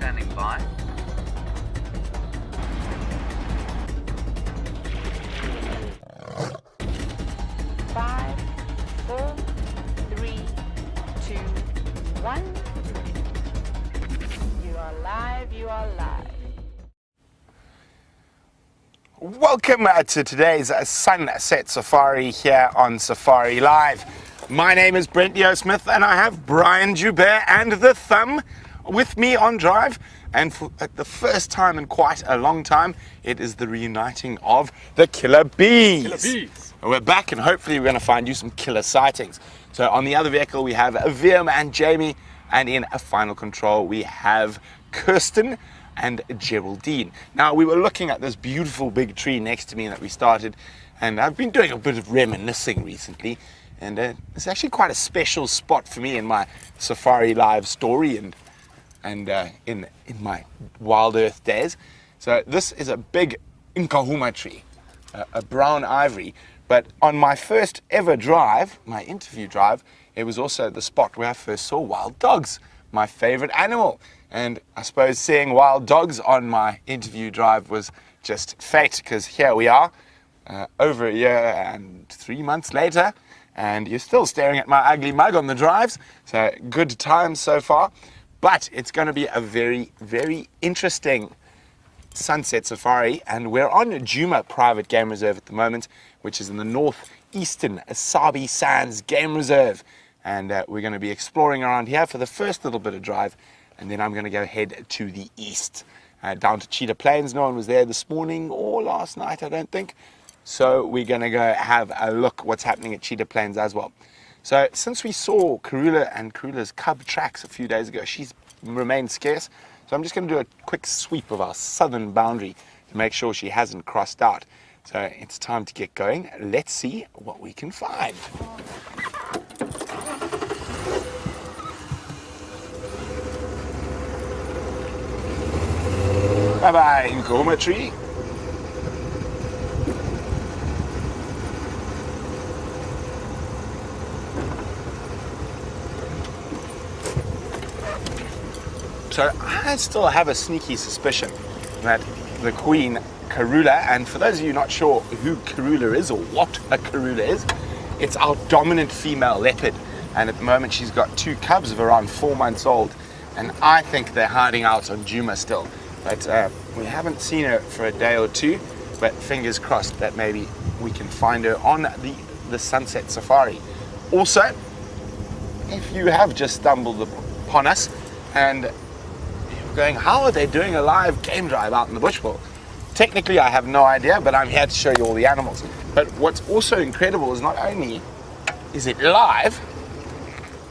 standing by. Five, four, three, two, one. You are live, you are live. Welcome to today's Sunset Safari here on Safari Live. My name is Brent Smith and I have Brian Joubert and the Thumb with me on drive. And for the first time in quite a long time, it is the reuniting of the Killer Bees. Killer Bees. We're back and hopefully we're going to find you some killer sightings. So on the other vehicle we have Viam and Jamie, and in a final control we have Kirsten and Geraldine. Now we were looking at this beautiful big tree next to me that we started, and I've been doing a bit of reminiscing recently, and it's actually quite a special spot for me in my Safari Live story and in my wild earth days. So this is a big Nkahuma tree, a brown ivory. But on my first ever drive, my interview drive, it was also the spot where I first saw wild dogs, my favorite animal. And I suppose seeing wild dogs on my interview drive was just fate, because here we are, over a year and 3 months later, and you're still staring at my ugly mug on the drives. So good times so far. But it's going to be a very, very interesting sunset safari, and we're on Djuma Private Game Reserve at the moment, which is in the northeastern Sabi Sands Game Reserve. And we're going to be exploring around here for the first little bit of drive, and then I'm going to go head to the east, down to Cheetah Plains. No one was there this morning or last night, I don't think. So we're going to go have a look what's happening at Cheetah Plains as well. So since we saw Karula and Karula's cub tracks a few days ago, she's remained scarce. So I'm just going to do a quick sweep of our southern boundary to make sure she hasn't crossed out. So it's time to get going. Let's see what we can find. Bye-bye, Nkahuma tree. So I still have a sneaky suspicion that the queen Karula, and for those of you not sure who Karula is or what a Karula is, it's our dominant female leopard, and at the moment she's got 2 cubs of around 4 months old, and I think they're hiding out on Djuma still. But we haven't seen her for a day or two, but fingers crossed that maybe we can find her on the sunset safari. Also, if you have just stumbled upon us and you're going, how are they doing a live game drive out in the bush? Well, technically I have no idea, but I'm here to show you all the animals. But what's also incredible is not only is it live,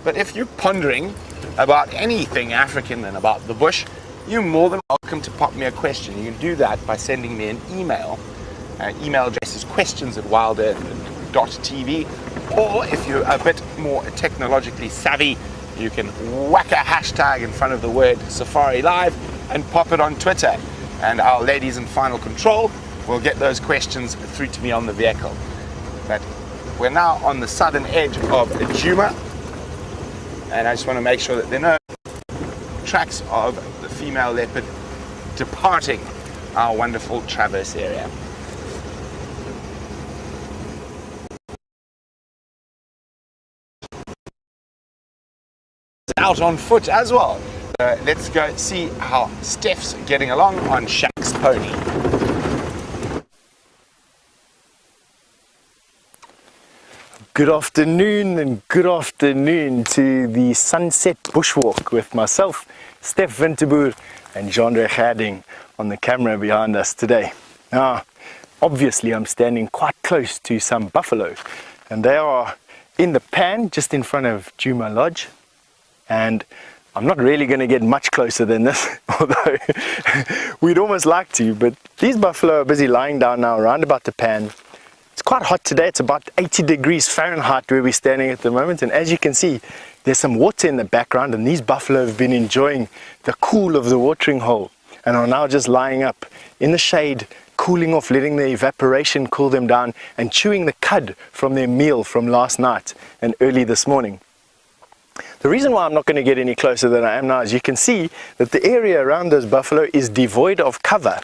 but if you're pondering about anything African and about the bush, you're more than welcome to pop me a question. You can do that by sending me an email. Email address is questions@wildearth.tv, or if you're a bit more technologically savvy, you can whack a hashtag in front of the word Safari Live and pop it on Twitter. And our ladies in final control will get those questions through to me on the vehicle. But we're now on the southern edge of Djuma, and I just want to make sure that there are no tracks of the female leopard departing our wonderful traverse area. Out on foot as well. So let's go see how Steph's getting along on Shaq's pony. Good afternoon to the Sunset Bushwalk with myself, Steph Winterboer, and Jean-Andre Gerding on the camera behind us today. Now, obviously I'm standing quite close to some buffalo, and they are in the pan just in front of Djuma Lodge, and I'm not really going to get much closer than this, although we'd almost like to, but these buffalo are busy lying down now around about the pan. It's quite hot today. It's about 80 degrees Fahrenheit where we're standing at the moment, and as you can see, there's some water in the background, and these buffalo have been enjoying the cool of the watering hole and are now just lying up in the shade, cooling off, letting the evaporation cool them down and chewing the cud from their meal from last night and early this morning. The reason why I'm not going to get any closer than I am now is you can see that the area around those buffalo is devoid of cover.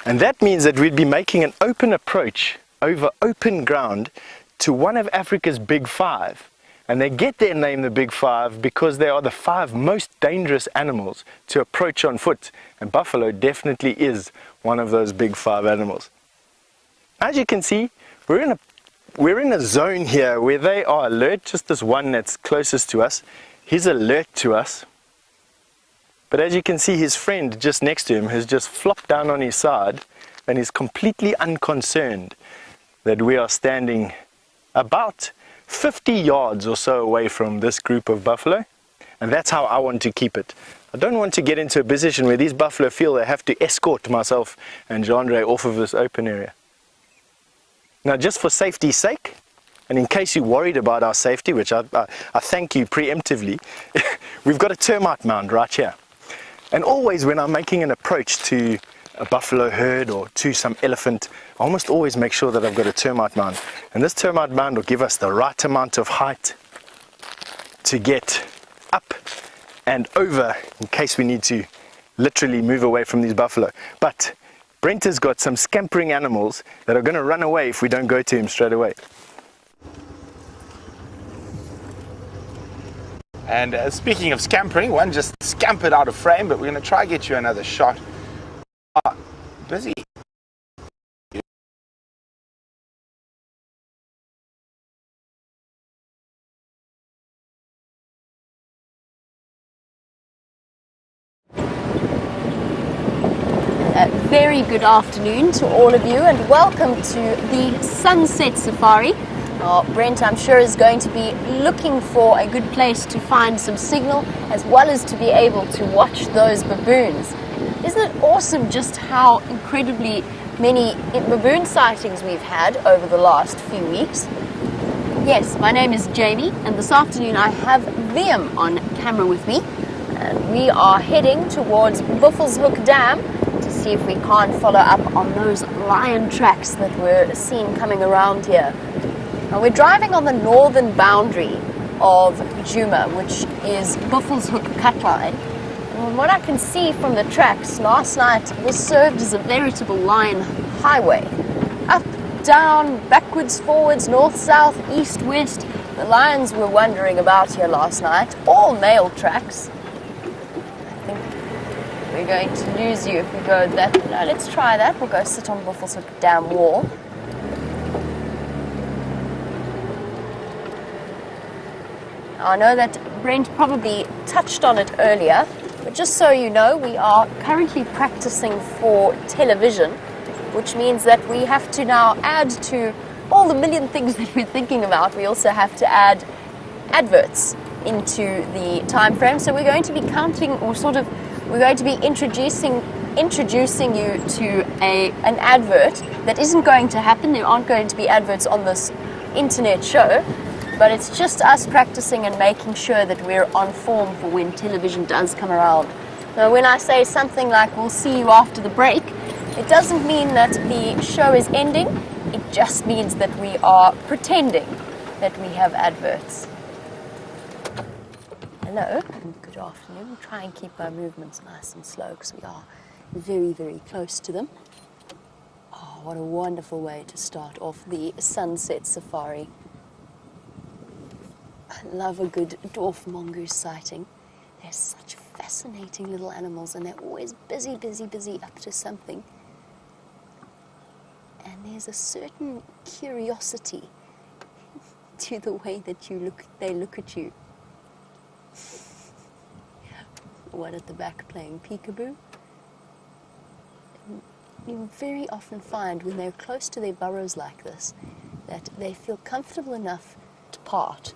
And that means that we'd be making an open approach over open ground to one of Africa's big five. And they get their name, the big five, because they are the 5 most dangerous animals to approach on foot. And buffalo definitely is one of those big 5 animals. As you can see, we're in a zone here where they are alert. Just this one that's closest to us, he's alert to us. But as you can see, his friend just next to him has just flopped down on his side and is completely unconcerned that we are standing about 50 yards or so away from this group of buffalo. And that's how I want to keep it. I don't want to get into a position where these buffalo feel they have to escort myself and Jandre off of this open area. Now, just for safety's sake, and in case you're worried about our safety, which I thank you preemptively, we've got a termite mound right here. And always when I'm making an approach to a buffalo herd or to some elephant, I almost always make sure that I've got a termite mound. And this termite mound will give us the right amount of height to get up and over in case we need to literally move away from these buffalo. But Brent has got some scampering animals that are going to run away if we don't go to him straight away. And speaking of scampering, one just scampered out of frame, but we're going to try to get you another shot. Busy. Very good afternoon to all of you and welcome to the Sunset Safari. Brent, I'm sure, is going to be looking for a good place to find some signal as well as to be able to watch those baboons. Isn't it awesome just how incredibly many baboon sightings we've had over the last few weeks? Yes, my name is Jamie and this afternoon I have Liam on camera with me. And we are heading towards Buffelshoek Dam to see if we can't follow up on those lion tracks that we're seen coming around here. Now, we're driving on the northern boundary of Djuma, which is Buffelshoek Cutline. And from what I can see from the tracks, last night this served as a veritable lion highway. Up, down, backwards, forwards, north, south, east, west. The lions were wandering about here last night, all male tracks. I think we're going to lose you if we go that. No, let's try that. We'll go sit on Buffelshoek Dam wall. I know that Brent probably touched on it earlier, but just so you know, we are currently practicing for television, which means that we have to now add to all the million things that we're thinking about. We also have to add adverts into the time frame. So we're going to be counting, or we're going to be introducing you to an advert that isn't going to happen. There aren't going to be adverts on this internet show. But it's just us practicing and making sure that we're on form for when television does come around. Now, when I say something like, we'll see you after the break, it doesn't mean that the show is ending. It just means that we are pretending that we have adverts. Hello, and good afternoon. We'll try and keep our movements nice and slow because we are very, very close to them. Oh, what a wonderful way to start off the Sunset Safari. I love a good dwarf mongoose sighting. They're such fascinating little animals and they're always busy, busy, busy up to something. And there's a certain curiosity to the way that they look at you. One at the back playing peekaboo. You very often find when they're close to their burrows like this that they feel comfortable enough to part.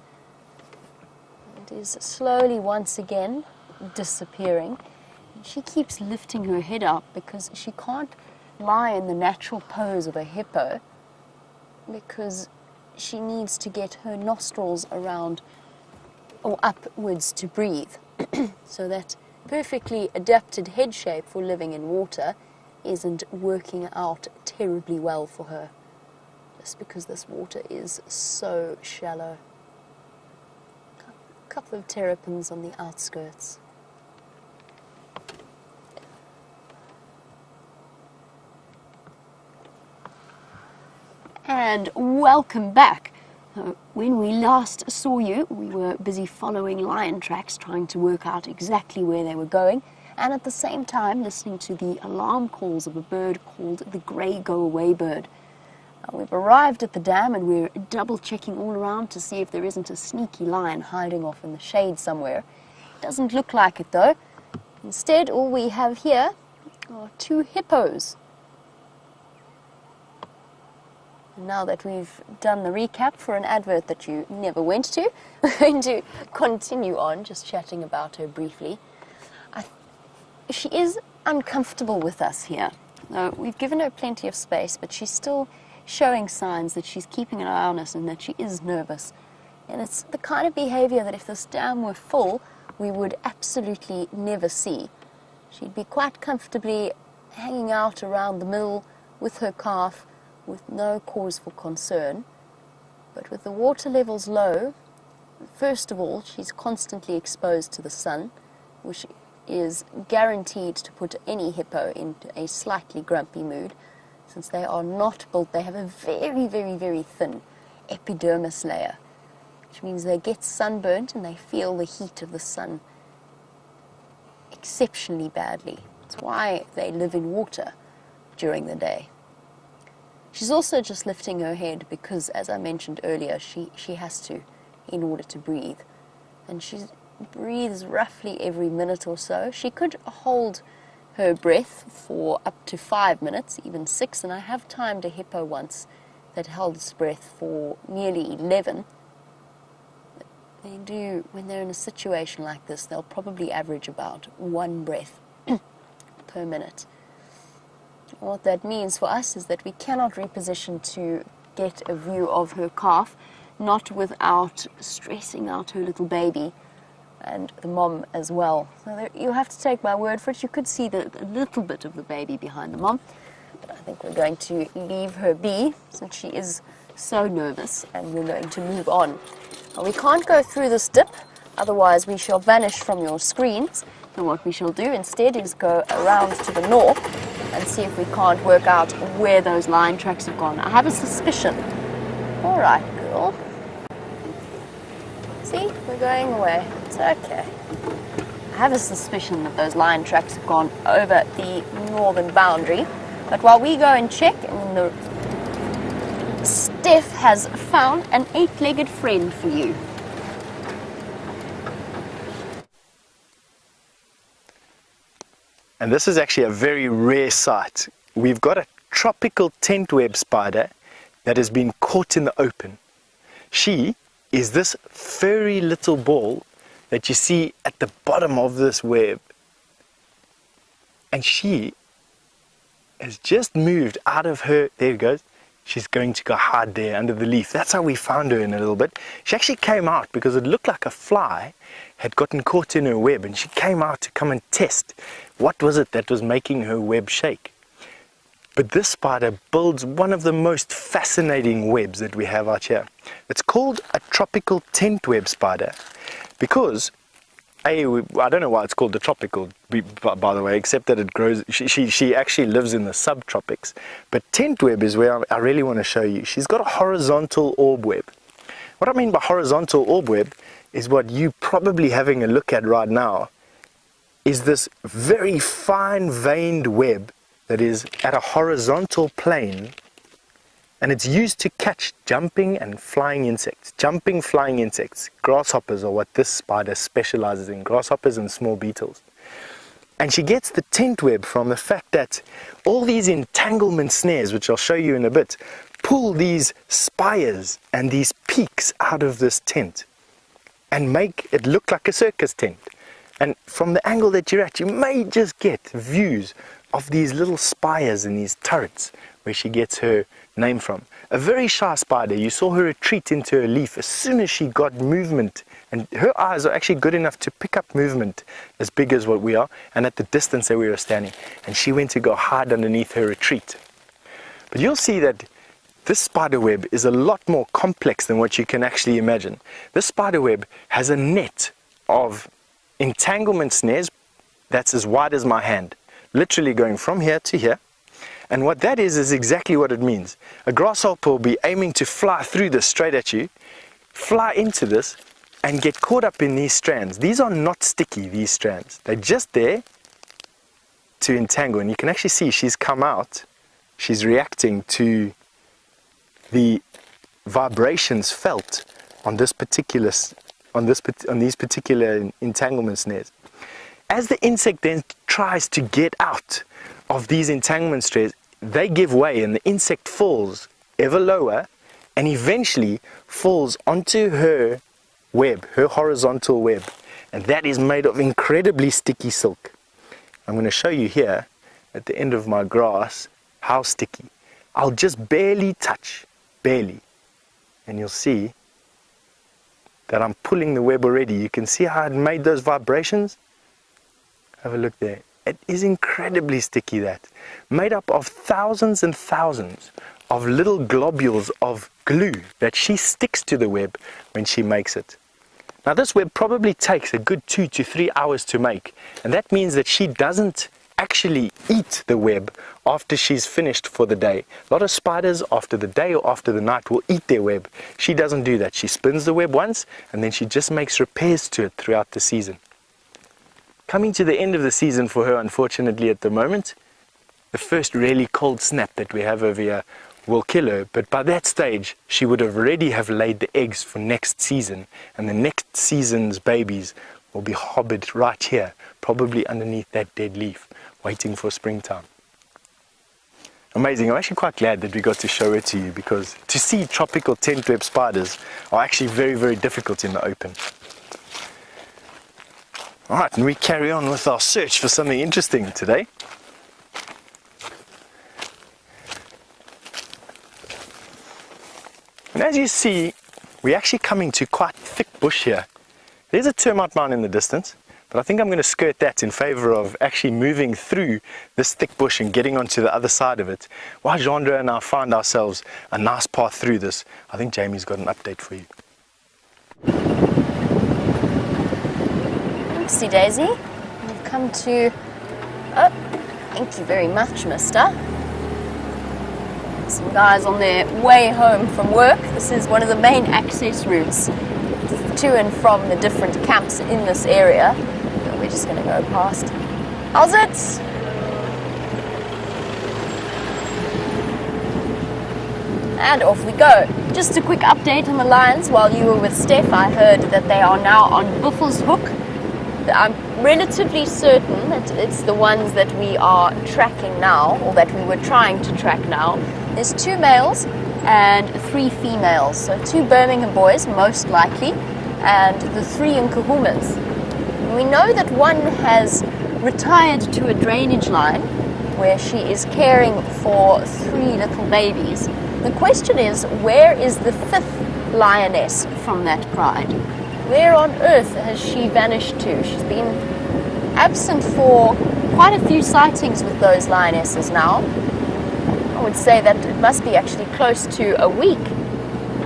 It is slowly once again disappearing. She keeps lifting her head up because she can't lie in the natural pose of a hippo because she needs to get her nostrils around or upwards to breathe. So that perfectly adapted head shape for living in water isn't working out terribly well for her just because this water is so shallow. couple of terrapins on the outskirts. And welcome back. When we last saw you, we were busy following lion tracks, trying to work out exactly where they were going, and at the same time listening to the alarm calls of a bird called the grey go-away bird. We've arrived at the dam and we're double checking all around to see if there isn't a sneaky lion hiding off in the shade somewhere. Doesn't look like it though. Instead, all we have here are 2 hippos. Now that we've done the recap for an advert that you never went to, we're going to continue on, just chatting about her briefly. She is uncomfortable with us here. We've given her plenty of space, but she's still showing signs that she's keeping an eye on us and that she is nervous. And it's the kind of behavior that if this dam were full, we would absolutely never see. She'd be quite comfortably hanging out around the mill with her calf, with no cause for concern. But with the water levels low, first of all, she's constantly exposed to the sun, which is guaranteed to put any hippo into a slightly grumpy mood, since they are not built, they have a very, very, very thin epidermis layer, which means they get sunburnt and they feel the heat of the sun exceptionally badly. That's why they live in water during the day. She's also just lifting her head because, as I mentioned earlier, she has to in order to breathe. And she breathes roughly every minute or so. She could hold her breath for up to 5 minutes, even 6, and I have timed a hippo once that held its breath for nearly 11. They do, when they're in a situation like this, they'll probably average about 1 breath per minute. What that means for us is that we cannot reposition to get a view of her calf, not without stressing out her little baby and the mom as well. So there, you'll have to take my word for it. You could see a little bit of the baby behind the mom, but I think we're going to leave her be since she is so nervous, and we're going to move on. Now, we can't go through this dip, otherwise we shall vanish from your screens. And what we shall do instead is go around to the north and see if we can't work out where those lion tracks have gone. I have a suspicion. All right, girl. See, we're going away. It's okay. I have a suspicion that those lion tracks have gone over the northern boundary. But while we go and check, Steph has found an 8-legged friend for you. And this is actually a very rare sight. We've got a tropical tent web spider that has been caught in the open. She is this furry little ball that you see at the bottom of this web. And she has just moved out of her, there it goes, she's going to go hide there under the leaf. That's how we found her in a little bit. She actually came out because it looked like a fly had gotten caught in her web, and she came out to come and test what was it that was making her web shake. But this spider builds one of the most fascinating webs that we have out here. It's called a tropical tent web spider because, I don't know why it's called the tropical, by the way, except that it grows, she actually lives in the subtropics. But tent web is where I really want to show you. She's got a horizontal orb web. What I mean by horizontal orb web is what you probably having a look at right now is this very fine veined web that is at a horizontal plane, and it's used to catch jumping and flying insects. Jumping, flying insects. Grasshoppers are what this spider specializes in, grasshoppers and small beetles. And she gets the tent web from the fact that all these entanglement snares, which I'll show you in a bit, pull these spires and these peaks out of this tent and make it look like a circus tent. And from the angle that you're at, you may just get views of these little spires and these turrets where she gets her name from. A very shy spider. You saw her retreat into her leaf as soon as she got movement, and her eyes are actually good enough to pick up movement as big as what we are and at the distance that we were standing, and she went to go hide underneath her retreat. But you'll see that this spider web is a lot more complex than what you can actually imagine. This spider web has a net of entanglement snares that's as wide as my hand, literally going from here to here. And what that is exactly what it means. A grasshopper will be aiming to fly through this straight at you, fly into this, and get caught up in these strands. These are not sticky, these strands. They're just there to entangle. And you can actually see she's come out. She's reacting to the vibrations felt on these particular entanglement snares. As the insect then tries to get out of these entanglement snares, they give way and the insect falls ever lower and eventually falls onto her web, her horizontal web, and that is made of incredibly sticky silk. I'm going to show you here at the end of my grass how sticky. I'll just barely touch, barely, and you'll see that I'm pulling the web already. You can see how it made those vibrations. Have a look there. It is incredibly sticky, that. Made up of thousands and thousands of little globules of glue that she sticks to the web when she makes it. Now this web probably takes a good 2 to 3 hours to make, and that means that she doesn't actually eat the web after she's finished for the day. A lot of spiders after the day or after the night will eat their web. She doesn't do that. She spins the web once and then she just makes repairs to it throughout the season. Coming to the end of the season for her, unfortunately, at the moment, the first really cold snap that we have over here will kill her, but by that stage she would have already have laid the eggs for next season, and the next season's babies will be harbored right here, probably underneath that dead leaf, waiting for springtime. Amazing. I'm actually quite glad that we got to show it to you, because to see tropical tent web spiders are actually very, very difficult in the open. Alright, and we carry on with our search for something interesting today. And as you see, we're actually coming to quite thick bush here. There's a termite mound in the distance, but I think I'm going to skirt that in favor of actually moving through this thick bush and getting onto the other side of it. While Jandre and I find ourselves a nice path through this, I think Jamie's got an update for you. Oopsie daisy, we've come to, oh, thank you very much, mister. Some guys on their way home from work. This is one of the main access routes to and from the different camps in this area. We're just going to go past. How's it? And off we go. Just a quick update on the lions. While you were with Steph, I heard that they are now on Buffel's Hook. I'm relatively certain that it's the ones that we are tracking now, or that we were trying to track now. There's 2 males and 3 females, so 2 Birmingham boys most likely, and the 3 in Kahumas. We know that one has retired to a drainage line where she is caring for 3 little babies. The question is, where is the 5th lioness from that pride? Where on earth has she vanished to? She's been absent for quite a few sightings with those lionesses now. I would say that it must be actually close to a week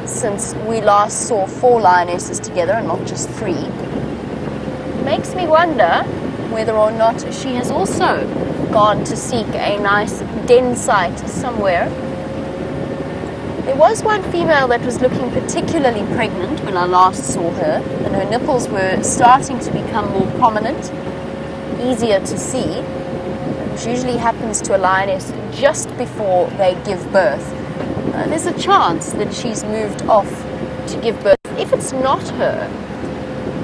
since we last saw 4 lionesses together and not just 3. It makes me wonder whether or not she has also gone to seek a nice den site somewhere. There was one female that was looking particularly pregnant when I last saw her, and her nipples were starting to become more prominent, easier to see, which usually happens to a lioness just before they give birth. There's a chance that she's moved off to give birth. If it's not her,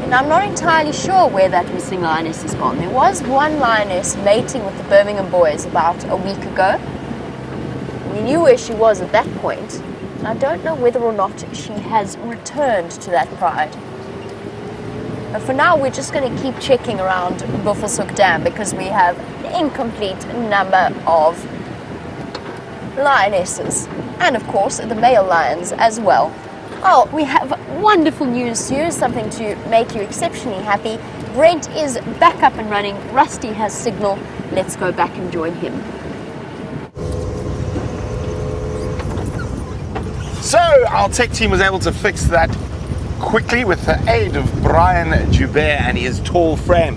then I'm not entirely sure where that missing lioness has gone. There was one lioness mating with the Birmingham boys about a week ago. We knew where she was at that point. I don't know whether or not she has returned to that pride. But for now, we're just going to keep checking around Buffelshoek Dam because we have an incomplete number of lionesses. And of course, the male lions as well. Oh, we have wonderful news here, something to make you exceptionally happy. Brent is back up and running. Rusty has signal. Let's go back and join him. So our tech team was able to fix that quickly with the aid of Brian Joubert and his tall frame.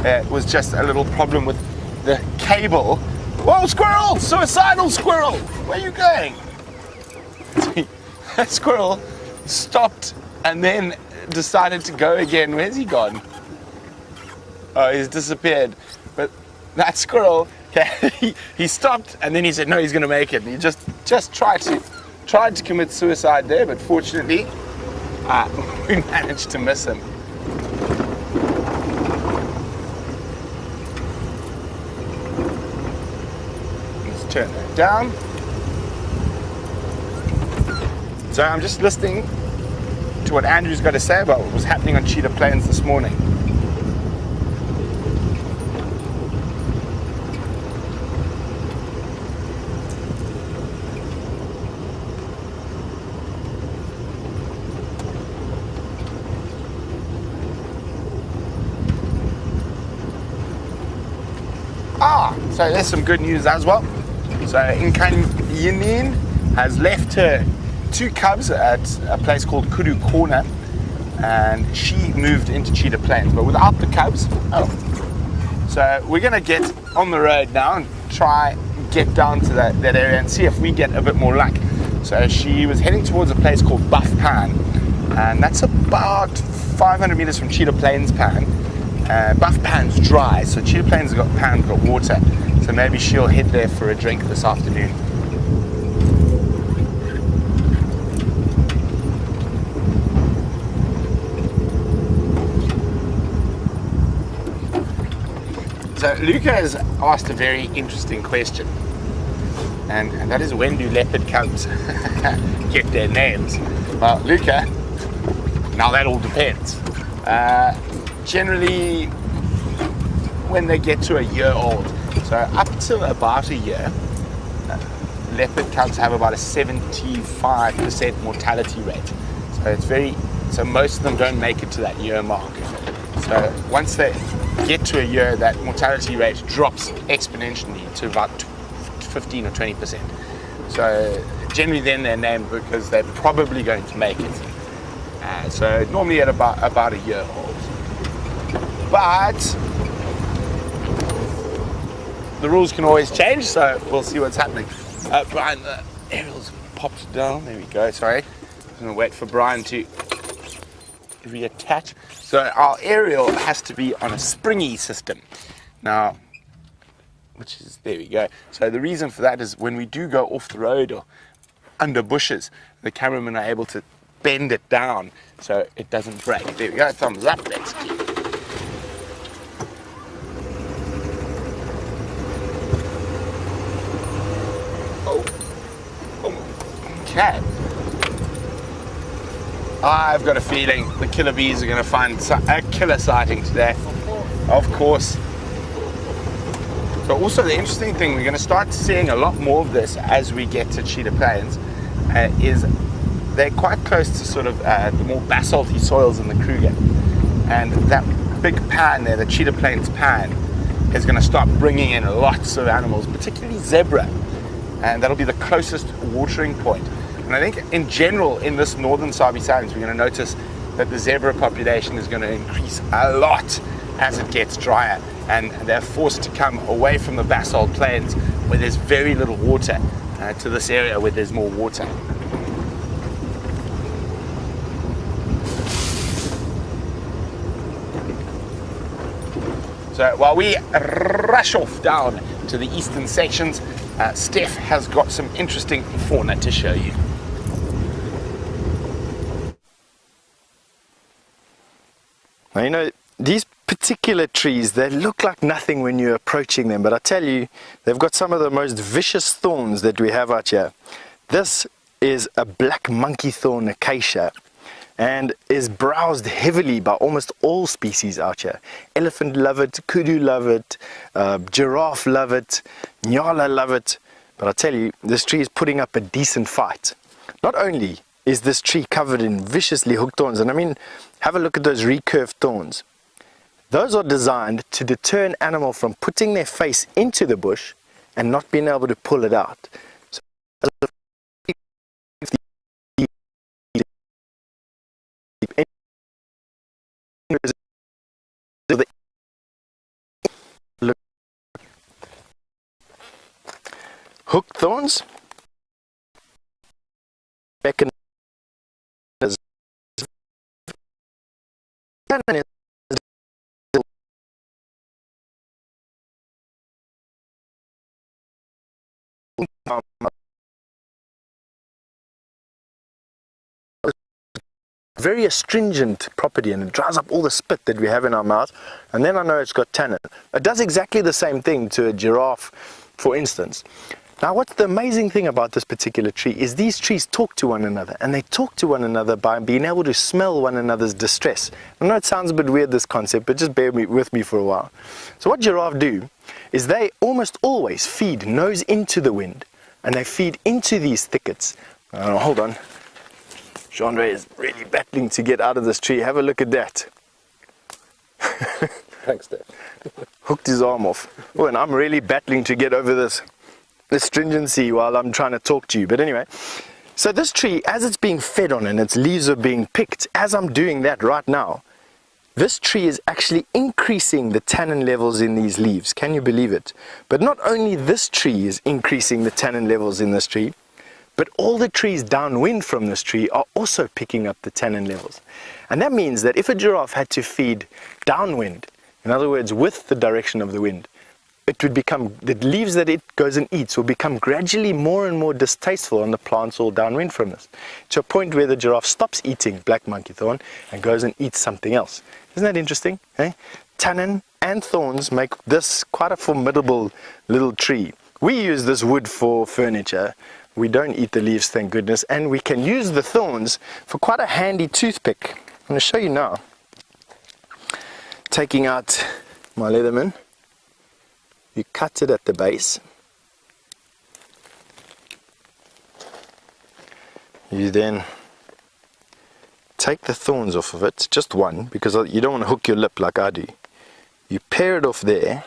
It was just a little problem with the cable. Whoa, squirrel! Suicidal squirrel! Where are you going? That squirrel stopped and then decided to go again. Where's he gone? Oh, he's disappeared. But that squirrel, okay, he stopped and then he said no, he's going to make it. And he just tried to commit suicide there, but fortunately we managed to miss him. Let's turn that down. So I'm just listening to what Andrew's got to say about what was happening on Cheetah Plains this morning. So there's some good news as well. So Inkan Yinin has left her 2 cubs at a place called Kudu Corner, and she moved into Cheetah Plains, but without the cubs. So we're gonna get on the road now and try get down to that area and see if we get a bit more luck. So she was heading towards a place called Buff Pan, and that's about 500 meters from Cheetah Plains Pan. Buff Pan's dry, so Cheetah Plains Pan's got water, so maybe she'll head there for a drink this afternoon. So Luca has asked a very interesting question, and that is, when do leopard cubs get their names? Well, Luca, now that all depends. Generally, when they get to a year old, so up to about a year, leopard cubs have about a 75% mortality rate. So most of them don't make it to that year mark. So once they get to a year, that mortality rate drops exponentially to about 15 or 20%. So generally then they're named because they're probably going to make it. So normally at about a year old. But the rules can always change, so we'll see what's happening. Brian, the aerial's popped down. There we go, sorry. I'm going to wait for Brian to reattach. So our aerial has to be on a springy system. Now, which is, there we go. So the reason for that is when we do go off the road or under bushes, the cameramen are able to bend it down so it doesn't break. There we go, thumbs up, that's key. Okay. I've got a feeling the killer bees are going to find a killer sighting today. Of course. So also the interesting thing, we're going to start seeing a lot more of this as we get to Cheetah Plains, is they're quite close to sort of the more basalty soils in the Kruger. And that big pan there, the Cheetah Plains pan, is going to start bringing in lots of animals, particularly zebra. And that'll be the closest watering point. And I think in general in this northern Sabi Sands, we're going to notice that the zebra population is going to increase a lot as it gets drier, and they're forced to come away from the basalt plains where there's very little water to this area where there's more water. So while we rush off down to the eastern sections, Steph has got some interesting fauna to show you. Now, you know, these particular trees, they look like nothing when you're approaching them, but I tell you, they've got some of the most vicious thorns that we have out here. This is a black monkey thorn acacia and is browsed heavily by almost all species out here. Elephant love it, kudu love it, giraffe love it, nyala love it, but I tell you, this tree is putting up a decent fight. Not only is this tree covered in viciously hooked thorns, and I mean, have a look at those recurved thorns. Those are designed to deter an animal from putting their face into the bush and not being able to pull it out. So hooked thorns. Mechanism is very astringent property, and it dries up all the spit that we have in our mouth, and then I know it's got tannin. It does exactly the same thing to a giraffe, for instance. Now, what's the amazing thing about this particular tree is these trees talk to one another, and they talk to one another by being able to smell one another's distress. I know it sounds a bit weird, this concept, but just bear with me for a while. So what giraffe do is they almost always feed nose into the wind, and they feed into these thickets. Hold on. Jean-Ray is really battling to get out of this tree. Have a look at that. Thanks, Dave. Hooked his arm off. Oh, and I'm really battling to get over this astringency while I'm trying to talk to you. But anyway, so this tree, as it's being fed on and its leaves are being picked, as I'm doing that right now, this tree is actually increasing the tannin levels in these leaves. Can you believe it? But not only this tree is increasing the tannin levels in this tree, but all the trees downwind from this tree are also picking up the tannin levels. And that means that if a giraffe had to feed downwind, in other words, with the direction of the wind, it would become, the leaves that it goes and eats will become gradually more and more distasteful on the plants all downwind from this, to a point where the giraffe stops eating black monkey thorn and goes and eats something else. Isn't that interesting? Eh? Tannin and thorns make this quite a formidable little tree. We use this wood for furniture. We don't eat the leaves, thank goodness, and we can use the thorns for quite a handy toothpick. I'm going to show you now. Taking out my Leatherman, you cut it at the base. You then take the thorns off of it, just one, because you don't want to hook your lip like I do. You pare it off there,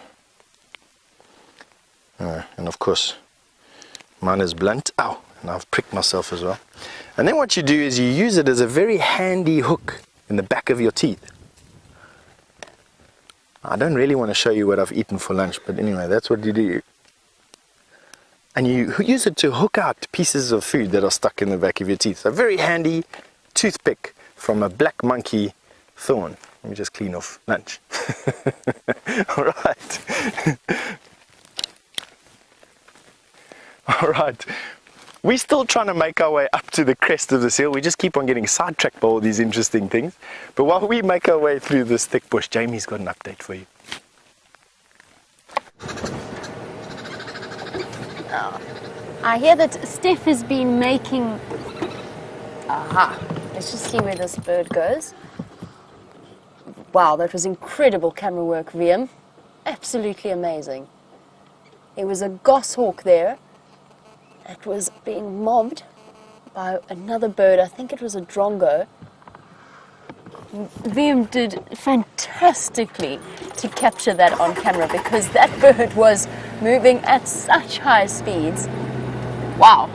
and of course, mine is blunt. Ow! And I've pricked myself as well. And then what you do is you use it as a very handy hook in the back of your teeth. I don't really want to show you what I've eaten for lunch, but anyway, that's what you do. And you use it to hook out pieces of food that are stuck in the back of your teeth. A very handy toothpick from a black monkey thorn. Let me just clean off lunch. All right. All right, we're still trying to make our way up to the crest of this hill. We just keep on getting sidetracked by all these interesting things. But while we make our way through this thick bush, Jamie's got an update for you. I hear that Steph has been making... Aha, let's just see where this bird goes. Wow, that was incredible camera work, VM. Absolutely amazing. There was a goshawk there. It was being mobbed by another bird. I think it was a drongo. VM did fantastically to capture that on camera because that bird was moving at such high speeds. Wow.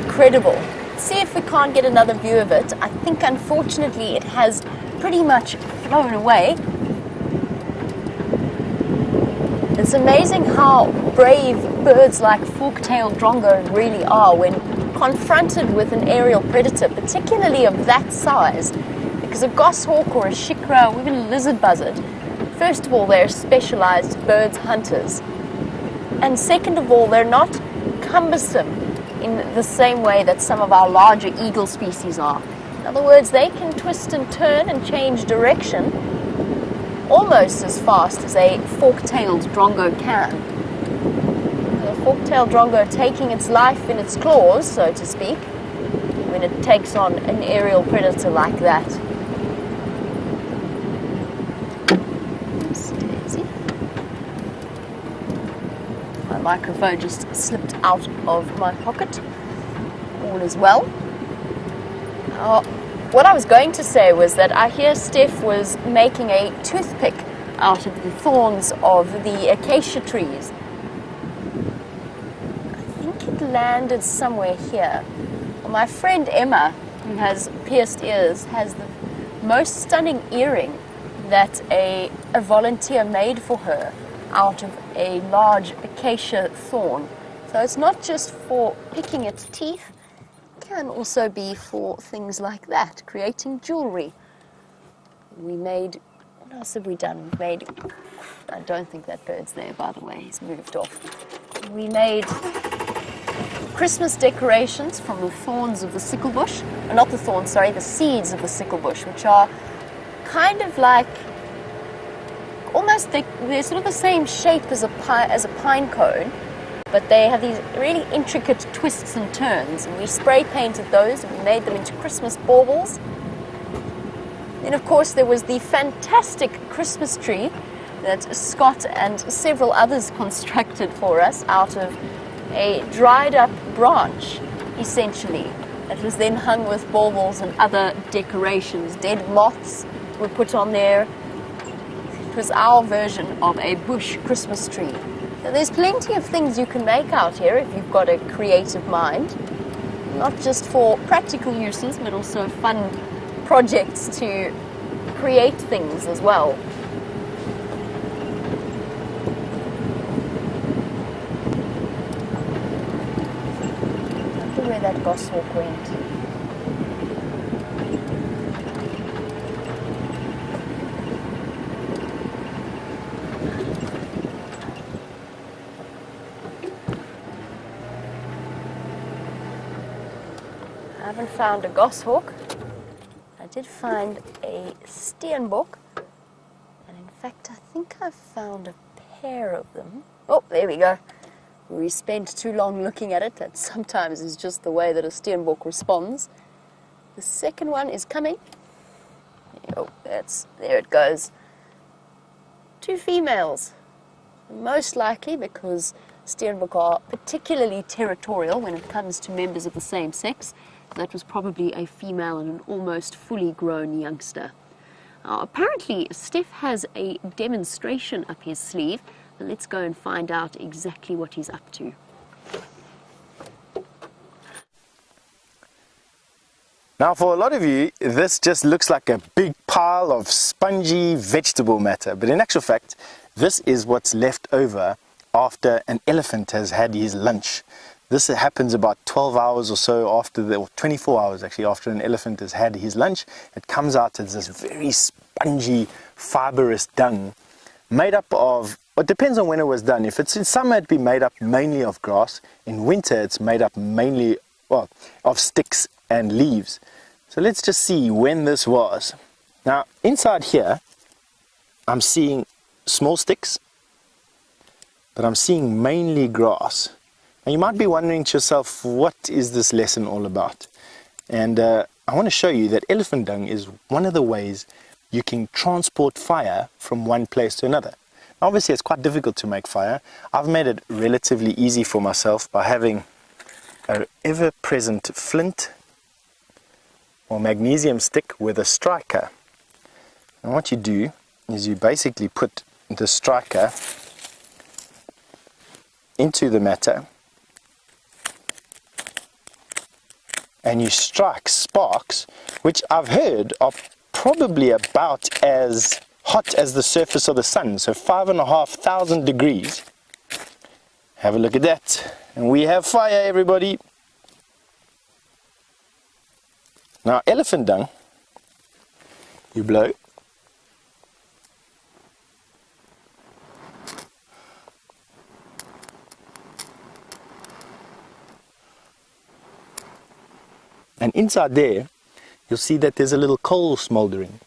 Incredible. Let's see if we can't get another view of it. I think unfortunately it has pretty much flown away. It's amazing how brave birds like fork-tailed drongo really are when confronted with an aerial predator, particularly of that size. Because a goshawk or a shikra or even a lizard buzzard, first of all, they're specialized birds hunters. And second of all, they're not cumbersome in the same way that some of our larger eagle species are. In other words, they can twist and turn and change direction almost as fast as a fork-tailed drongo can. A fork-tailed drongo taking its life in its claws, so to speak, when it takes on an aerial predator like that. Oops, daisy. My microphone just slipped out of my pocket. All is well. What I was going to say was that I hear Steph was making a toothpick out of the thorns of the acacia trees. I think it landed somewhere here. Well, my friend Emma, who has pierced ears, has the most stunning earring that a volunteer made for her out of a large acacia thorn. So it's not just for picking its teeth, it can also be for things like that, creating jewelry. We made, what else have we done? We made, I don't think that bird's there, by the way, he's moved off. We made Christmas decorations from the thorns of the sickle bush, not the thorns, sorry, the seeds of the sickle bush, which are kind of like, almost, they're sort of the same shape as a pine cone, but they have these really intricate twists and turns, and we spray painted those and we made them into Christmas baubles. Then of course there was the fantastic Christmas tree that Scott and several others constructed for us out of a dried up branch, essentially. It was then hung with baubles and other decorations. Dead moths were put on there. It was our version of a bush Christmas tree. So there's plenty of things you can make out here if you've got a creative mind. Not just for practical uses, but also fun projects to create things as well. I wonder where that goshawk went. I haven't found a goshawk. I did find a steenbok, and in fact I think I found a pair of them. Oh, there we go. We spent too long looking at it. That sometimes is just the way that a steenbok responds. The second one is coming. Oh, there it goes. 2 females. Most likely because steenbok are particularly territorial when it comes to members of the same sex. That was probably a female and an almost fully grown youngster. Apparently, Steph has a demonstration up his sleeve. Let's go and find out exactly what he's up to. Now for a lot of you, this just looks like a big pile of spongy vegetable matter, but in actual fact, this is what's left over after an elephant has had his lunch. This happens about 12 hours or so after, or 24 hours actually, after an elephant has had his lunch. It comes out as this very spongy, fibrous dung made up of, it depends on when it was done. If it's in summer, it'd be made up mainly of grass. In winter, it's made up mainly, well, of sticks and leaves. So let's just see when this was. Now, inside here, I'm seeing small sticks, but I'm seeing mainly grass. And you might be wondering to yourself, what is this lesson all about? And I want to show you that elephant dung is one of the ways you can transport fire from one place to another. Obviously, it's quite difficult to make fire. I've made it relatively easy for myself by having an ever-present flint or magnesium stick with a striker. And what you do is you basically put the striker into the matter and you strike sparks, which I've heard are probably about as hot as the surface of the sun, so 5,500 degrees. Have a look at that. And we have fire, everybody. Now, elephant dung, you blow. And inside there, you'll see that there's a little coal smoldering.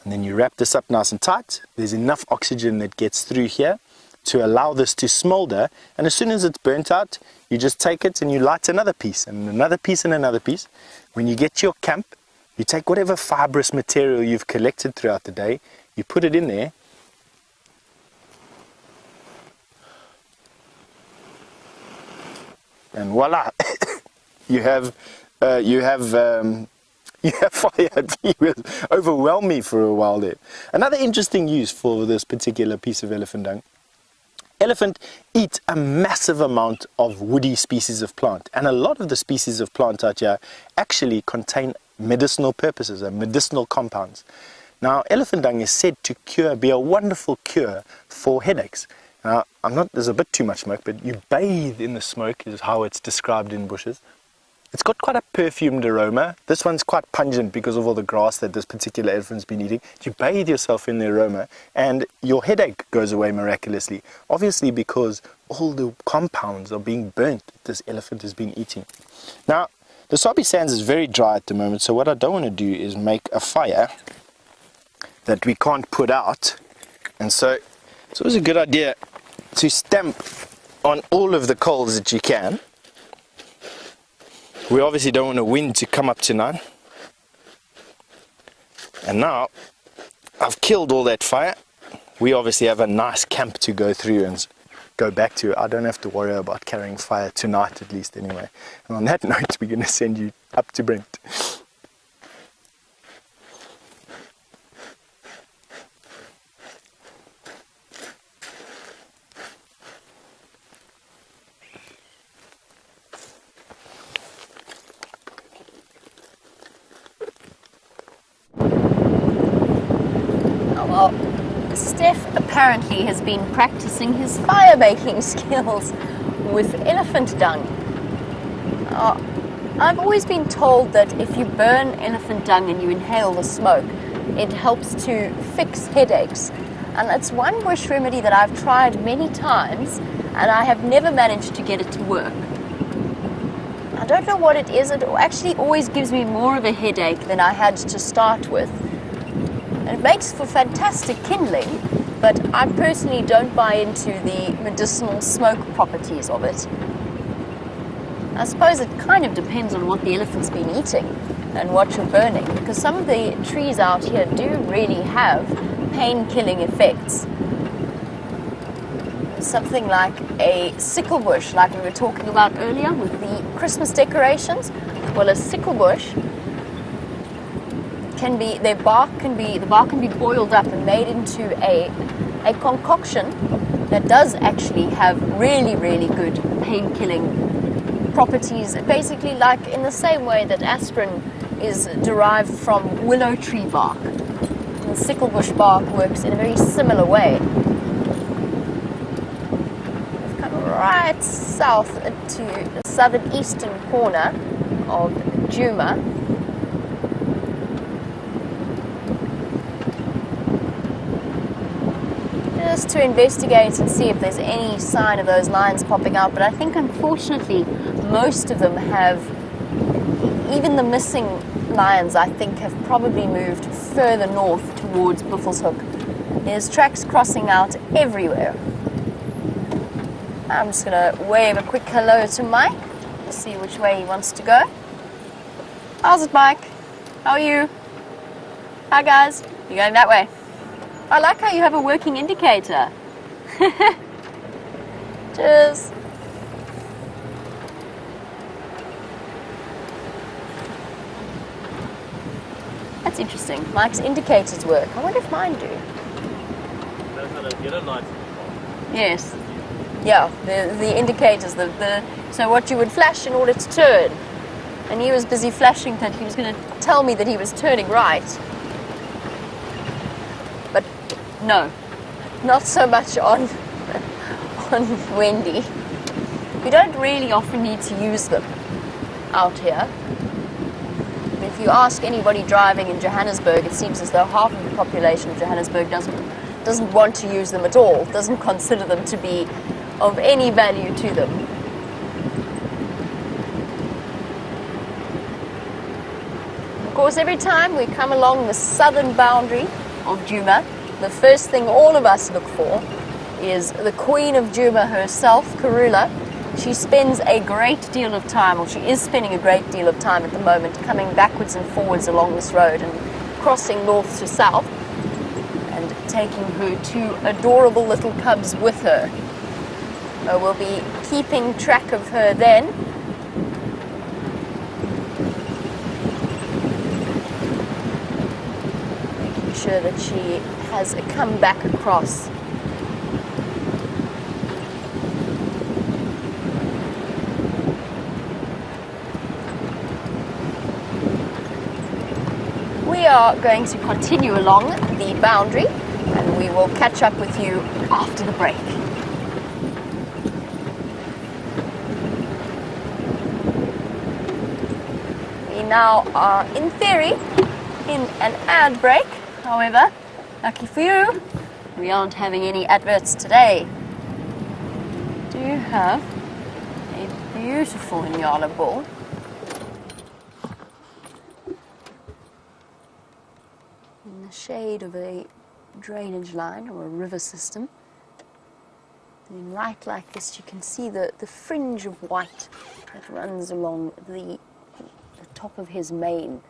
And then you wrap this up nice and tight. There's enough oxygen that gets through here to allow this to smolder. And as soon as it's burnt out, you just take it and you light another piece and another piece and another piece. When you get to your camp, you take whatever fibrous material you've collected throughout the day, you put it in there. And voila, you have fire. It will overwhelm me for a while there. Another interesting use for this particular piece of elephant dung. Elephant eat a massive amount of woody species of plant, and a lot of the species of plant out here actually contain medicinal purposes and medicinal compounds. Now, elephant dung is said to be a wonderful cure for headaches. Now, there's a bit too much smoke, but you bathe in the smoke is how it's described in bushes. It's got quite a perfumed aroma. This one's quite pungent because of all the grass that this particular elephant's been eating. You bathe yourself in the aroma and your headache goes away miraculously. Obviously because all the compounds are being burnt that this elephant has been eating. Now, the Sabi Sands is very dry at the moment, so what I don't want to do is make a fire that we can't put out. And so it's always a good idea to stamp on all of the coals that you can. We obviously don't want the wind to come up tonight. And now I've killed all that fire. We obviously have a nice camp to go through and go back to. I don't have to worry about carrying fire tonight, at least anyway. And on that note, we're going to send you up to Brent. Well, Steph apparently has been practicing his fire making skills with elephant dung. I've always been told that if you burn elephant dung and you inhale the smoke, it helps to fix headaches. And that's one bush remedy that I've tried many times and I have never managed to get it to work. I don't know what it is. It actually always gives me more of a headache than I had to start with. And it makes for fantastic kindling, but I personally don't buy into the medicinal smoke properties of it. I suppose it kind of depends on what the elephant's been eating and what you're burning, because some of the trees out here do really have pain-killing effects. Something like a sickle bush, like we were talking about earlier with the Christmas decorations. Well, a sickle bush can be, the bark can be boiled up and made into a concoction that does actually have really, really good pain-killing properties. Basically, like in the same way that aspirin is derived from willow tree bark. The sickle bush bark works in a very similar way. We've come right south to the southeastern corner of Djuma. Just to investigate and see if there's any sign of those lions popping out, but I think unfortunately most of them have, even the missing lions I think have probably moved further north towards Buffelshoek. There's tracks crossing out everywhere. I'm just going to wave a quick hello to Mike, see which way he wants to go. How's it, Mike? How are you? Hi guys, you're going that way. I like how you have a working indicator. Cheers. That's interesting. Mike's indicators work. I wonder if mine do. That's how to get a license. Yes. Yeah, the indicators, so what you would flash in order to turn. And he was busy flashing that he was going to tell me that he was turning right. But no, not so much on Wendy. We don't really often need to use them out here. If you ask anybody driving in Johannesburg, it seems as though half of the population of Johannesburg doesn't want to use them at all, doesn't consider them to be of any value to them. Of course, every time we come along the southern boundary of Djuma, the first thing all of us look for is the Queen of Djuma herself, Karula. She spends a great deal of time, or she is spending a great deal of time at the moment, coming backwards and forwards along this road and crossing north to south and taking her two adorable little cubs with her. We'll be keeping track of her then. Making sure that she has come back across. We are going to continue along the boundary and we will catch up with you after the break. now are, in theory, in an ad break. However, lucky for you, we aren't having any adverts today. Do you have a beautiful Inyala bull? In the shade of a drainage line or a river system. And right like this, you can see the fringe of white that runs along the top of his mane.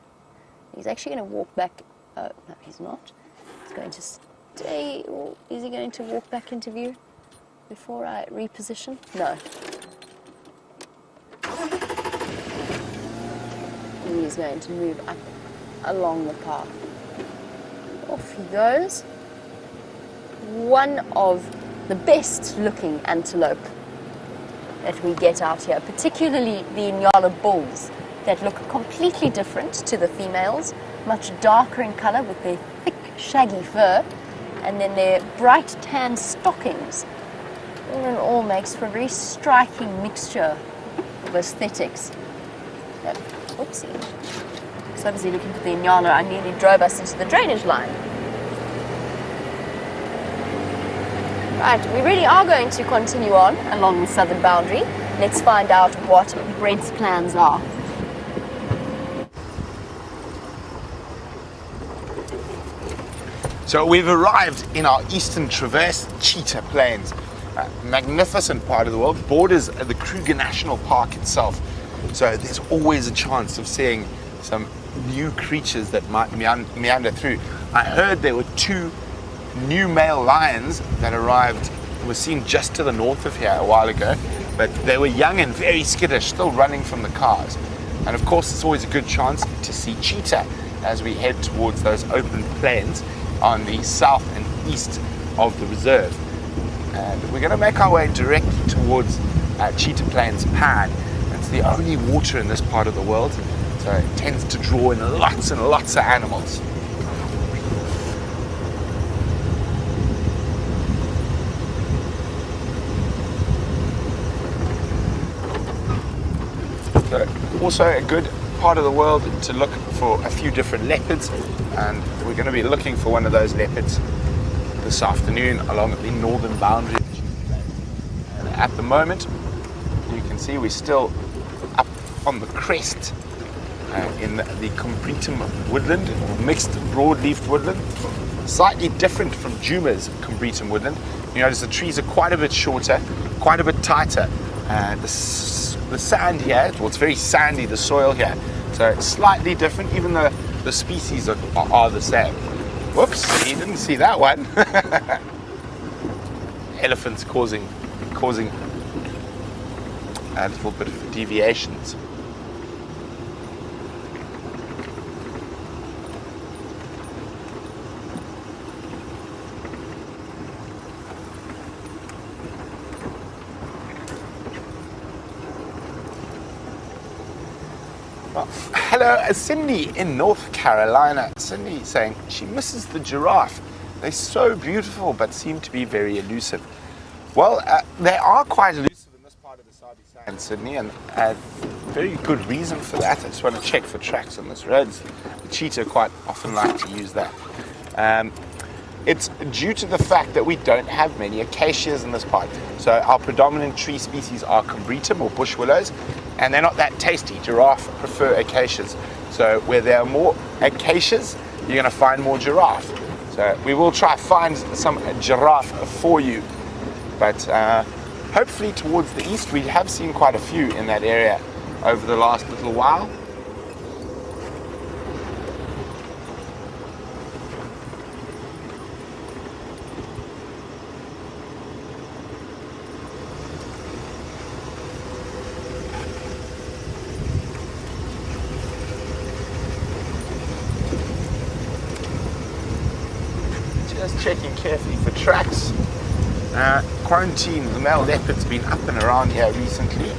He's actually going to walk back. Oh, no, he's not. He's going to stay. Or is he going to walk back into view before I reposition? No. He's going to move up along the path. Off he goes. One of the best looking antelope that we get out here, particularly the Inyala bulls that look completely different to the females, much darker in color with their thick shaggy fur and then their bright tan stockings. All in all makes for a very striking mixture of aesthetics. Whoopsie. So obviously looking for the Inyala, I nearly drove us into the drainage line. Right, we really are going to continue on along the southern boundary. Let's find out what Brent's plans are. So we've arrived in our eastern traverse, Cheetah Plains. A magnificent part of the world, borders the Kruger National Park itself. So there's always a chance of seeing some new creatures that might meander through. I heard there were 2 new male lions that were seen just to the north of here a while ago, but they were young and very skittish, still running from the cars. And of course, it's always a good chance to see cheetah as we head towards those open plains on the south and east of the reserve. And we're going to make our way directly towards Cheetah Plains Pad. It's the only water in this part of the world, so it tends to draw in lots and lots of animals. So also a good part of the world to look for a few different leopards, and we're going to be looking for one of those leopards this afternoon along the northern boundary of Cheetah Plains. And at the moment, you can see we're still up on the crest in the Combretum woodland, or mixed broadleaf woodland, slightly different from Juma's Combretum woodland. You notice the trees are quite a bit shorter, quite a bit tighter. The sand here, well, it's very sandy, the soil here, so it's slightly different, even though the species are the same. Whoops, you didn't see that one. Elephants causing a little bit of deviations. Hello, Cindy in North Carolina. Cindy saying she misses the giraffe. They're so beautiful but seem to be very elusive. Well, they are quite elusive in this part of the Sabi Sand, Sydney, and very good reason for that. I just want to check for tracks on this road. The cheetah quite often like to use that. It's due to the fact that we don't have many acacias in this part. So our predominant tree species are Combretum or bush willows, and they're not that tasty. Giraffe prefer acacias. So where there are more acacias, you're going to find more giraffe. So we will try find some giraffe for you. But hopefully towards the east, we have seen quite a few in that area over the last little while. Just checking carefully for tracks. Quarantine, the male leopard's been up and around here recently.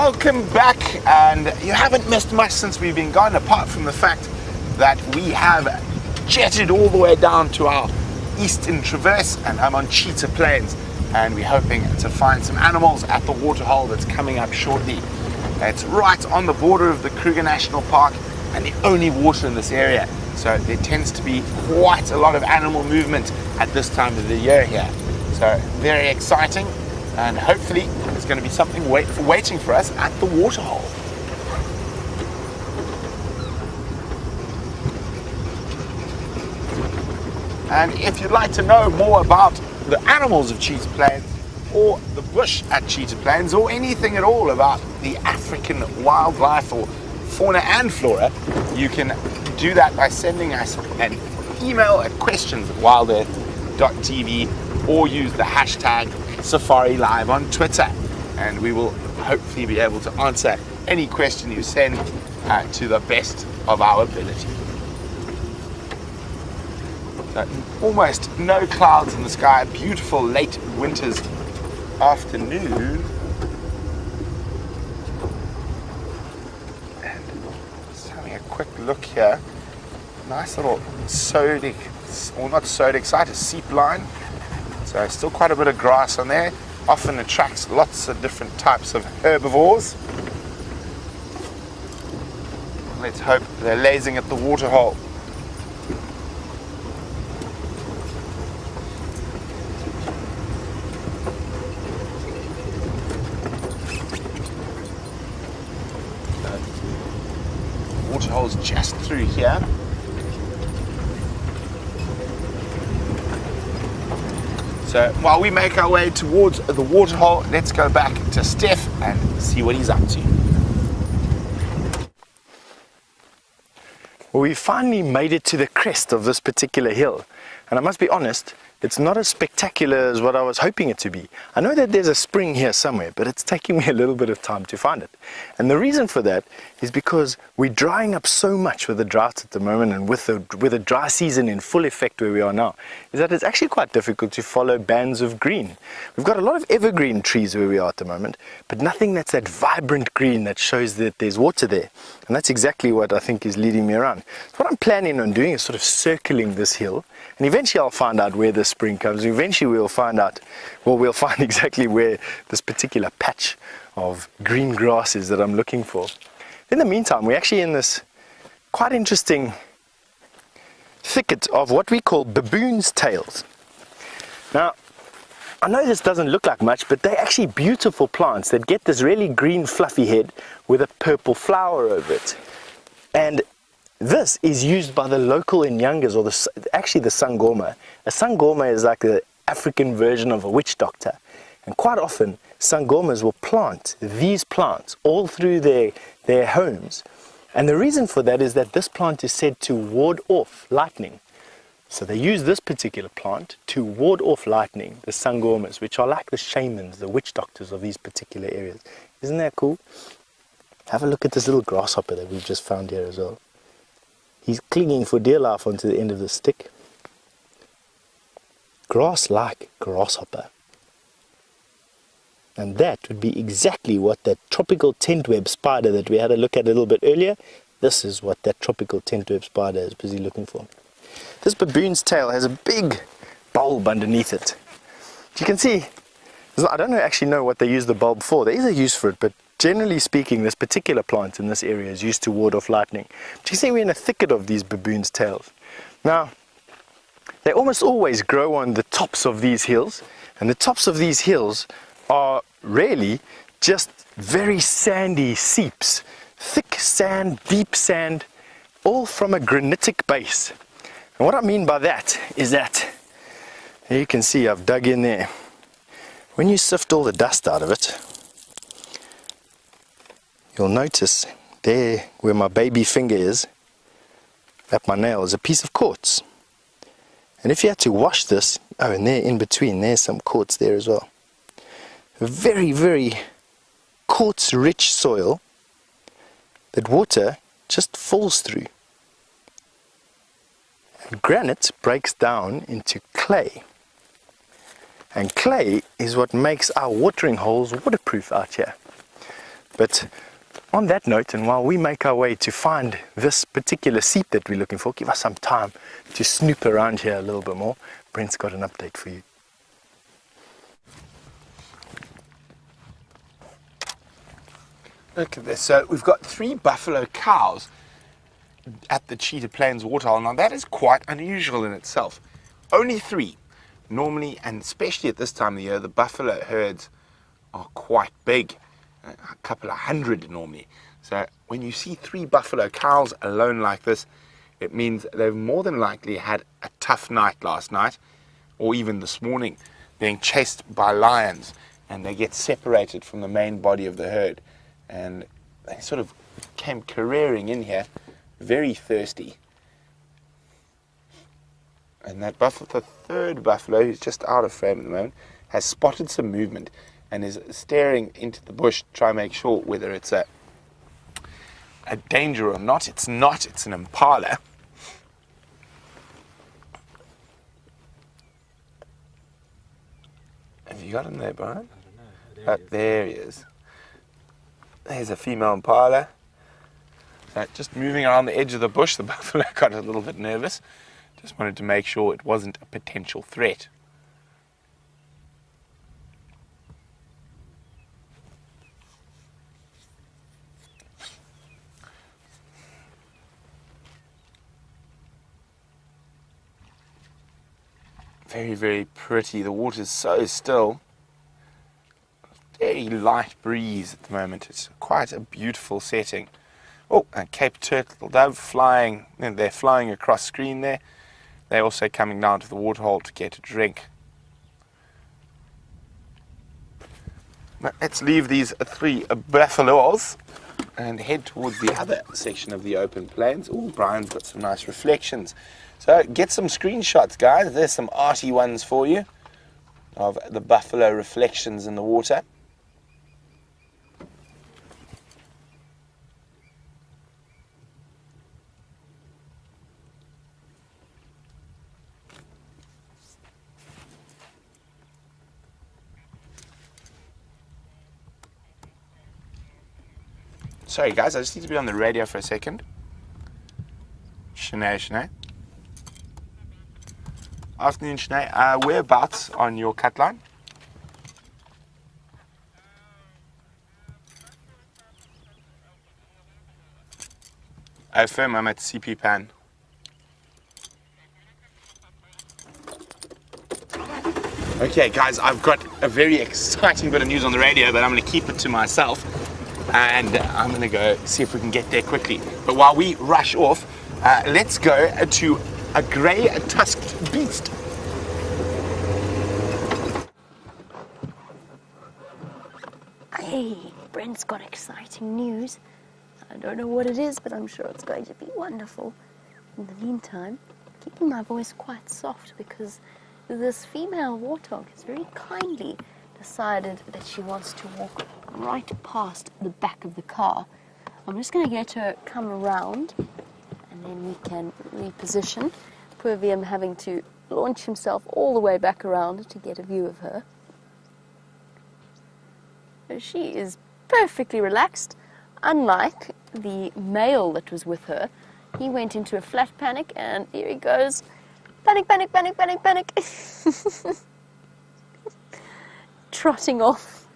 welcome back, and you haven't missed much since we've been gone, apart from the fact that we have jetted all the way down to our eastern traverse, and I'm on Cheetah Plains, and we're hoping to find some animals at the waterhole that's coming up shortly. It's right on the border of the Kruger National Park and the only water in this area, so there tends to be quite a lot of animal movement at this time of the year here. So very exciting, and hopefully there's going to be something waiting for us at the waterhole. And if you'd like to know more about the animals of Cheetah Plains, or the bush at Cheetah Plains, or anything at all about the African wildlife or fauna and flora, you can do that by sending us an email at questions@wildearth.tv, or use the hashtag Safari Live on Twitter, and we will hopefully be able to answer any question you send to the best of our ability. So, almost no clouds in the sky, beautiful late winter's afternoon, and just having a quick look here. Nice little sodic, or not sodic site, a seep line. So still quite a bit of grass on there. Often attracts lots of different types of herbivores. Let's hope they're lazing at the waterhole. Waterhole's just through here. So while we make our way towards the waterhole, let's go back to Steph and see what he's up to. Well, we finally made it to the crest of this particular hill, and I must be honest, it's not as spectacular as what I was hoping it to be. I know that there's a spring here somewhere, but it's taking me a little bit of time to find it. And the reason for that is because we're drying up so much with the drought at the moment, and with the dry season in full effect where we are now, is that it's actually quite difficult to follow bands of green. We've got a lot of evergreen trees where we are at the moment, but nothing that's that vibrant green that shows that there's water there. And that's exactly what I think is leading me around. So what I'm planning on doing is sort of circling this hill, and eventually I'll find out where the spring comes. Eventually we'll find out, well, we'll find exactly where this particular patch of green grass is that I'm looking for. In the meantime, we're actually in this quite interesting thicket of what we call baboon's tails. Now, I know this doesn't look like much, but they're actually beautiful plants that get this really green fluffy head with a purple flower over it. And this is used by the local Nyangas, or actually the Sangoma. A Sangoma is like the African version of a witch doctor. And quite often, Sangomas will plant these plants all through their homes. And the reason for that is that this plant is said to ward off lightning. So they use this particular plant to ward off lightning, the Sangomas, which are like the shamans, the witch doctors of these particular areas. Isn't that cool? Have a look at this little grasshopper that we've just found here as well. He's clinging for dear life onto the end of the stick. Grass-like grasshopper. And that would be exactly what that tropical tentweb spider that we had a look at a little bit earlier, this is what that tropical tentweb spider is busy looking for. This baboon's tail has a big bulb underneath it. You can see, I don't actually know what they use the bulb for. There is a use for it, but generally speaking, this particular plant in this area is used to ward off lightning. But you see, we're in a thicket of these baboon's tails. Now, they almost always grow on the tops of these hills, and the tops of these hills are really just very sandy seeps, thick sand, deep sand, all from a granitic base. And what I mean by that is that, you can see I've dug in there. When you sift all the dust out of it, you'll notice there where my baby finger is, at my nail, is a piece of quartz. And if you had to wash this, oh, and there in between, there's some quartz there as well. A very, very quartz-rich soil that water just falls through. And granite breaks down into clay. And clay is what makes our watering holes waterproof out here. But on that note, and while we make our way to find this particular seep that we're looking for, give us some time to snoop around here a little bit more. Brent's got an update for you. Look at this. So we've got 3 buffalo cows at the Cheetah Plains waterhole. Now that is quite unusual in itself. Only 3. Normally, and especially at this time of the year, the buffalo herds are quite big. A couple of hundred normally. So when you see 3 buffalo cows alone like this, it means they've more than likely had a tough night last night, or even this morning, being chased by lions, and they get separated from the main body of the herd. And they sort of came careering in here, very thirsty. And that buffalo, the 3rd buffalo, who's just out of frame at the moment, has spotted some movement and is staring into the bush to try and make sure whether it's a danger or not. It's not, it's an impala. Have you got him there, Brian? I don't know. There he is. There's a female impala. Just moving around the edge of the bush, the buffalo got a little bit nervous. Just wanted to make sure it wasn't a potential threat. Very, very pretty. The water's so still. Very light breeze at the moment. It's quite a beautiful setting. Oh, and Cape turtle dove flying. They're flying across screen there. They're also coming down to the waterhole to get a drink. But let's leave these 3 buffaloes and head towards the other section of the open plains. Oh, Brian's got some nice reflections. So get some screenshots, guys. There's some arty ones for you of the buffalo reflections in the water. Sorry guys, I just need to be on the radio for a second. Shanae. Afternoon, Shanae. Whereabouts on your cut line? I affirm I'm at CP Pan. Okay guys, I've got a very exciting bit of news on the radio, but I'm going to keep it to myself. And I'm going to go see if we can get there quickly. But while we rush off, let's go to a grey tusked beast. Hey, Brent's got exciting news. I don't know what it is, but I'm sure it's going to be wonderful. In the meantime, keeping my voice quite soft because this female warthog has very kindly decided that she wants to walk right past the back of the car. I'm just going to get her come around and then we can reposition. Poor VM having to launch himself all the way back around to get a view of her. She is perfectly relaxed, unlike the male that was with her. He went into a flat panic and here he goes. Panic, panic, panic, panic, panic. Trotting off.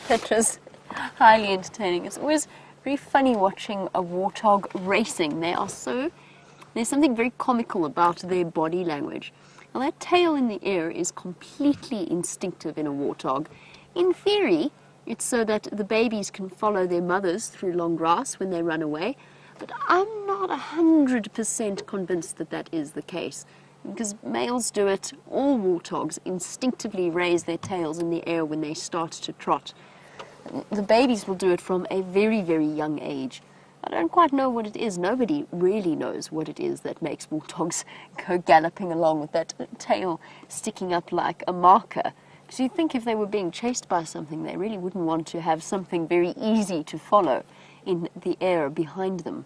That was highly entertaining. It's always very funny watching a warthog racing. There's something very comical about their body language. Now that tail in the air is completely instinctive in a warthog. In theory, it's so that the babies can follow their mothers through long grass when they run away, but I'm not 100% convinced that that is the case. Because males do it, all warthogs instinctively raise their tails in the air when they start to trot. The babies will do it from a very, very young age. I don't quite know what it is. Nobody really knows what it is that makes warthogs go galloping along with that tail sticking up like a marker. Because you'd think if they were being chased by something, they really wouldn't want to have something very easy to follow in the air behind them.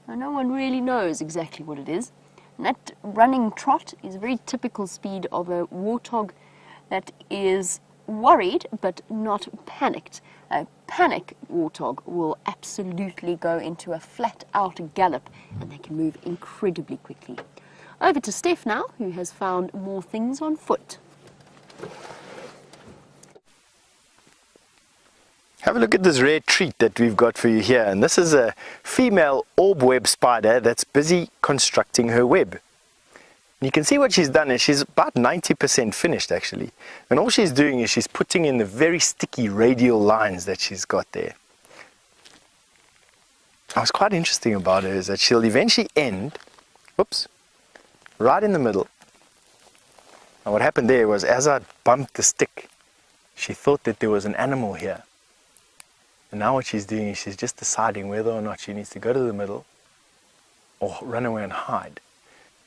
Now, no one really knows exactly what it is. And that running trot is a very typical speed of a warthog that is worried but not panicked. A panic warthog will absolutely go into a flat-out gallop, and they can move incredibly quickly. Over to Steph now, who has found more things on foot. Have a look at this rare treat that we've got for you here, and this is a female orb web spider that's busy constructing her web. And you can see what she's done is she's about 90% finished actually, and all she's doing is she's putting in the very sticky radial lines that she's got there. What's quite interesting about her is that she'll eventually end, whoops, right in the middle. And what happened there was, as I bumped the stick, she thought that there was an animal here. And now what she's doing is she's just deciding whether or not she needs to go to the middle or run away and hide.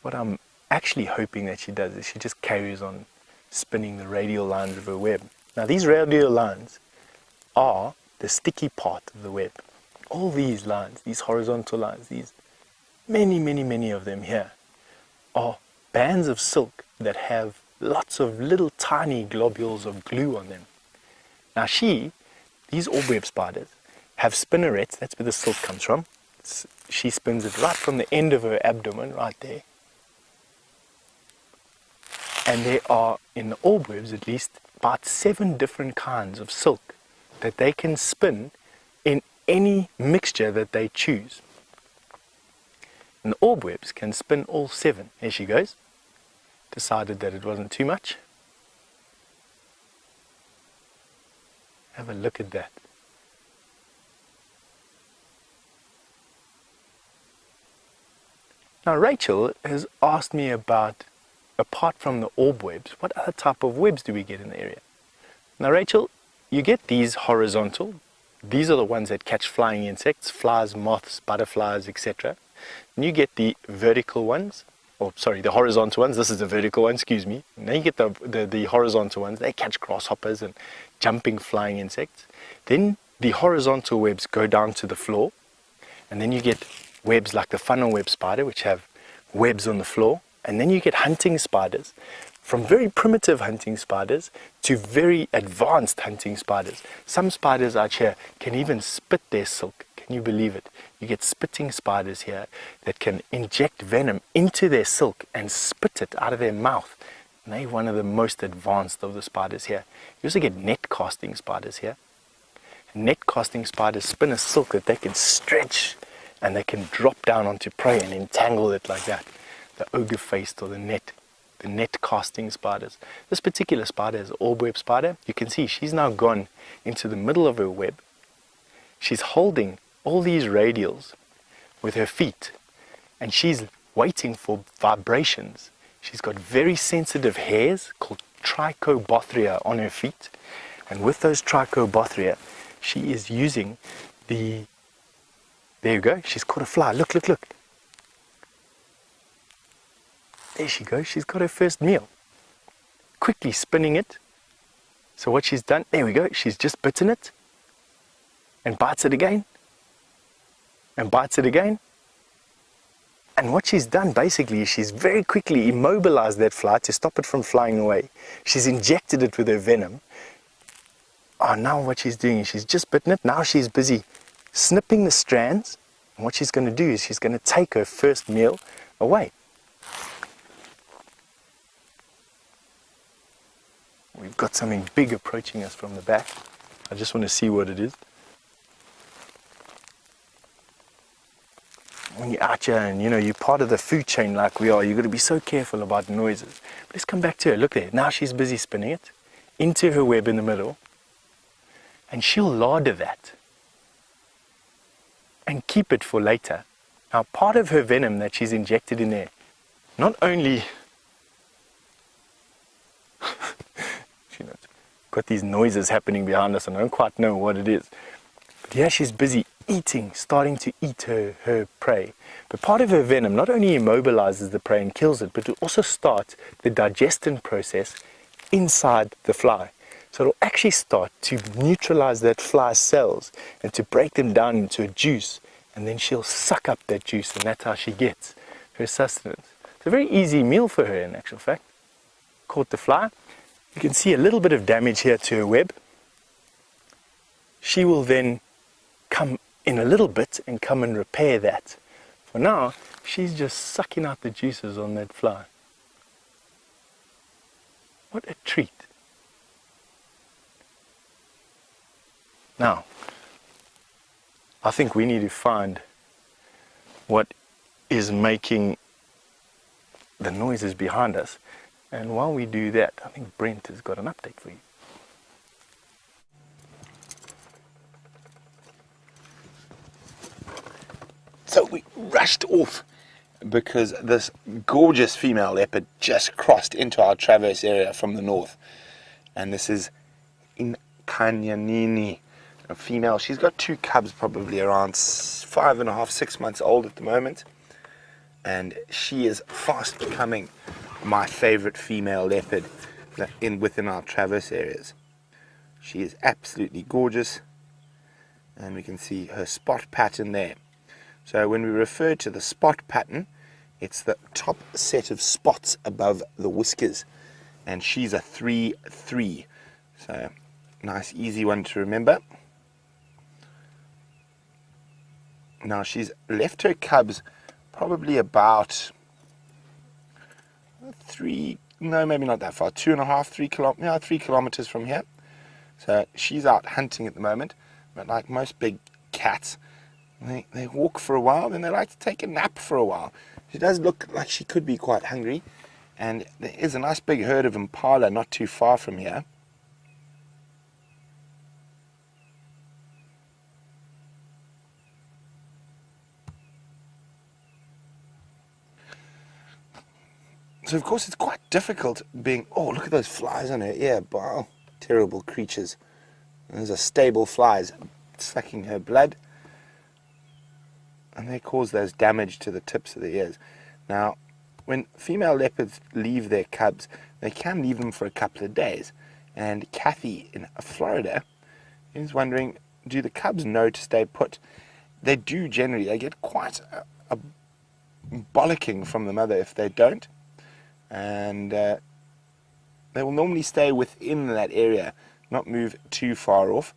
What I'm actually hoping that she does is she just carries on spinning the radial lines of her web. Now these radial lines are the sticky part of the web. All these lines, these horizontal lines, these many of them here, are bands of silk that have lots of little tiny globules of glue on them. Now these orb web spiders have spinnerets, that's where the silk comes from. She spins it right from the end of her abdomen, right there. And there are, in the orb webs at least, about 7 different kinds of silk that they can spin in any mixture that they choose. And the orb webs can spin all 7. Here she goes. Decided that it wasn't too much. Have a look at that. Now Rachel has asked me about, apart from the orb webs, what other type of webs do we get in the area? Now Rachel, you get these horizontal. These are the ones that catch flying insects, flies, moths, butterflies, etc. And you get the vertical ones, or sorry, the horizontal ones. This is the vertical one, excuse me. And then you get the horizontal ones. They catch grasshoppers and jumping flying insects. Then the horizontal webs go down to the floor, and then you get webs like the funnel web spider, which have webs on the floor. And then you get hunting spiders, from very primitive hunting spiders to very advanced hunting spiders. Some spiders out here can even spit their silk. Can you believe it? You get spitting spiders here that can inject venom into their silk and spit it out of their mouth. And they're one of the most advanced of the spiders here. You also get net casting spiders here. Net casting spiders spin a silk that they can stretch, and they can drop down onto prey and entangle it like that. The ogre-faced or the net casting spiders. This particular spider is an orb web spider. You can see she's now gone into the middle of her web. She's holding all these radials with her feet, and she's waiting for vibrations. She's got very sensitive hairs called trichobothria on her feet, and with those trichobothria she is using the, there you go, she's caught a fly. Look. There she goes, she's got her first meal. Quickly spinning it. So what she's done, there we go, she's just bitten it and bites it again and bites it again. And what she's done basically is she's very quickly immobilized that fly to stop it from flying away. She's injected it with her venom. Oh, now what she's doing is she's just bitten it. Now she's busy snipping the strands. And what she's going to do is she's going to take her first meal away. We've got something big approaching us from the back. I just want to see what it is. When you're out here and you're part of the food chain like we are, you've got to be so careful about noises. But let's come back to her. Look there. Now she's busy spinning it into her web in the middle. And she'll lather that and keep it for later. Now part of her venom that she's injected in there, not only got these noises happening behind us and I don't quite know what it is. But yeah, she's busy eating, starting to eat her prey. But part of her venom not only immobilizes the prey and kills it, but it also starts the digestion process inside the fly. So it'll actually start to neutralize that fly's cells and to break them down into a juice. And then she'll suck up that juice, and that's how she gets her sustenance. It's a very easy meal for her in actual fact. Caught the fly, You can see a little bit of damage here to her web. She will then come in a little bit and come and repair that. For now, she's just sucking out the juices on that fly. What a treat. Now, I think we need to find what is making the noises behind us. And while we do that, I think Brent has got an update for you. So we rushed off because this gorgeous female leopard just crossed into our traverse area from the north. And this is in Kanyanini, a female. She's got 2 cubs, probably around 5.5, 6 months old at the moment. And she is fast becoming my favorite female leopard within our traverse areas. She is absolutely gorgeous. And we can see her spot pattern there. So when we refer to the spot pattern, it's the top set of spots above the whiskers. And she's a 3-3. So nice, easy one to remember. Now she's left her cubs probably about 3, no, maybe not that far, 2.5, 3 kilometers from here. So she's out hunting at the moment. But like most big cats, they walk for a while, then they like to take a nap for a while. She does look like she could be quite hungry, and there is a nice big herd of impala not too far from here. So of course it's quite difficult being, oh, look at those flies on her ear, wow, terrible creatures. And those are stable flies sucking her blood. And they cause those damage to the tips of the ears. Now, when female leopards leave their cubs, they can leave them for a couple of days. And Kathy in Florida is wondering, do the cubs know to stay put? They do generally. They get quite a bollocking from the mother if they don't. And they will normally stay within that area, not move too far off.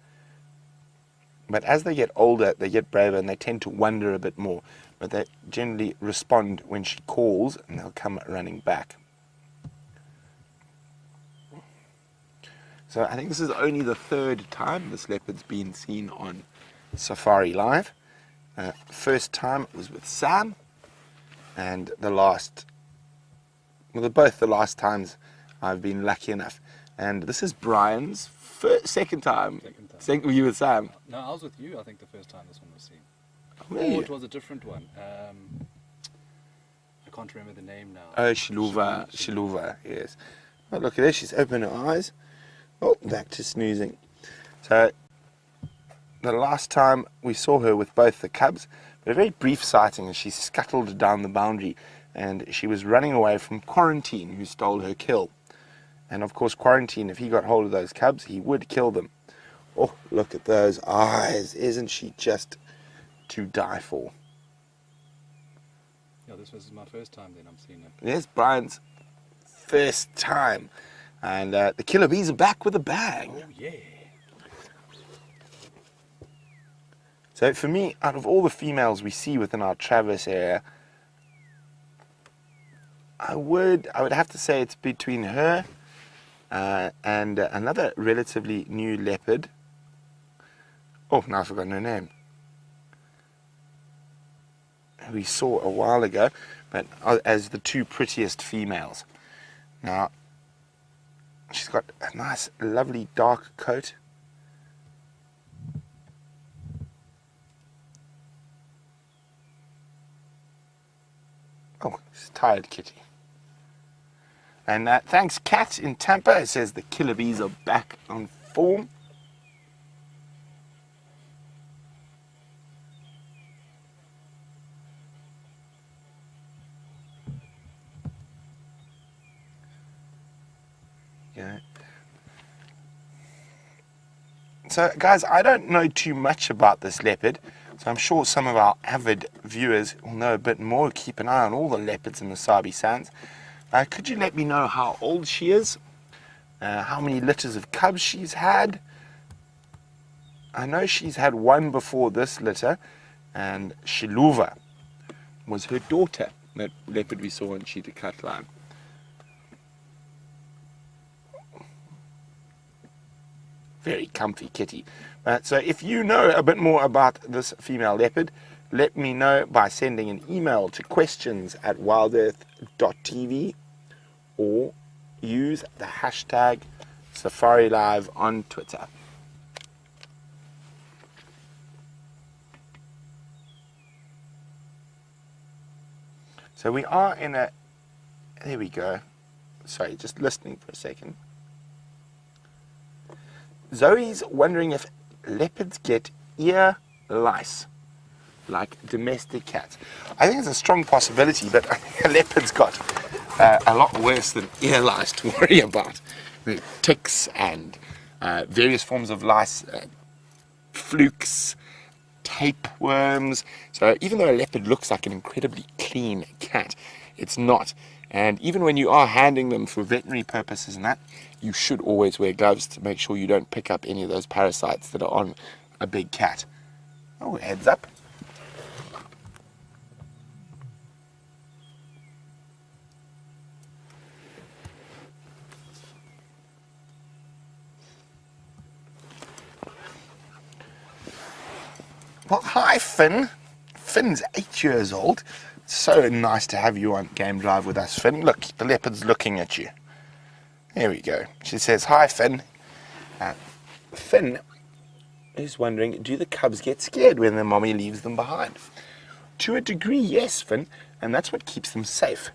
But as they get older, they get braver and they tend to wander a bit more. But they generally respond when she calls and they'll come running back. So I think this is only the 3rd time this leopard's been seen on Safari Live. First time was with Sam, and the last, well, both the last times I've been lucky enough. And this is Brian's second time. Were you with Sam? No, I was with you, I think, the first time this one was seen. Really? Or it was a different one. I can't remember the name now. Oh, Shiluva, yes. Oh, look at her, she's opened her eyes. Oh, back to snoozing. So, the last time we saw her with both the cubs, but a very brief sighting, as she scuttled down the boundary, and she was running away from Quarantine, who stole her kill. And of course, Quarantine, if he got hold of those cubs, he would kill them. Oh, look at those eyes. Isn't she just to die for? Yeah, this was my first time then I'm seeing it. Yes, Brian's first time. And the killer bees are back with a bang. Oh, yeah. So for me, out of all the females we see within our traverse area, I would have to say it's between her and another relatively new leopard. Oh, now I've forgotten her name. We saw a while ago, but as the 2 prettiest females. Now, she's got a nice, lovely dark coat. Oh, she's tired, kitty. And thanks, Kat in Tampa. It says the killer bees are back on form. Yeah. So, guys, I don't know too much about this leopard, so I'm sure some of our avid viewers will know a bit more. Keep an eye on all the leopards in the Sabi Sands. Could you let me know how old she is? how many litters of cubs she's had. I know she's had one before this litter, and Shiluva was her daughter, that leopard we saw on Cheetah Cut Line. Very comfy kitty. So if you know a bit more about this female leopard, let me know by sending an email to questions@wildearth.tv or use the hashtag SafariLive on Twitter. So we are in a, there we go. Sorry, just listening for a second. Zoe's wondering if leopards get ear lice like domestic cats. I think it's a strong possibility, but I think a leopard's got a lot worse than ear lice to worry about. The ticks and various forms of lice, flukes, tapeworms. So even though a leopard looks like an incredibly clean cat, it's not. And even when you are handling them for veterinary purposes and that, you should always wear gloves to make sure you don't pick up any of those parasites that are on a big cat. Oh, heads up. Well, hi Finn. Finn's 8 years old. So nice to have you on Game Drive with us, Finn. Look, the leopard's looking at you. There we go. She says, hi Finn. Finn is wondering, do the cubs get scared when their mommy leaves them behind? To a degree, yes, Finn, and that's what keeps them safe.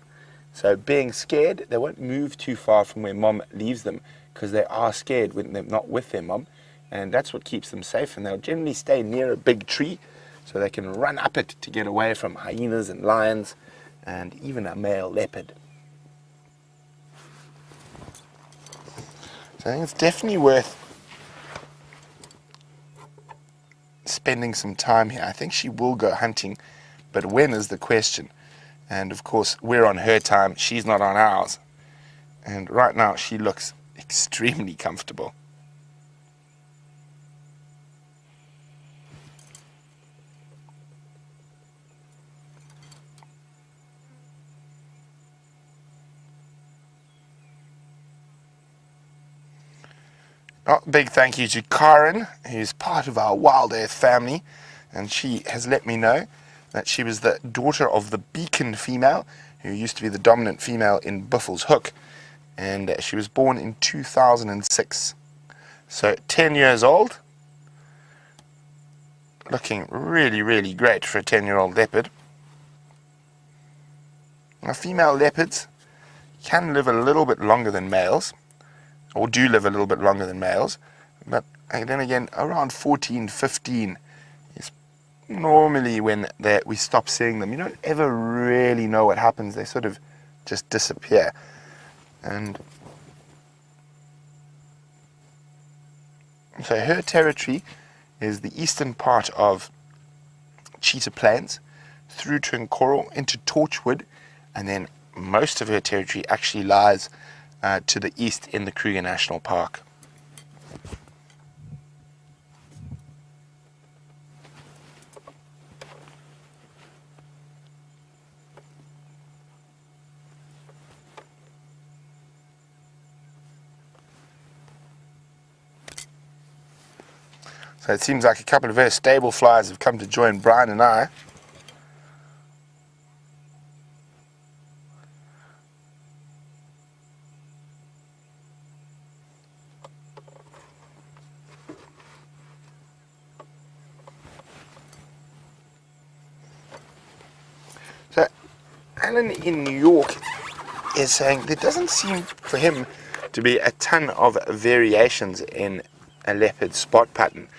So being scared, they won't move too far from where mom leaves them because they are scared when they're not with their mom, and that's what keeps them safe. And they'll generally stay near a big tree so they can run up it to get away from hyenas and lions and even a male leopard. So I think it's definitely worth spending some time here. I think she will go hunting, but when is the question? And of course, we're on her time, she's not on ours. And right now, she looks extremely comfortable. Oh, big thank you to Karen, who's part of our Wild Earth family, and she has let me know that she was the daughter of the Beacon female, who used to be the dominant female in Buffels Hook, and she was born in 2006. So 10 years old, looking really, really great for a 10-year-old leopard. Now, female leopards can live a little bit longer than males, or do live a little bit longer than males, but then again, around 14, 15 is normally when we stop seeing them. You don't ever really know what happens. They sort of just disappear. And so her territory is the eastern part of Cheetah Plains, through Trincoral into Torchwood, and then most of her territory actually lies to the east in the Kruger National Park. So it seems like a couple of her stable flies have come to join Brian and I. So Alan in New York is saying there doesn't seem for him to be a ton of variations in a leopard spot pattern.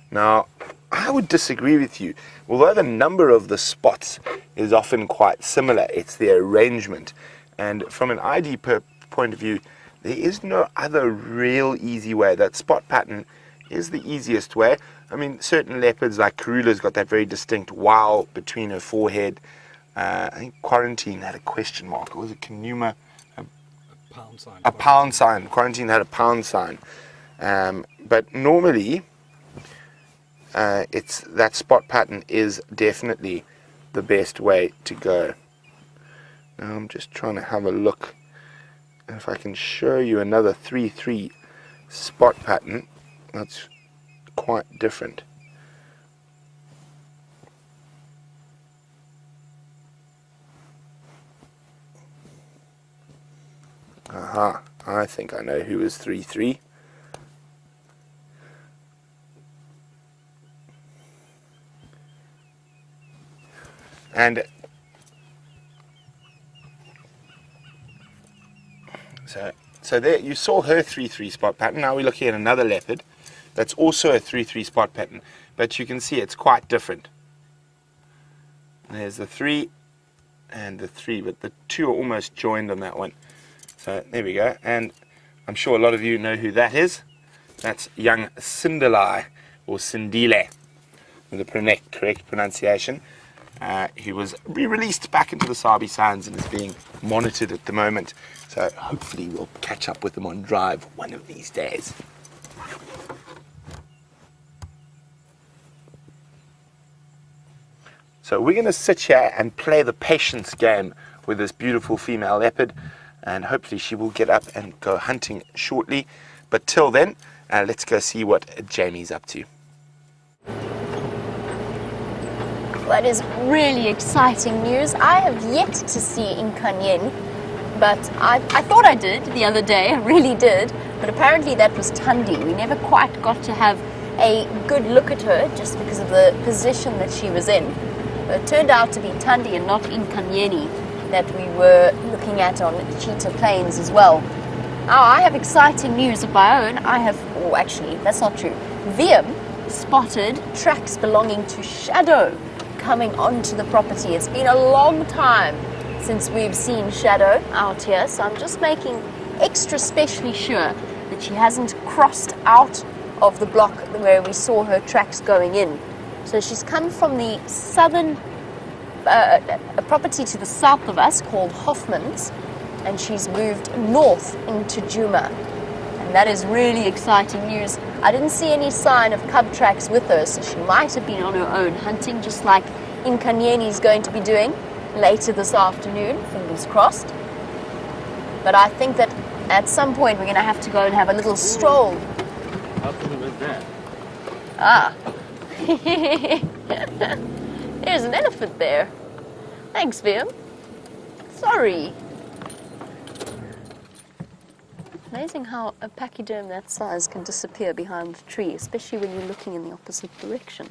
Now, I would disagree with you. Although the number of the spots is often quite similar, it's the arrangement. And from an ID point of view, there is no other real easy way. That spot pattern is the easiest way. I mean, certain leopards like Karula's got that very distinct wow between her forehead. I think Quarantine had a question mark. Or was it Kanuma? Pound sign. A pound sign. Quarantine had a pound sign. But normally, it's that spot pattern is definitely the best way to go. Now I'm just trying to have a look if I can show you another 3-3 spot pattern that's quite different. Aha, I think I know who is 3-3. And so there you saw her 3-3 spot pattern. Now we're looking at another leopard that's also a 3-3 spot pattern, but you can see it's quite different. There's the 3 and the 3, but the 2 are almost joined on that one. So there we go, and I'm sure a lot of you know who that is. That's young Cinderlai, or Cindile, with the correct pronunciation. He was re-released back into the Sabi sands and is being monitored at the moment. So hopefully we'll catch up with him on drive one of these days. So we're going to sit here and play the patience game with this beautiful female leopard, and hopefully she will get up and go hunting shortly. But till then, let's go see what Jamie's up to. That is really exciting news. I have yet to see Inkanyen, but I thought I did the other day, I really did, but apparently that was Tundi. We never quite got to have a good look at her just because of the position that she was in. But it turned out to be Tundi and not Inkanyeni that we were looking at on Cheetah Plains as well. Now I have exciting news of my own. Actually, that's not true. VM spotted tracks belonging to Shadow coming onto the property. It's been a long time since we've seen Shadow out here, so I'm just making extra specially sure that she hasn't crossed out of the block where we saw her tracks going in. So she's come from the southern a property to the south of us called Hoffman's, and she's moved north into Juma. And that is really exciting news. I didn't see any sign of cub tracks with her, so she might have been on her own hunting, just like Inkanyeni is going to be doing later this afternoon, fingers crossed. But I think that at some point we're going to have to go and have a little stroll. How come was that? Ah. There's an elephant there. Thanks, Vim. Sorry. Amazing how a pachyderm that size can disappear behind a tree, especially when you're looking in the opposite direction.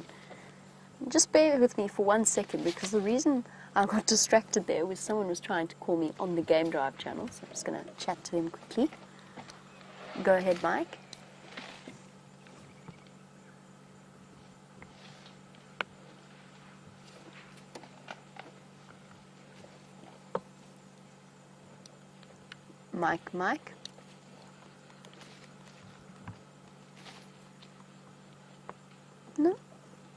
Just bear with me for 1 second, because the reason I got distracted there was someone was trying to call me on the Game Drive channel, so I'm just going to chat to him quickly. Go ahead, Mike. Mike. No?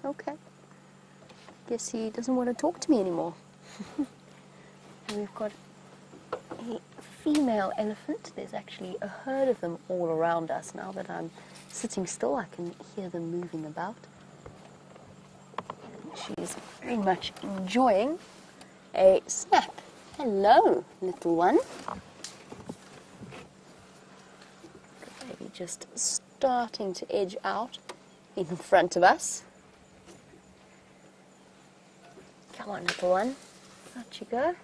Okay. Guess he doesn't want to talk to me anymore. And we've got a female elephant. There's actually a herd of them all around us. Now that I'm sitting still, I can hear them moving about. She's very much enjoying a snap. Hello, little one. Maybe just starting to edge out in front of us. Come on, little one. Out you go.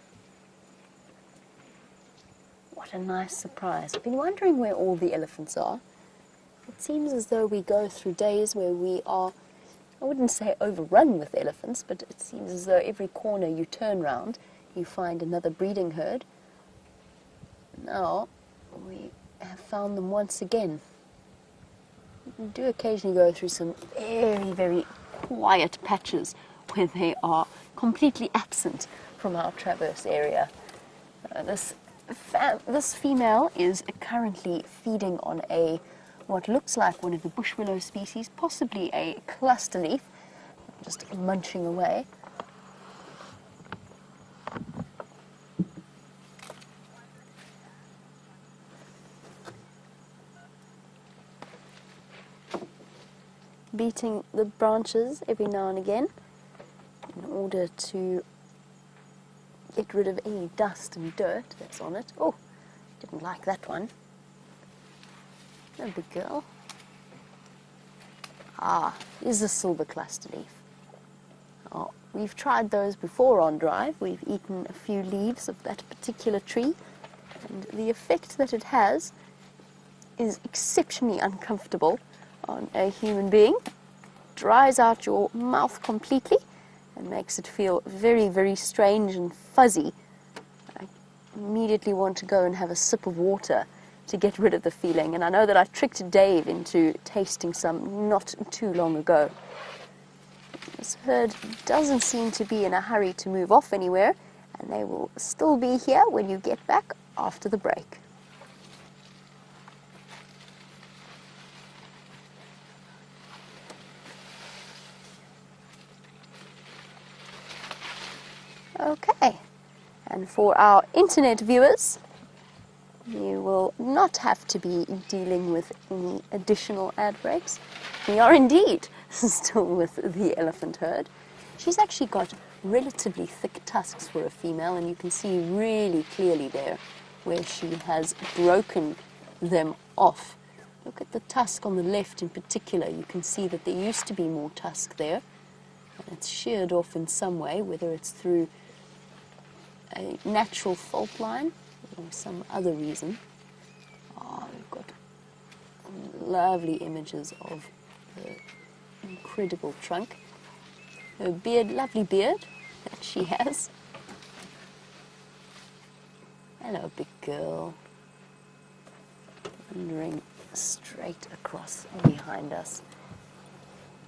What a nice surprise. I've been wondering where all the elephants are. It seems as though we go through days where we are, I wouldn't say overrun with elephants, but it seems as though every corner you turn round, you find another breeding herd. Now, we have found them once again. We do occasionally go through some very, very quiet patches where they are completely absent from our traverse area. This female is currently feeding on what looks like one of the bush willow species, possibly a cluster leaf, just munching away. beating the branches every now and again in order to get rid of any dust and dirt that's on it. Oh, didn't like that one. No big girl. Ah, is a silver cluster leaf. Oh, we've tried those before on drive. We've eaten a few leaves of that particular tree, and the effect that it has is exceptionally uncomfortable on a human being. Dries out your mouth completely and makes it feel very, very strange and fuzzy. I immediately want to go and have a sip of water to get rid of the feeling, and I know that I tricked Dave into tasting some not too long ago. This herd doesn't seem to be in a hurry to move off anywhere, and they will still be here when you get back after the break. Okay, and for our internet viewers, you will not have to be dealing with any additional ad breaks. We are indeed still with the elephant herd. She's actually got relatively thick tusks for a female, and you can see really clearly there where she has broken them off. Look at the tusk on the left in particular. You can see that there used to be more tusk there, and it's sheared off in some way, whether it's through a natural fault line or some other reason. Oh, we've got lovely images of the incredible trunk. Her beard, lovely beard that she has. Hello, big girl. Wandering straight across behind us.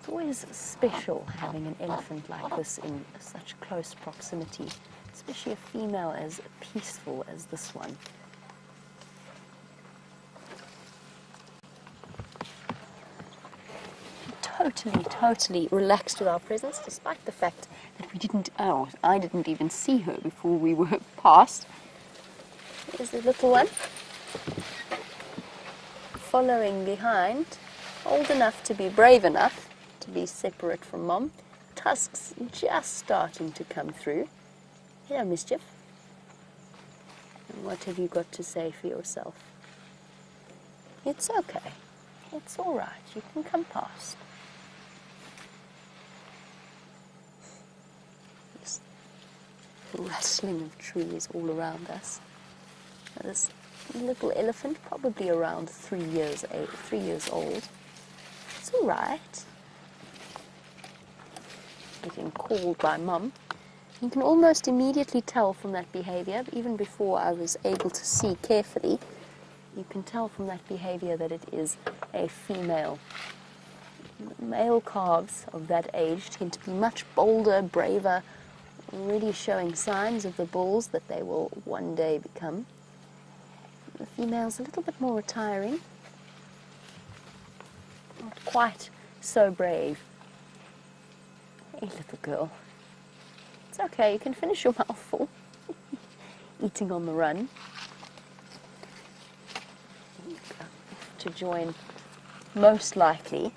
It's always special having an elephant like this in such close proximity, especially a female as peaceful as this one. Totally relaxed with our presence, despite the fact that I didn't even see her before we were past. There's the little one, following behind, old enough to be brave enough to be separate from Mom. Tusks just starting to come through. Hello, Mischief. And what have you got to say for yourself? It's okay. It's all right. You can come past. This rustling of trees all around us. This little elephant, probably around 3 years old. It's all right. Getting called by Mum. You can almost immediately tell from that behavior, even before I was able to see carefully, you can tell from that behavior that it is a female. Male calves of that age tend to be much bolder, braver, already showing signs of the bulls that they will one day become. The female's a little bit more retiring, not quite so brave. Hey, little girl. It's okay, you can finish your mouthful. Eating on the run. To join, most likely,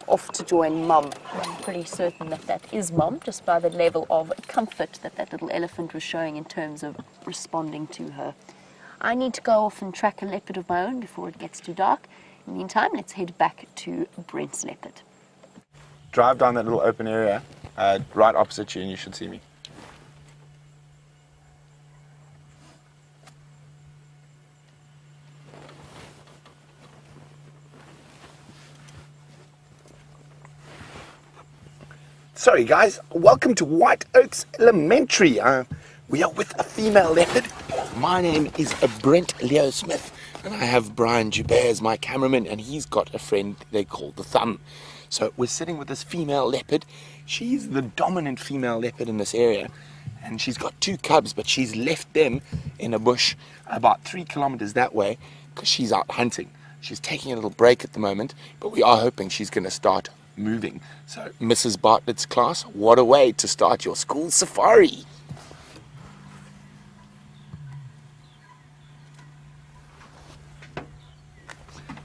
off to join Mum. I'm pretty certain that that is Mum, just by the level of comfort that that little elephant was showing in terms of responding to her. I need to go off and track a leopard of my own before it gets too dark. In the meantime, let's head back to Brent's leopard. Drive down that little open area, right opposite you, and you should see me. Sorry guys, welcome to White Oaks Elementary. We are with a female leopard. My name is Brent Leo Smith, and I have Brian Joubert as my cameraman, and he's got a friend they call the Thumb. So we're sitting with this female leopard. She's the dominant female leopard in this area, and she's got 2 cubs, but she's left them in a bush about 3 kilometers that way because she's out hunting. She's taking a little break at the moment, but we are hoping she's going to start moving. So Mrs. Bartlett's class, what a way to start your school safari.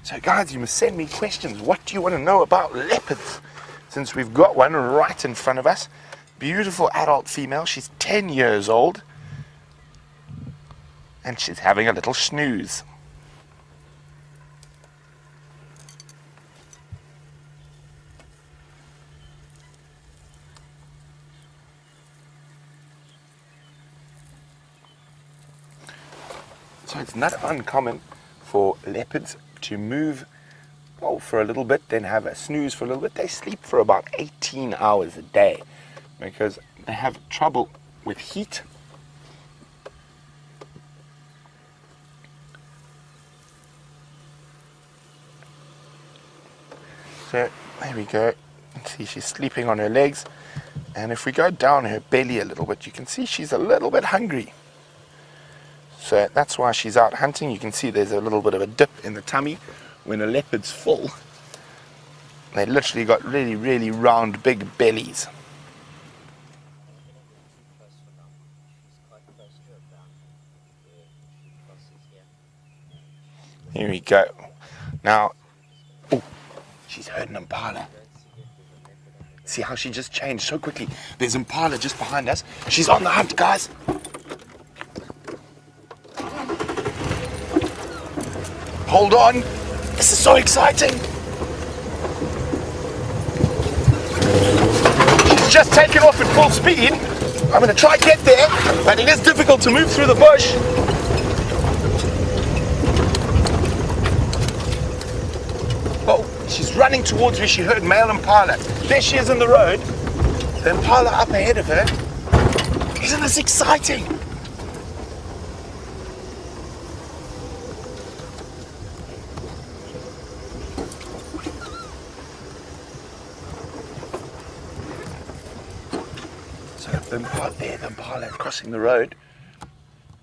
So guys, you must send me questions. What do you want to know about leopards? since we've got one right in front of us. Beautiful adult female. She's 10 years old. And she's having a little snooze. So it's not uncommon for leopards to move, well, for a little bit, then have a snooze for a little bit. They sleep for about 18 hours a day because they have trouble with heat. So there we go. See, she's sleeping on her legs. And if we go down her belly a little bit, you can see she's a little bit hungry. So that's why she's out hunting. You can see there's a little bit of a dip in the tummy. When a leopard's full, they literally got really, really round, big bellies. Here we go. Now, oh, she's heard an impala. See how she just changed so quickly. There's impala just behind us. She's on the hunt, guys. Hold on. This is so exciting. She's just taken off at full speed. I'm going to try to get there, but it is difficult to move through the bush. Oh, she's running towards me. She heard male impala. There she is in the road. The impala up ahead of her. Isn't this exciting? So the impala there, the impala crossing the road.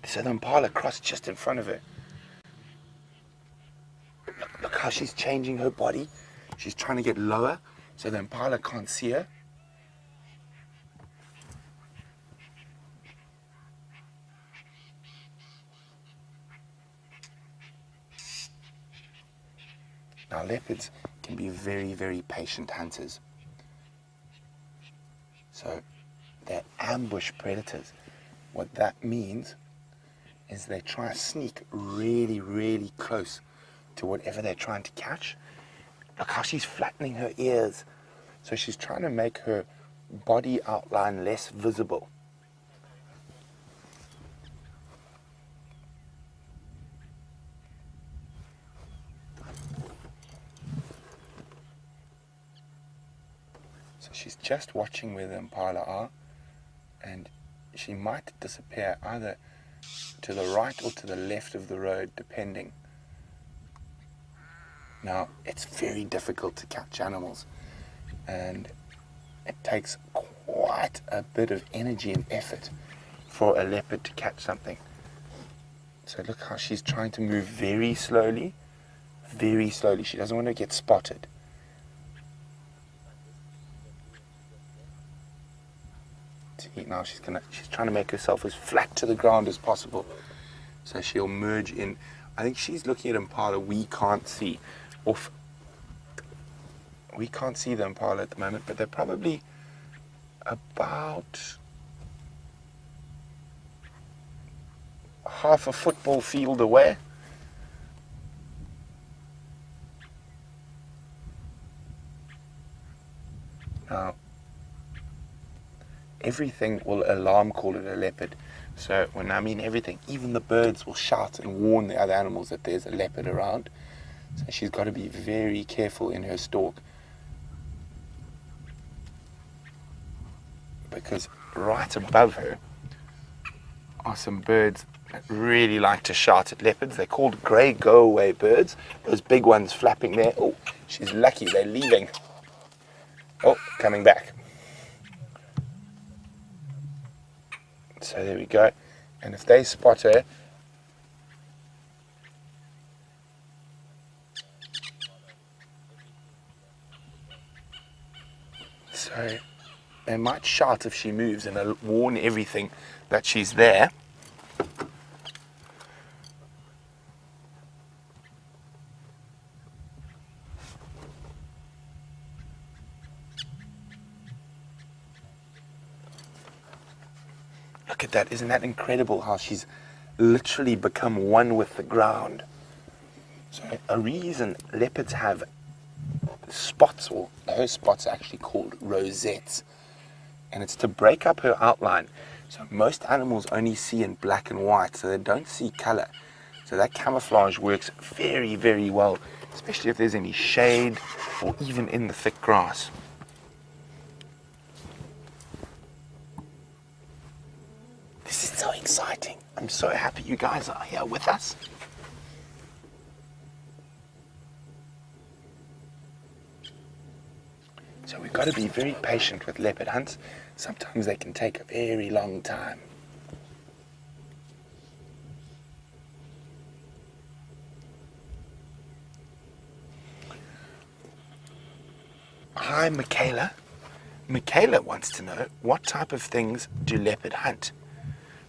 So the impala crossed just in front of her. Look how she's changing her body. She's trying to get lower so the impala can't see her. Now leopards can be very, very patient hunters. So they're ambush predators. What that means is they try to sneak really, really close to whatever they're trying to catch. Look how she's flattening her ears. So she's trying to make her body outline less visible. So she's just watching where the impala are, and she might disappear either to the right or to the left of the road, depending. Now, it's very difficult to catch animals, and it takes quite a bit of energy and effort for a leopard to catch something. So look how she's trying to move very slowly, very slowly. She doesn't want to get spotted. See, now she's trying to make herself as flat to the ground as possible, so she'll merge in. I think she's looking at impala we can't see. We can't see the impala at the moment, but they're probably about half a football field away. Now, everything will alarm call it a leopard. So when I mean everything, even the birds will shout and warn the other animals that there's a leopard around. So she's got to be very careful in her stalk, because right above her are some birds that really like to shout at leopards. They're called grey go-away birds. Those big ones flapping there. Oh, she's lucky. They're leaving. Oh, coming back. So there we go. And if they spot her, so they might shout if she moves and warn everything that she's there. at that. Isn't that incredible how she's literally become one with the ground? So a reason leopards have spots, or her spots are actually called rosettes, and it's to break up her outline. So most animals only see in black and white, so they don't see color. So that camouflage works very, very well, especially if there's any shade or even in the thick grass. This is so exciting. I'm so happy you guys are here with us. So we've got to be very patient with leopard hunts. Sometimes they can take a very long time. Hi, Michaela. Michaela wants to know, what type of things do leopard hunt?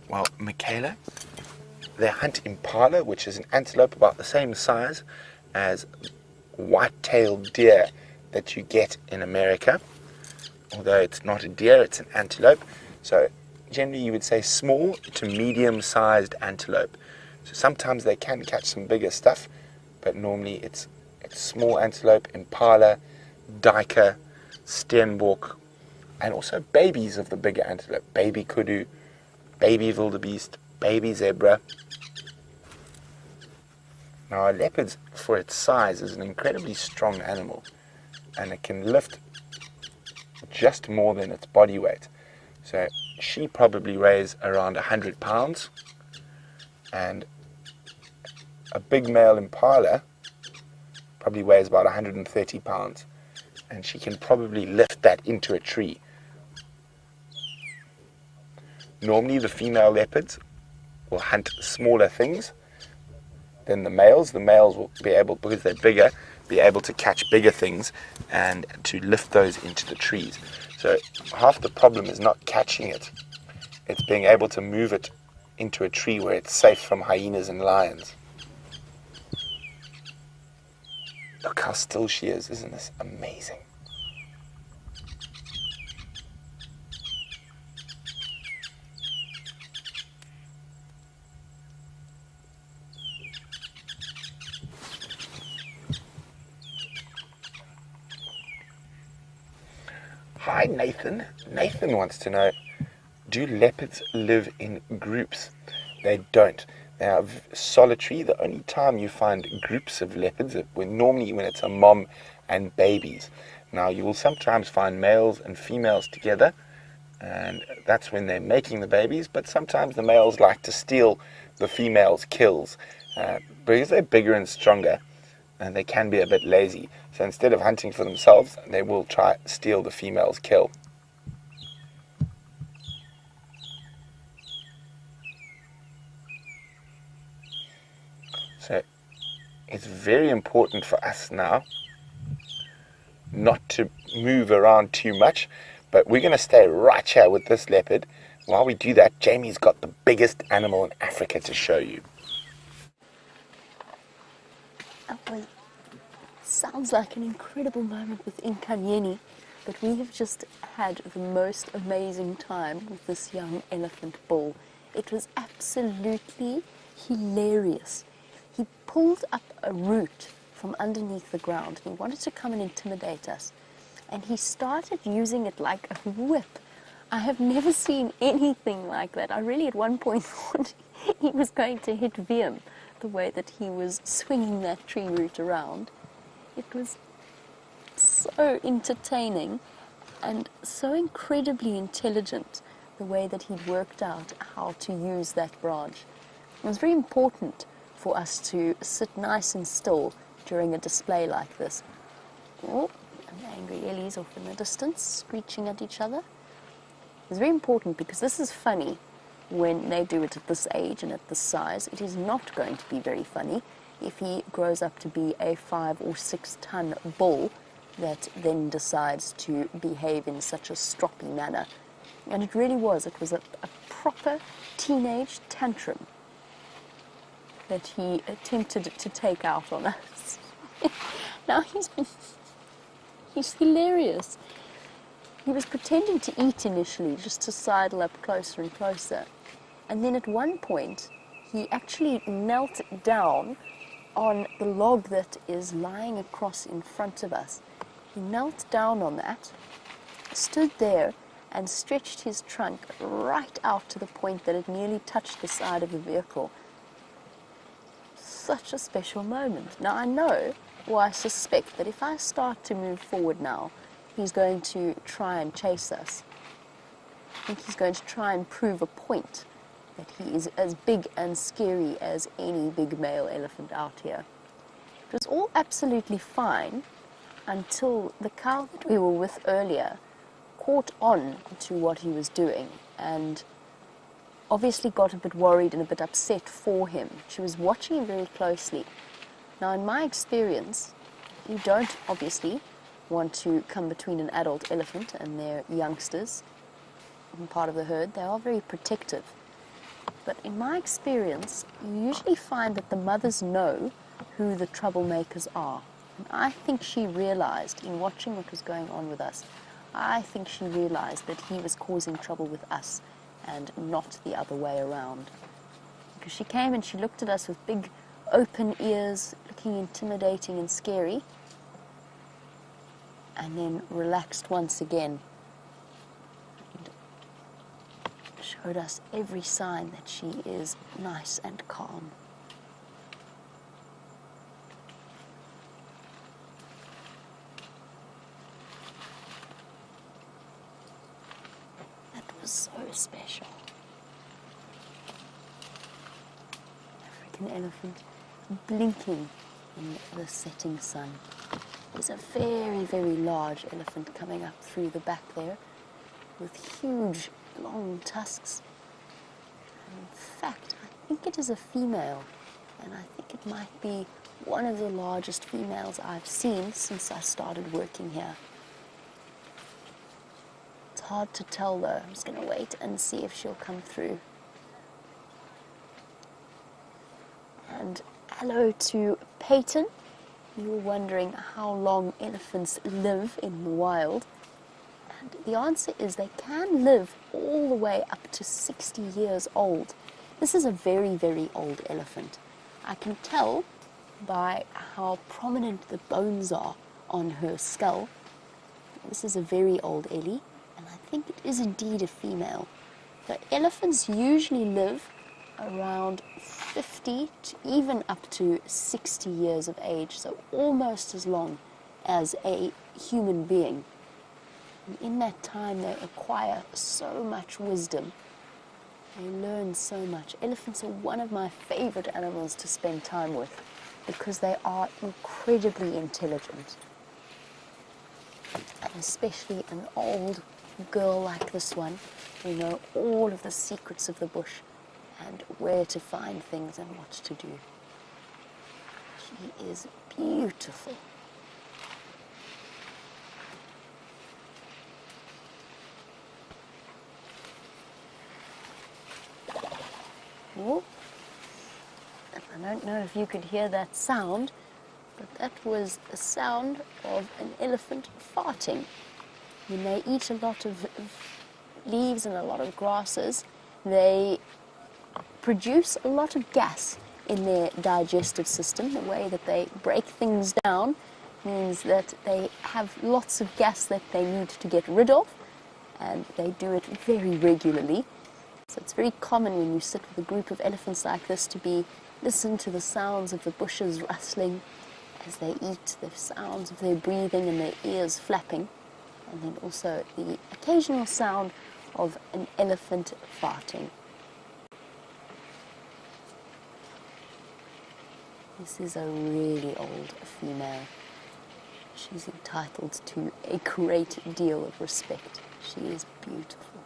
Well, Michaela, they hunt impala, which is an antelope about the same size as white-tailed deer that you get in America. Although it's not a deer, it's an antelope. So generally you would say small to medium-sized antelope. So sometimes they can catch some bigger stuff, but normally it's small antelope, impala, duiker, steenbok, and also babies of the bigger antelope. Baby kudu, baby wildebeest, baby zebra. Now a leopard, for its size, is an incredibly strong animal, and it can lift just more than its body weight. So she probably weighs around 100 pounds, and a big male impala probably weighs about 130 pounds, and she can probably lift that into a tree. Normally the female leopards will hunt smaller things than the males. The males will be able, because they're bigger, be able to catch bigger things and to lift those into the trees. So half the problem is not catching it, it's being able to move it into a tree where it's safe from hyenas and lions. Look how still she is. Isn't this amazing? Hi, Nathan. Nathan wants to know, do leopards live in groups? They don't. They are solitary. The only time you find groups of leopards is normally when it's a mom and babies. Now, you will sometimes find males and females together, and that's when they're making the babies, but sometimes the males like to steal the females' kills because they're bigger and stronger, and they can be a bit lazy. So instead of hunting for themselves, they will try to steal the female's kill. So it's very important for us now not to move around too much, but we're going to stay right here with this leopard. While we do that, Jamie's got the biggest animal in Africa to show you. Oh, well, sounds like an incredible moment with Nkanyeni, but we have just had the most amazing time with this young elephant bull. It was absolutely hilarious. He pulled up a root from underneath the ground and he wanted to come and intimidate us. And he started using it like a whip. I have never seen anything like that. I really at one point thought he was going to hit Wiem, the way that he was swinging that tree root around. It was so entertaining and so incredibly intelligent, the way that he'd worked out how to use that branch. It was very important for us to sit nice and still during a display like this. Oh, and the angry Ellies off in the distance, screeching at each other. It's very important because this is funny when they do it at this age and at this size. It is not going to be very funny if he grows up to be a 5 or 6 ton bull that then decides to behave in such a stroppy manner. And it really was. It was a proper teenage tantrum that he attempted to take out on us. Now he's hilarious. He was pretending to eat initially, just to sidle up closer and closer. And then at one point, he actually knelt down on the log that is lying across in front of us. He knelt down on that, stood there, and stretched his trunk right out to the point that it nearly touched the side of the vehicle. Such a special moment. Now I know, or I suspect, that if I start to move forward now, he's going to try and chase us. I think he's going to try and prove a point that he is as big and scary as any big male elephant out here. It was all absolutely fine until the cow that we were with earlier caught on to what he was doing and obviously got a bit worried and a bit upset for him. She was watching him very closely. Now, in my experience, you don't obviously want to come between an adult elephant and their youngsters and part of the herd. They are very protective. But in my experience, you usually find that the mothers know who the troublemakers are. And I think she realized, in watching what was going on with us, I think she realized that he was causing trouble with us and not the other way around. Because she came and she looked at us with big open ears, looking intimidating and scary, and then relaxed once again and showed us every sign that she is nice and calm. Was so special. African elephant blinking in the setting sun. There's a very, very large elephant coming up through the back there with huge, long tusks. And in fact, I think it is a female, and I think it might be one of the largest females I've seen since I started working here. Hard to tell though. I'm just going to wait and see if she'll come through. And hello to Peyton. You were wondering how long elephants live in the wild. And the answer is they can live all the way up to 60 years old. This is a very, very old elephant. I can tell by how prominent the bones are on her skull. This is a very old Ellie. And I think it is indeed a female. The elephants usually live around 50 to even up to 60 years of age, so almost as long as a human being. And in that time they acquire so much wisdom. They learn so much. Elephants are one of my favorite animals to spend time with because they are incredibly intelligent. And especially an old girl like this one will know all of the secrets of the bush and where to find things and what to do. She is beautiful. Oh, I don't know if you could hear that sound, but that was a sound of an elephant farting. When they eat a lot of leaves and a lot of grasses, they produce a lot of gas in their digestive system. The way that they break things down means that they have lots of gas that they need to get rid of, and they do it very regularly. So it's very common when you sit with a group of elephants like this to listen to the sounds of the bushes rustling as they eat, the sounds of their breathing and their ears flapping, and then also the occasional sound of an elephant farting. This is a really old female. She's entitled to a great deal of respect. She is beautiful.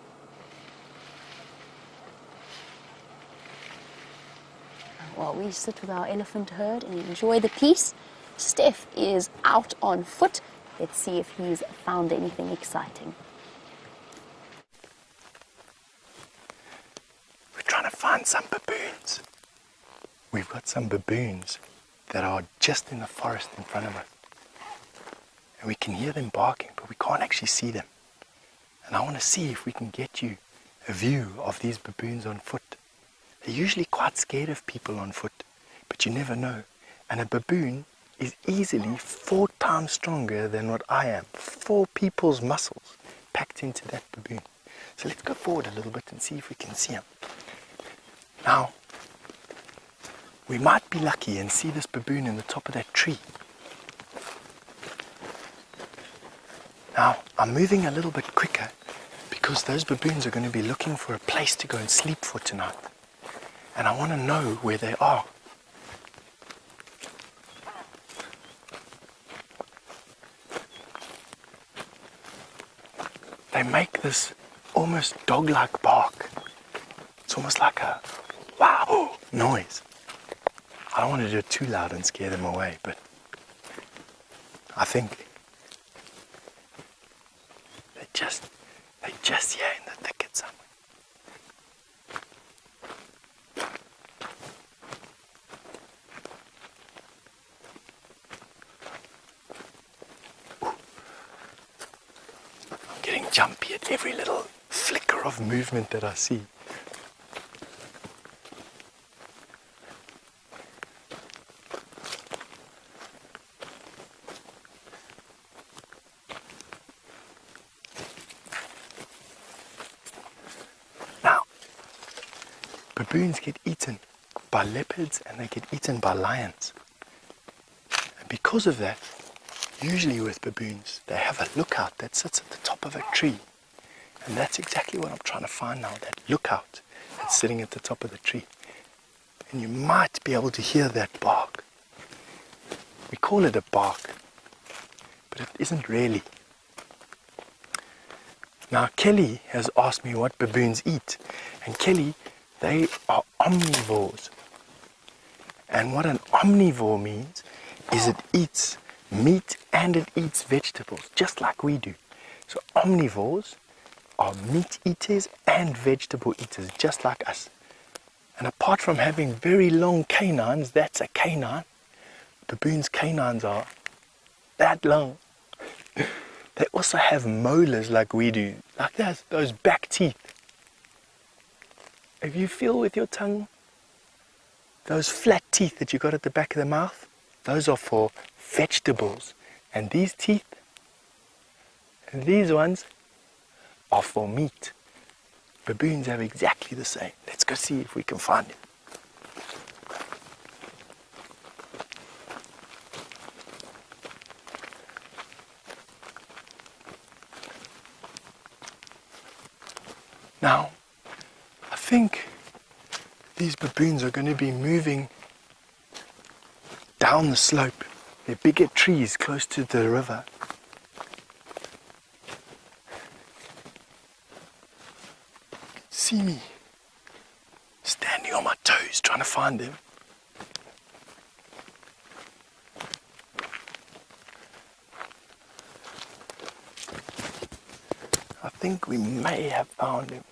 While we sit with our elephant herd and enjoy the peace, Steph is out on foot. Let's see if he's found anything exciting. We're trying to find some baboons. We've got some baboons that are just in the forest in front of us. And we can hear them barking, but we can't actually see them. And I want to see if we can get you a view of these baboons on foot. They're usually quite scared of people on foot, but you never know. And a baboon is easily 4 times stronger than what I am. 4 people's muscles packed into that baboon. So let's go forward a little bit and see if we can see him. Now, we might be lucky and see this baboon in the top of that tree. Now, I'm moving a little bit quicker because those baboons are going to be looking for a place to go and sleep for tonight. And I want to know where they are. They make this almost dog-like bark. It's almost like a wow noise. I don't want to do it too loud and scare them away, but I think they just here in the thicket somewhere. I'm getting jumpy at every little flicker of movement that I see. Baboons get eaten by leopards and they get eaten by lions. And because of that, usually with baboons, they have a lookout that sits at the top of a tree. And that's exactly what I'm trying to find now, that lookout that's sitting at the top of the tree. And you might be able to hear that bark. We call it a bark, but it isn't really. Now Kelly has asked me what baboons eat. And Kelly, they are omnivores. And what an omnivore means is it eats meat and it eats vegetables, just like we do. So omnivores are meat eaters and vegetable eaters, just like us. And apart from having very long canines, that's a canine. Baboons' canines are that long. They also have molars like we do, like those back teeth. If you feel with your tongue, those flat teeth that you got at the back of the mouth, those are for vegetables. And these teeth, and these ones, are for meat. Baboons have exactly the same. Let's go see if we can find it. Now, I think these baboons are going to be moving down the slope. There are bigger trees close to the river. See me standing on my toes trying to find them. I think we may have found him.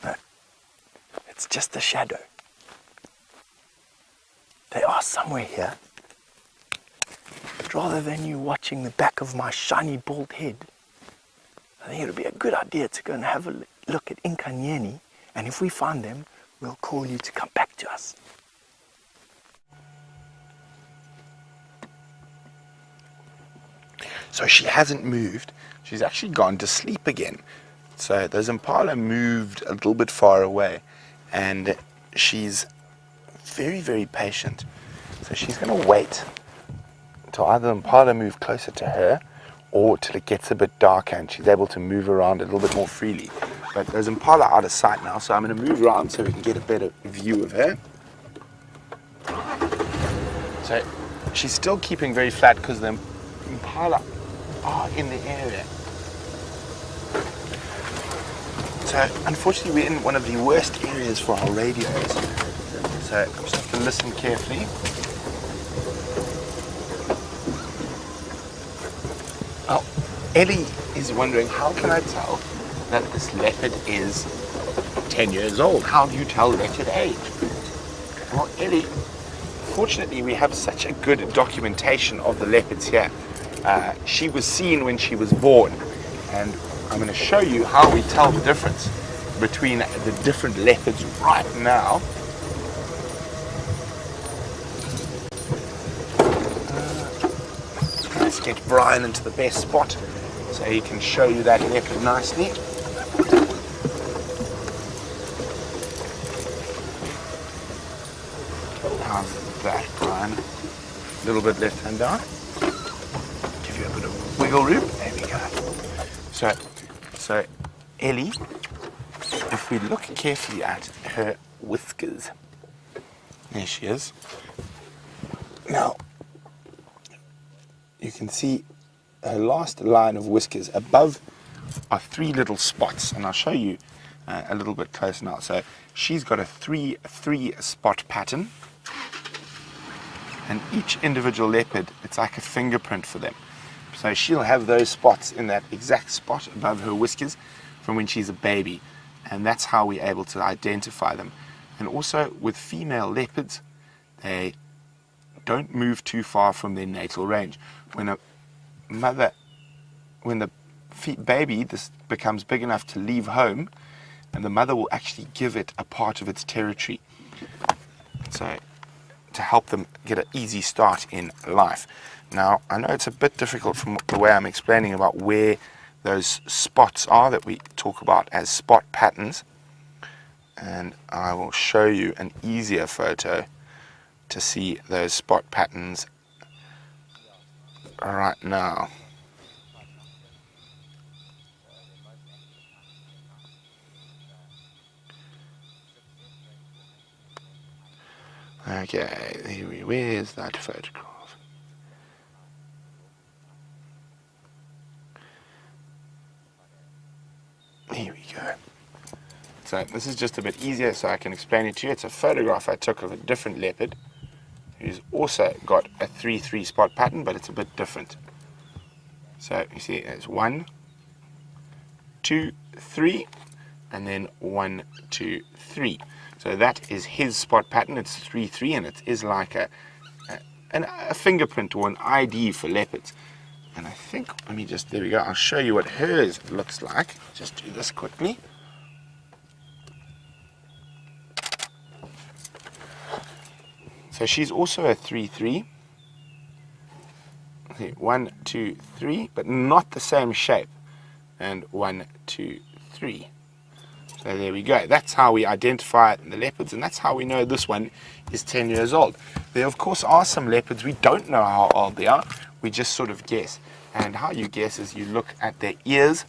No, it's just a shadow. They are somewhere here. But rather than you watching the back of my shiny bald head, I think it would be a good idea to go and have a look at Inkanyeni, and if we find them, we'll call you to come back to us. So she hasn't moved. She's actually gone to sleep again. So those impala moved a little bit far away, and she's very, very patient. So she's going to wait till either impala move closer to her or till it gets a bit darker and she's able to move around a little bit more freely. But those impala are out of sight now, so I'm going to move around so we can get a better view of her. So she's still keeping very flat because the impala are in the area. So unfortunately we're in one of the worst areas for our radios. So I just have to listen carefully. Oh, Ellie is wondering, how can I tell that this leopard is 10 years old? How do you tell leopard age? Well, Ellie, fortunately we have such a good documentation of the leopards here. She was seen when she was born, and I'm going to show you how we tell the difference between the different leopards right now. Let's get Brian into the best spot so he can show you that leopard nicely. How's that, Brian? A little bit left hand down. Give you a bit of wiggle room. There we go. So Ellie, if we look carefully at her whiskers, there she is. Now, you can see her last line of whiskers above are 3 little spots, and I'll show you a little bit closer now. So she's got a 3-3 spot pattern, and each individual leopard, it's like a fingerprint for them. So she'll have those spots in that exact spot above her whiskers from when she's a baby, and that's how we're able to identify them. And also with female leopards, they don't move too far from their natal range. When the baby this becomes big enough to leave home, and the mother will actually give it a part of its territory, so to help them get an easy start in life. Now, I know it's a bit difficult from the way I'm explaining about where those spots are that we talk about as spot patterns, and I will show you an easier photo to see those spot patterns right now. Okay, where's that photograph? Here we go. So this is just a bit easier so I can explain it to you. It's a photograph I took of a different leopard who's also got a 3-3 spot pattern, but it's a bit different. So you see there's 1, 2, 3, and then 1, 2, 3. So that is his spot pattern. It's 3-3, and it is like a fingerprint or an ID for leopards. And I think, let me just, there we go, I'll show you what hers looks like. Just do this quickly. So she's also a 3-3. 1, 2, 3, but not the same shape. And 1, 2, 3. So there we go. That's how we identify the leopards, and that's how we know this one is 10 years old. There, of course, are some leopards we don't know how old they are. We just sort of guess. And how you guess is you look at their ears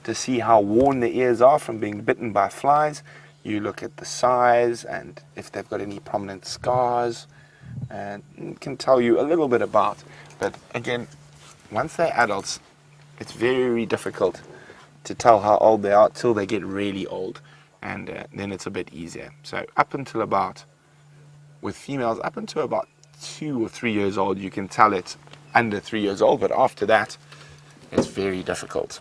to see how worn the ears are from being bitten by flies. You look at the size and if they've got any prominent scars, and it can tell you a little bit about. But again, once they're adults, it's very difficult to tell how old they are till they get really old, and then it's a bit easier. So up until about, with females, up until about 2 or 3 years old, you can tell it's under 3 years old, but after that, it's very difficult.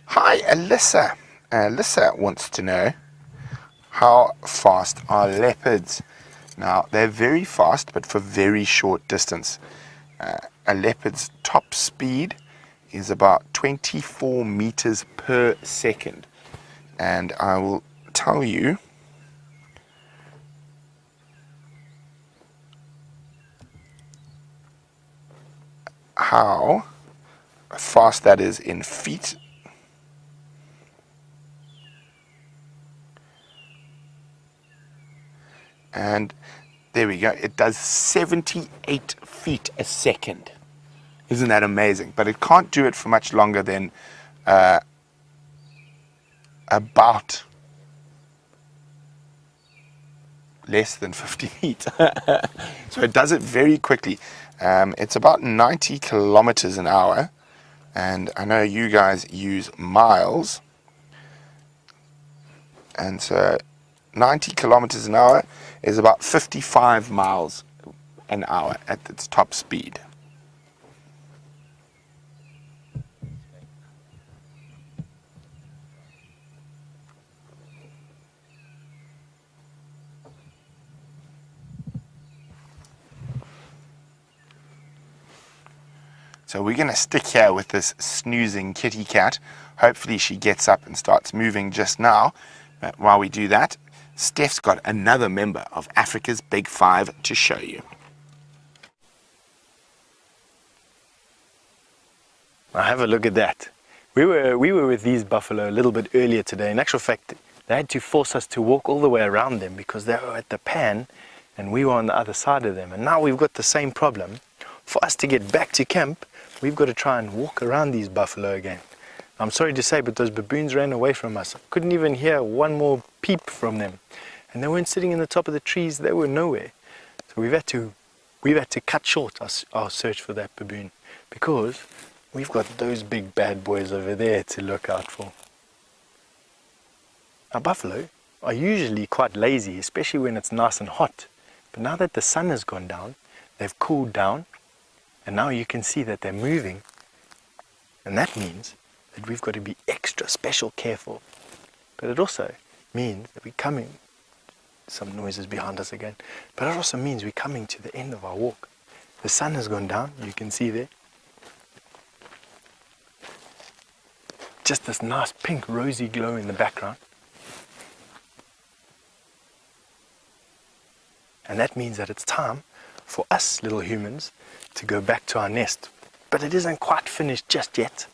Hi, Alyssa. Alyssa wants to know, how fast are leopards? Now, they're very fast, but for very short distance. A leopard's top speed is about 24 meters per second. And I will tell you how fast that is in feet. And there we go. It does 78 feet a second. Isn't that amazing? But it can't do it for much longer than about less than 50 feet. So it does it very quickly. It's about 90 kilometers an hour. And I know you guys use miles. And so 90 kilometers an hour is about 55 miles an hour at its top speed. So we're going to stick here with this snoozing kitty cat. Hopefully she gets up and starts moving just now. But while we do that, Steph's got another member of Africa's Big Five to show you. Now have a look at that. We were with these buffalo a little bit earlier today. In actual fact, they had to force us to walk all the way around them because they were at the pan and we were on the other side of them. And now we've got the same problem. For us to get back to camp, we've got to try and walk around these buffalo again. I'm sorry to say, but those baboons ran away from us. I couldn't even hear one more peep from them. And they weren't sitting in the top of the trees, they were nowhere. So we've had to cut short our search for that baboon because we've got those big bad boys over there to look out for. Now buffalo are usually quite lazy, especially when it's nice and hot. But now that the sun has gone down, they've cooled down, and now you can see that they're moving. And that means that we've got to be extra special careful. But it also means that we're coming, some noises behind us again, but it also means we're coming to the end of our walk. The sun has gone down, you can see there. Just this nice pink rosy glow in the background. And that means that it's time for us little humans to go back to our nest. But it isn't quite finished just yet.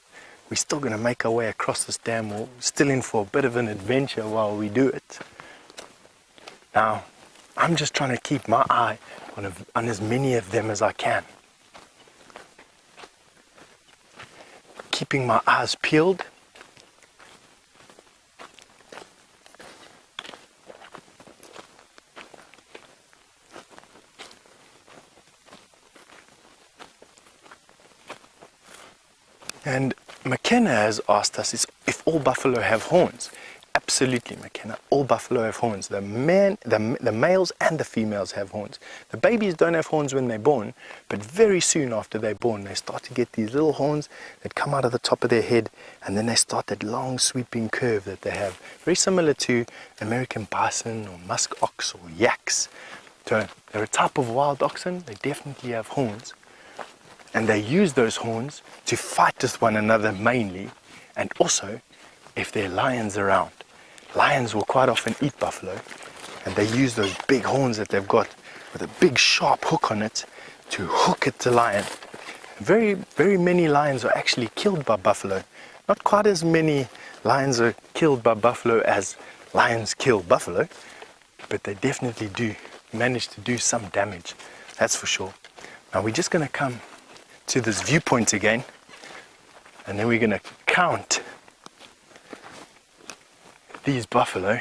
We're still going to make our way across this dam wall, still in for a bit of an adventure while we do it. Now, I'm just trying to keep my eye on as many of them as I can. Keeping my eyes peeled. And McKenna has asked us if all buffalo have horns. Absolutely, McKenna. All buffalo have horns. The males and the females have horns. The babies don't have horns when they're born, but very soon after they're born, they start to get these little horns that come out of the top of their head, and then they start that long sweeping curve that they have. Very similar to American bison or musk ox or yaks. So they're a type of wild oxen. They definitely have horns. And they use those horns to fight with one another mainly, and also if there are lions around. Lions will quite often eat buffalo, and they use those big horns that they've got with a big sharp hook on it to hook at the lion. Very, very many lions are actually killed by buffalo. Not quite as many lions are killed by buffalo as lions kill buffalo, but they definitely do manage to do some damage, that's for sure. Now we're just going to come to this viewpoint again, and then we're going to count these buffalo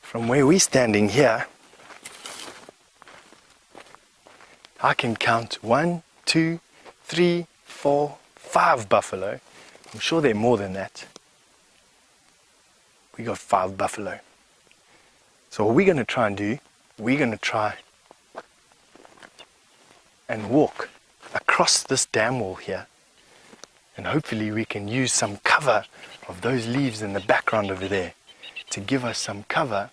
from where we're standing here. I can count 1, 2, 3, 4, 5 buffalo. I'm sure there are more than that. We got 5 buffalo. So what we're going to try and do, we're going to try and walk across this dam wall here, and hopefully we can use some cover of those leaves in the background over there to give us some cover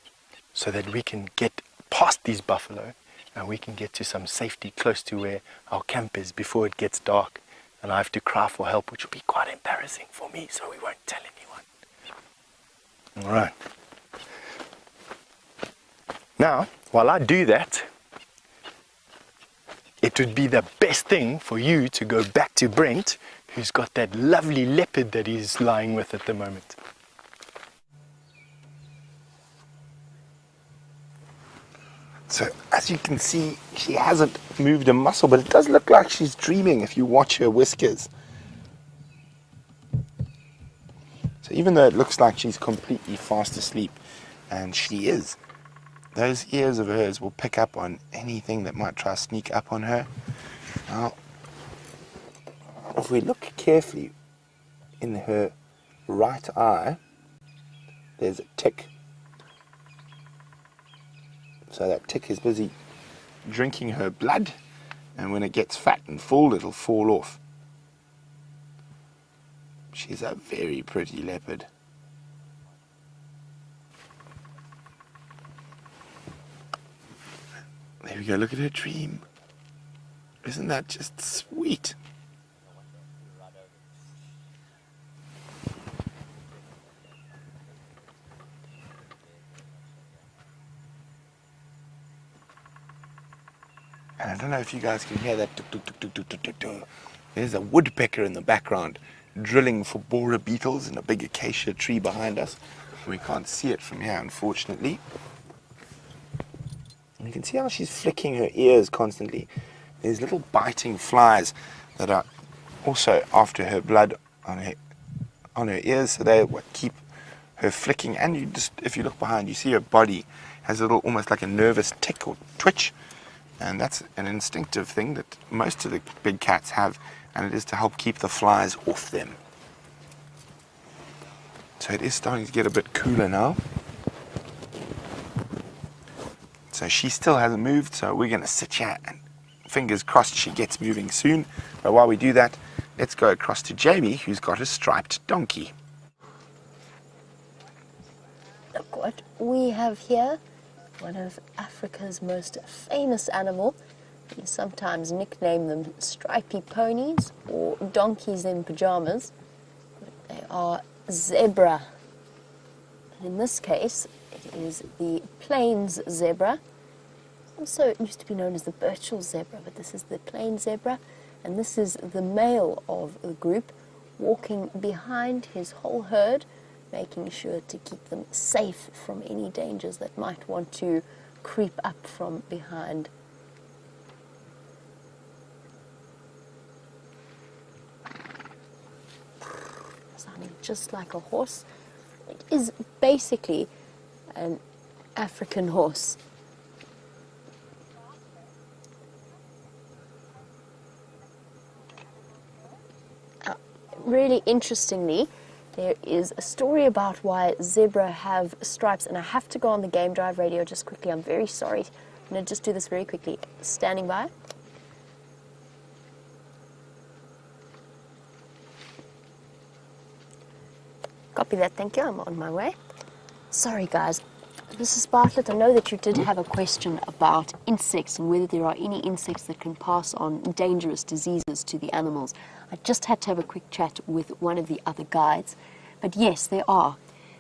so that we can get past these buffalo and we can get to some safety close to where our camp is before it gets dark and I have to cry for help, which will be quite embarrassing for me, so we won't tell anyone. All right. Now, while I do that, it would be the best thing for you to go back to Brent, who's got that lovely leopard that he's lying with at the moment. So as you can see, she hasn't moved a muscle, but it does look like she's dreaming if you watch her whiskers. So even though it looks like she's completely fast asleep, and she is, those ears of hers will pick up on anything that might try to sneak up on her. Now, if we look carefully in her right eye, there's a tick. So that tick is busy drinking her blood, and when it gets fat and full, it'll fall off. She's a very pretty leopard. There we go, look at her dream. Isn't that just sweet? And I don't know if you guys can hear that. Tuk, tuk, tuk, tuk, tuk, tuk, tuk, tuk. There's a woodpecker in the background drilling for borer beetles in a big acacia tree behind us. We can't see it from here, unfortunately. And you can see how she's flicking her ears constantly. There's little biting flies that are also after her blood on her ears, so they what keep her flicking. And you just, if you look behind, you see her body has a little, almost like a nervous tick or twitch. And that's an instinctive thing that most of the big cats have, and it is to help keep the flies off them. So it is starting to get a bit cooler now. So she still hasn't moved, so we're going to sit here and fingers crossed she gets moving soon. But while we do that, let's go across to Jamie, who's got a striped donkey. Look what we have here. One of Africa's most famous animal. We sometimes nickname them stripy ponies or donkeys in pajamas. They are zebra. And in this case, it is the plains zebra. Also, it used to be known as the Birchall zebra, but this is the plains zebra. And this is the male of the group walking behind his whole herd, making sure to keep them safe from any dangers that might want to creep up from behind. Sounding just like a horse. It is basically an African horse. Really interestingly, there is a story about why zebra have stripes, and I have to go on the game drive radio just quickly. I'm very sorry. I'm going to just do this very quickly. Standing by. Copy that, thank you. I'm on my way. Sorry, guys. Mrs. Bartlett, I know that you did have a question about insects and whether there are any insects that can pass on dangerous diseases to the animals. I just had to have a quick chat with one of the other guides. But yes, there are.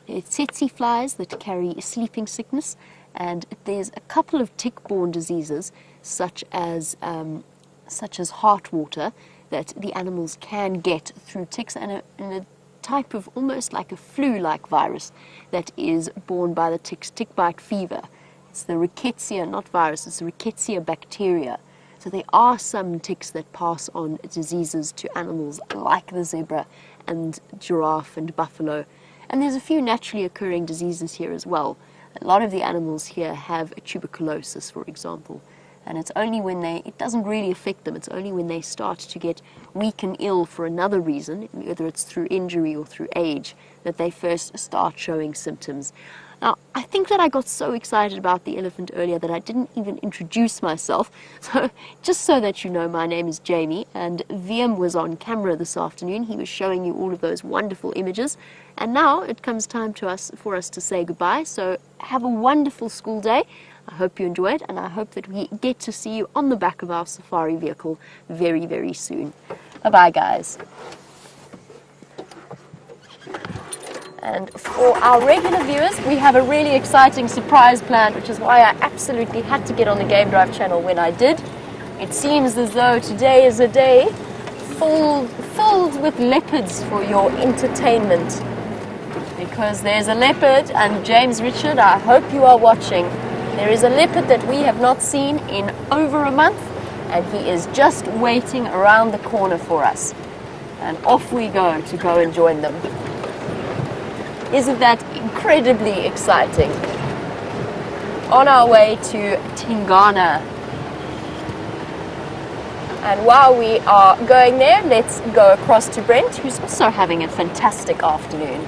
There's tsetse flies that carry sleeping sickness, and there's a couple of tick-borne diseases such as heart water that the animals can get through ticks, and a type of almost like a flu-like virus that is borne by the ticks, tick bite fever. It's the rickettsia, not virus, it's the rickettsia bacteria. So there are some ticks that pass on diseases to animals like the zebra and giraffe and buffalo. And there's a few naturally occurring diseases here as well. A lot of the animals here have tuberculosis, for example. And it's only when it doesn't really affect them, it's only when they start to get weak and ill for another reason, whether it's through injury or through age, that they first start showing symptoms. Now, I think that I got so excited about the elephant earlier that I didn't even introduce myself. So, just so that you know, my name is Jamie, and VM was on camera this afternoon. He was showing you all of those wonderful images. And now it comes time for us to say goodbye. So, have a wonderful school day. I hope you enjoy it, and I hope that we get to see you on the back of our safari vehicle very, very soon. Bye-bye, guys. And for our regular viewers, we have a really exciting surprise planned, which is why I absolutely had to get on the Game Drive channel when I did. It seems as though today is a day filled with leopards for your entertainment. Because there's a leopard, and James Richard, I hope you are watching. There is a leopard that we have not seen in over a month, and he is just waiting around the corner for us. And off we go to go and join them. Isn't that incredibly exciting? On our way to Tingana. And while we are going there, let's go across to Brent, who's also having a fantastic afternoon.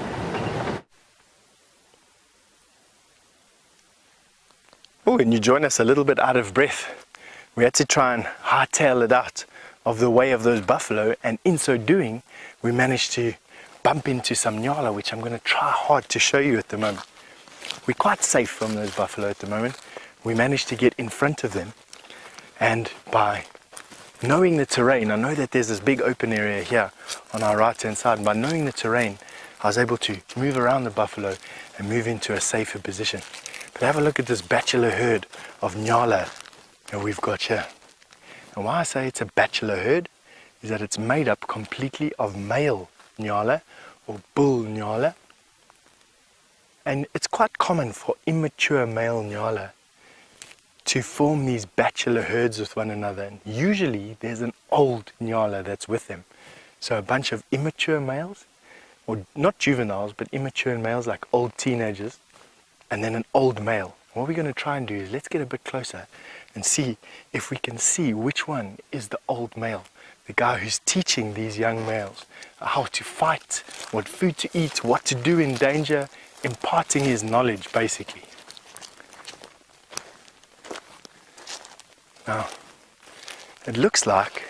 Oh, and you join us a little bit out of breath. We had to try and hightail it out of the way of those buffalo, and in so doing, we managed to bump into some nyala, which I'm going to try hard to show you at the moment. We're quite safe from those buffalo at the moment. We managed to get in front of them, and by knowing the terrain, I know that there's this big open area here on our right hand side, and by knowing the terrain, I was able to move around the buffalo and move into a safer position. But have a look at this bachelor herd of nyala that we've got here. And why I say it's a bachelor herd is that it's made up completely of male nyala or bull nyala. And it's quite common for immature male nyala to form these bachelor herds with one another. And usually there's an old nyala that's with them. So a bunch of immature males, or not juveniles, but immature males like old teenagers, and then an old male. What we're going to try and do is let's get a bit closer and see if we can see which one is the old male. The guy who's teaching these young males how to fight, what food to eat, what to do in danger, imparting his knowledge basically. Now, it looks like,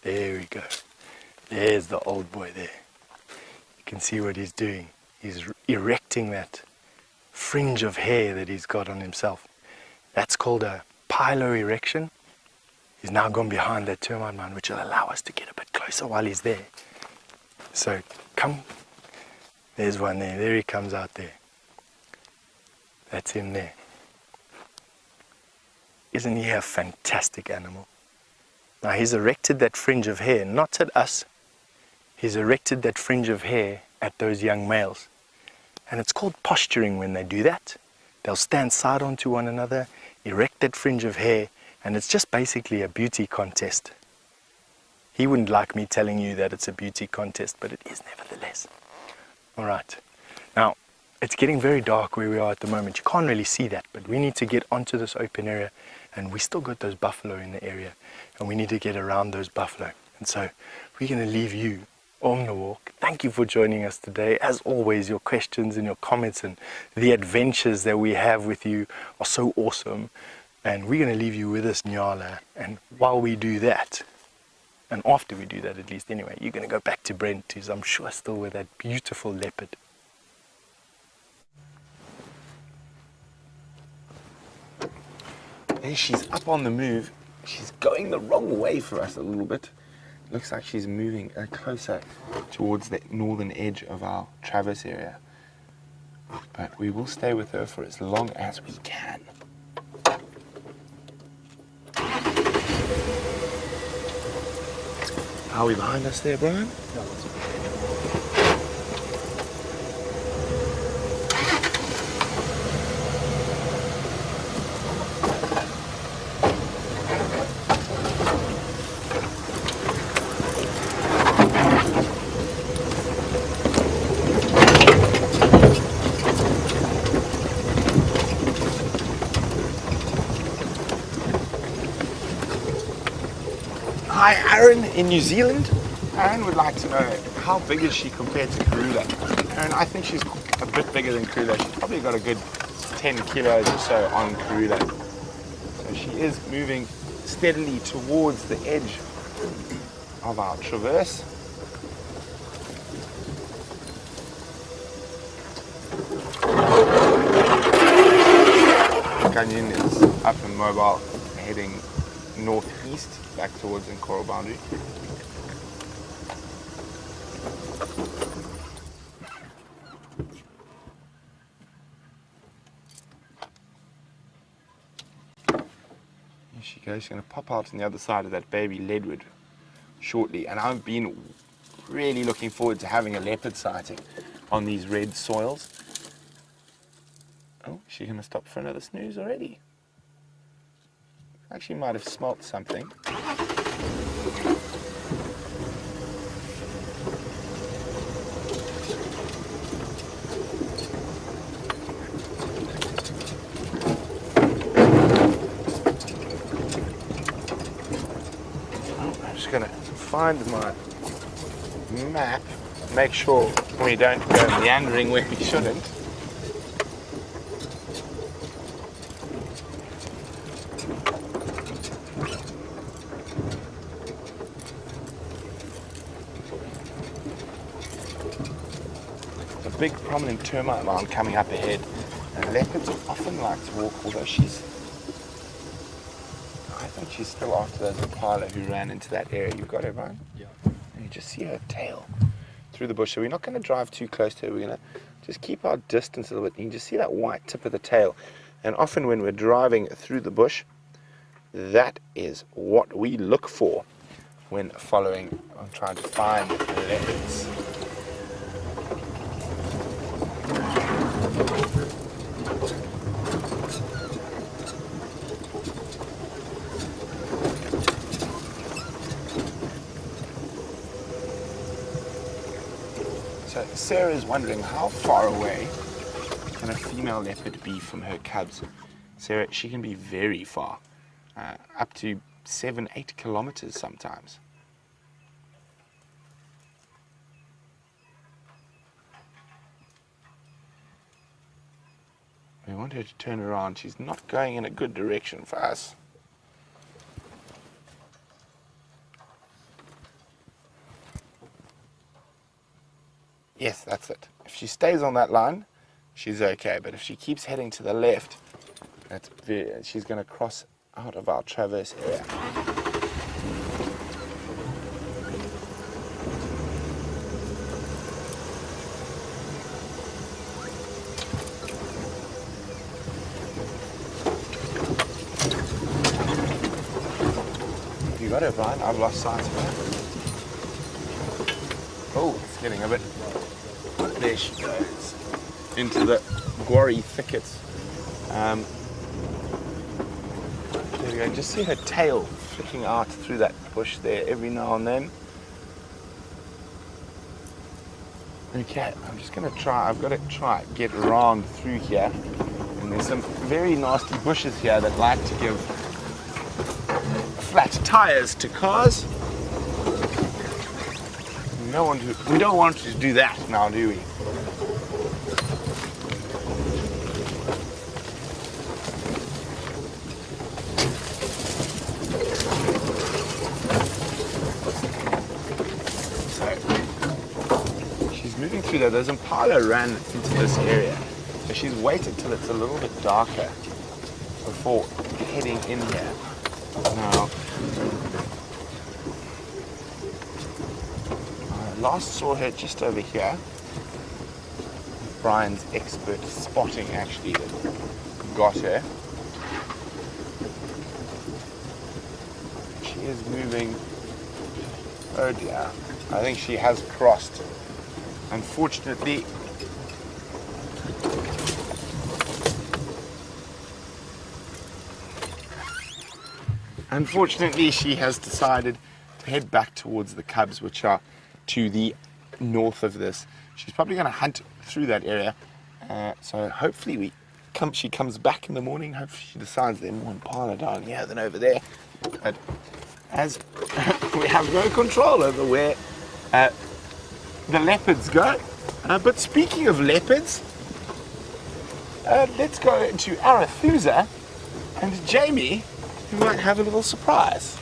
there we go. There's the old boy there. You can see what he's doing. He's erecting that fringe of hair that he's got on himself. That's called a piloerection. He's now gone behind that termite mound, which will allow us to get a bit closer while he's there. So come, there's one there. There he comes out there. That's him there. Isn't he a fantastic animal? Now he's erected that fringe of hair, not at us. He's erected that fringe of hair at those young males. And it's called posturing when they do that. They'll stand side onto one another, erect that fringe of hair, and it's just basically a beauty contest. He wouldn't like me telling you that it's a beauty contest, but it is nevertheless. All right. Now, it's getting very dark where we are at the moment. You can't really see that, but we need to get onto this open area, and we still got those buffalo in the area, and we need to get around those buffalo. And so we're going to leave you on the walk. Thank you for joining us today. As always, your questions and your comments and the adventures that we have with you are so awesome. And we're going to leave you with this nyala. And while we do that, and after we do that at least anyway, you're going to go back to Brent, who's I'm sure still with that beautiful leopard. There she's up on the move. She's going the wrong way for us a little bit. Looks like she's moving closer towards the northern edge of our traverse area. But we will stay with her for as long as we can. Are we behind us there, Brian? No, that's okay. Hi, Aaron in New Zealand. Aaron would like to know, how big is she compared to Karula? Aaron, I think she's a bit bigger than Karula. She's probably got a good 10 kilos or so on Karula. So she is moving steadily towards the edge of our traverse. Canyon is up and mobile, heading northeast back towards the coral boundary. Here she goes. She's going to pop out on the other side of that baby leadwood shortly, and I've been really looking forward to having a leopard sighting on these red soils. Oh, she's going to stop for another snooze already. Actually might have smelt something. I'm just going to find my map, make sure we don't go meandering where we shouldn't. Big prominent termite mound coming up ahead, and leopards often like to walk, although I think she's still after those impala who ran into that area. You've got her, Brian? Yeah. And you just see her tail through the bush. So we're not going to drive too close to her. We're going to just keep our distance a little bit. You can just see that white tip of the tail, And often when we're driving through the bush, that is what we look for when following and trying to find leopards. So Sarah is wondering how far away can a female leopard be from her cubs. Sarah, she can be very far, up to 7-8 kilometers sometimes. We want her to turn around. She's not going in a good direction for us. Yes, that's it. If she stays on that line, she's okay. But if she keeps heading to the left, she's going to cross out of our traverse area. You got her, Brian? I've lost sight of her. Oh, it's getting a bit... There she goes. Into the gory thickets. There we go. Just see her tail flicking out through that bush there every now and then. Okay, I'm just going to try. I've got to try get around through here. And there's some very nasty bushes here that like to give flat tires to cars. We don't want to do that now, do we? So she's moving through there. There's impala ran into this area, so she's waited till it's a little bit darker before heading in here. Now, last saw her just over here. Brian's expert spotting actually got her. She is moving. Oh dear. I think she has crossed. Unfortunately, she has decided to head back towards the cubs, which are to the north of this. She's probably going to hunt through that area. So hopefully she comes back in the morning. Hopefully she decides there's more impala down here than over there. But as we have no control over where the leopards go. But speaking of leopards, let's go to Arathusa and Jamie, who might have a little surprise.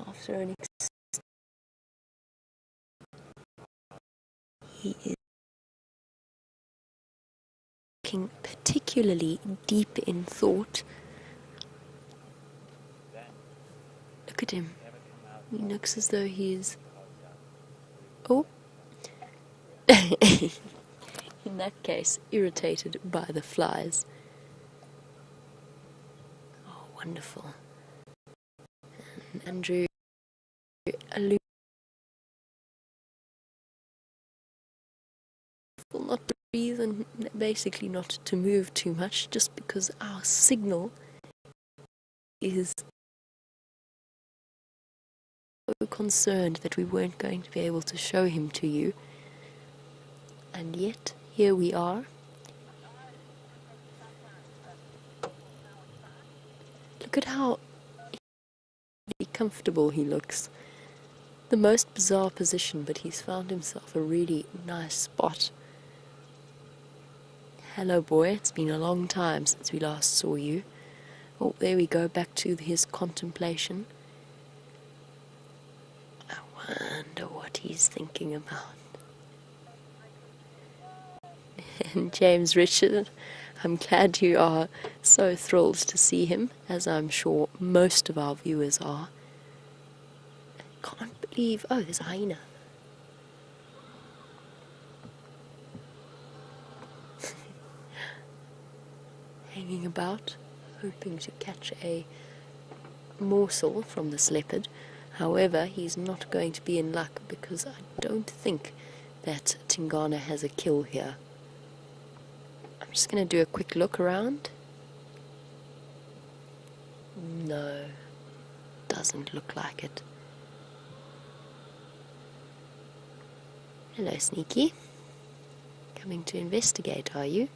After an he is looking particularly deep in thought. Look at him. He looks as though he is... Oh! In that case, irritated by the flies. Oh, wonderful. And Andrew not to breathe and basically not to move too much, just because our signal is so concerned that we weren't going to be able to show him to you. And yet, here we are. Look at how comfortable he looks. The most bizarre position, but he's found himself a really nice spot. Hello boy, it's been a long time since we last saw you. Oh, there we go, back to his contemplation. I wonder what he's thinking about. And James Richard, I'm glad you are so thrilled to see him, as I'm sure most of our viewers are. Can't believe... Oh, there's a hyena. Hanging about, hoping to catch a morsel from this leopard. However, he's not going to be in luck because I don't think that Tingana has a kill here. I'm just going to do a quick look around. No, doesn't look like it. Hello, Sneaky. Coming to investigate, are you?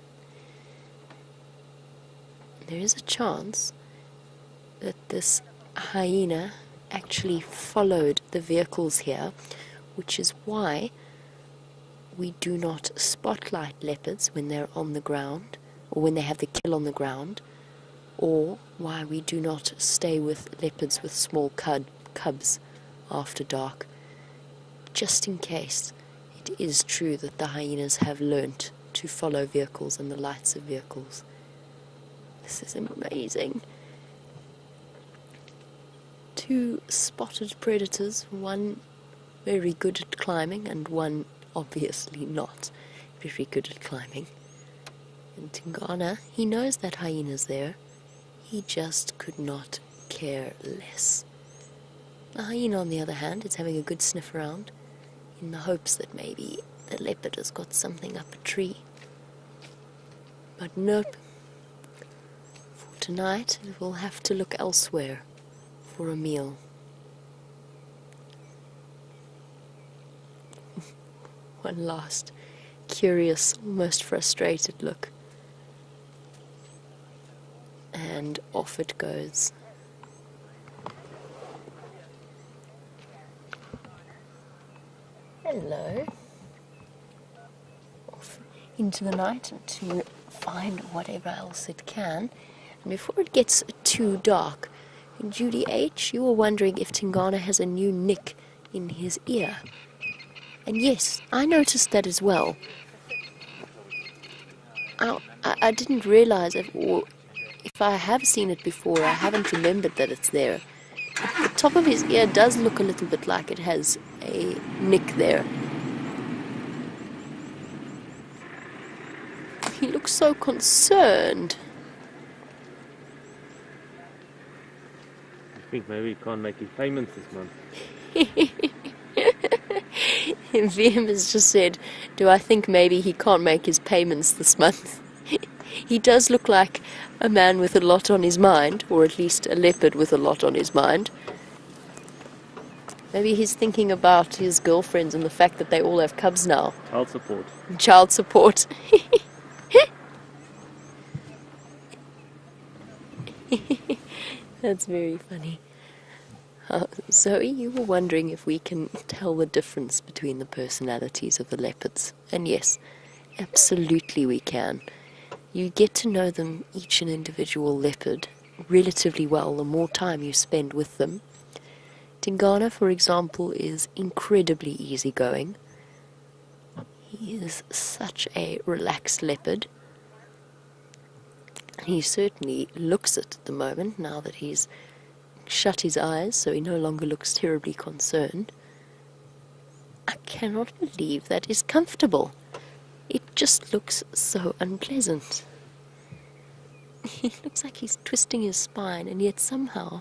There is a chance that this hyena actually followed the vehicles here, which is why we do not spotlight leopards when they're on the ground, or when they have the kill on the ground, or why we do not stay with leopards with small cubs after dark, just in case it is true that the hyenas have learnt to follow vehicles and the lights of vehicles. This is amazing. 2 spotted predators, one very good at climbing and one obviously not very good at climbing. And Tingana, he knows that hyena's there. He just could not care less. The hyena, on the other hand, is having a good sniff around in the hopes that maybe the leopard has got something up a tree. But nope. For tonight, we'll have to look elsewhere for a meal. One last curious, almost frustrated look. And off it goes. Hello. Off into the night to find whatever else it can. And before it gets too dark, Judy H., you were wondering if Tingana has a new nick in his ear. And yes, I noticed that as well. I didn't realize it, or if I have seen it before, I haven't remembered that it's there. The top of his ear does look a little bit like it has a nick there. He looks so concerned. I think maybe he can't make his payments this month. VM has just said, do I think maybe he can't make his payments this month? He does look like a man with a lot on his mind, or at least a leopard with a lot on his mind. Maybe he's thinking about his girlfriends and the fact that they all have cubs now. Child support. Child support. That's very funny. Zoe, you were wondering if we can tell the difference between the personalities of the leopards. And yes, absolutely we can. You get to know them, each an individual leopard, relatively well the more time you spend with them. Tingana, for example, is incredibly easygoing. He is such a relaxed leopard. He certainly looks it at the moment, now that he's shut his eyes, so he no longer looks terribly concerned. I cannot believe that is comfortable. It just looks so unpleasant. He looks like he's twisting his spine, and yet somehow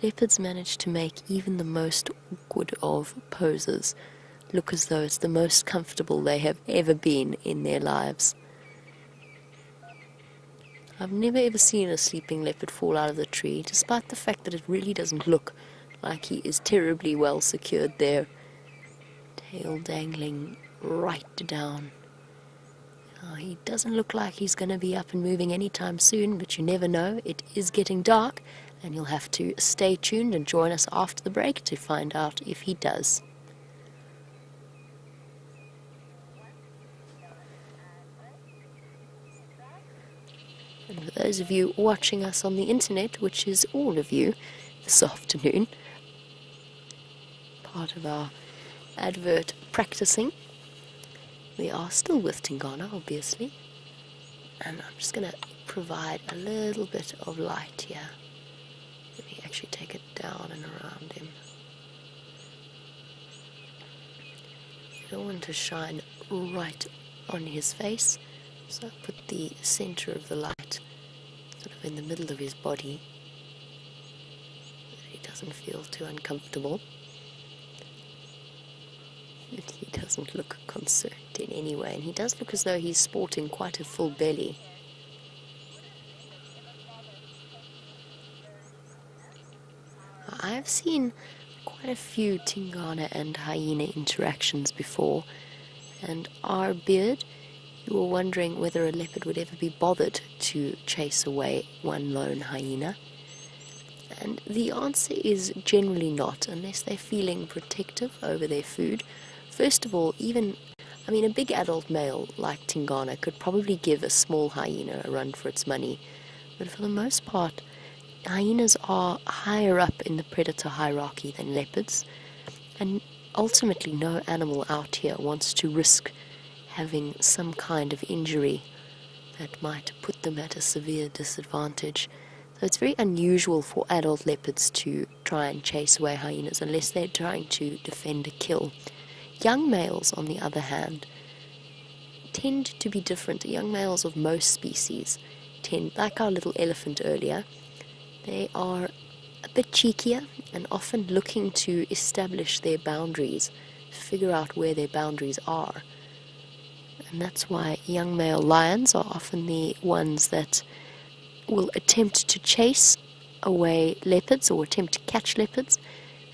leopards manage to make even the most awkward of poses look as though it's the most comfortable they have ever been in their lives. I've never ever seen a sleeping leopard fall out of the tree, despite the fact that it really doesn't look like he is terribly well secured there. Tail dangling right down. He doesn't look like he's going to be up and moving anytime soon, but you never know. It is getting dark, and you'll have to stay tuned and join us after the break to find out if he does. And for those of you watching us on the internet, which is all of you this afternoon, part of our advert practicing, we are still with Tingana, obviously, and I'm just going to provide a little bit of light here. Let me actually take it down and around him. don't want to shine right on his face, so I put the center of the light sort of in the middle of his body, so he doesn't feel too uncomfortable. And he doesn't look concerned in any way, and he does look as though he's sporting quite a full belly. I've seen quite a few Tingana and hyena interactions before, and our beard, you were wondering whether a leopard would ever be bothered to chase away one lone hyena. And the answer is generally not, unless they're feeling protective over their food. First of all, a big adult male like Tingana could probably give a small hyena a run for its money, but for the most part, hyenas are higher up in the predator hierarchy than leopards, and ultimately no animal out here wants to risk having some kind of injury that might put them at a severe disadvantage. So it's very unusual for adult leopards to try and chase away hyenas unless they're trying to defend a kill. Young males, on the other hand, tend to be different. Young males of most species tend, like our little elephant earlier, they are a bit cheekier and often looking to establish their boundaries, figure out where their boundaries are. And that's why young male lions are often the ones that will attempt to chase away leopards or attempt to catch leopards.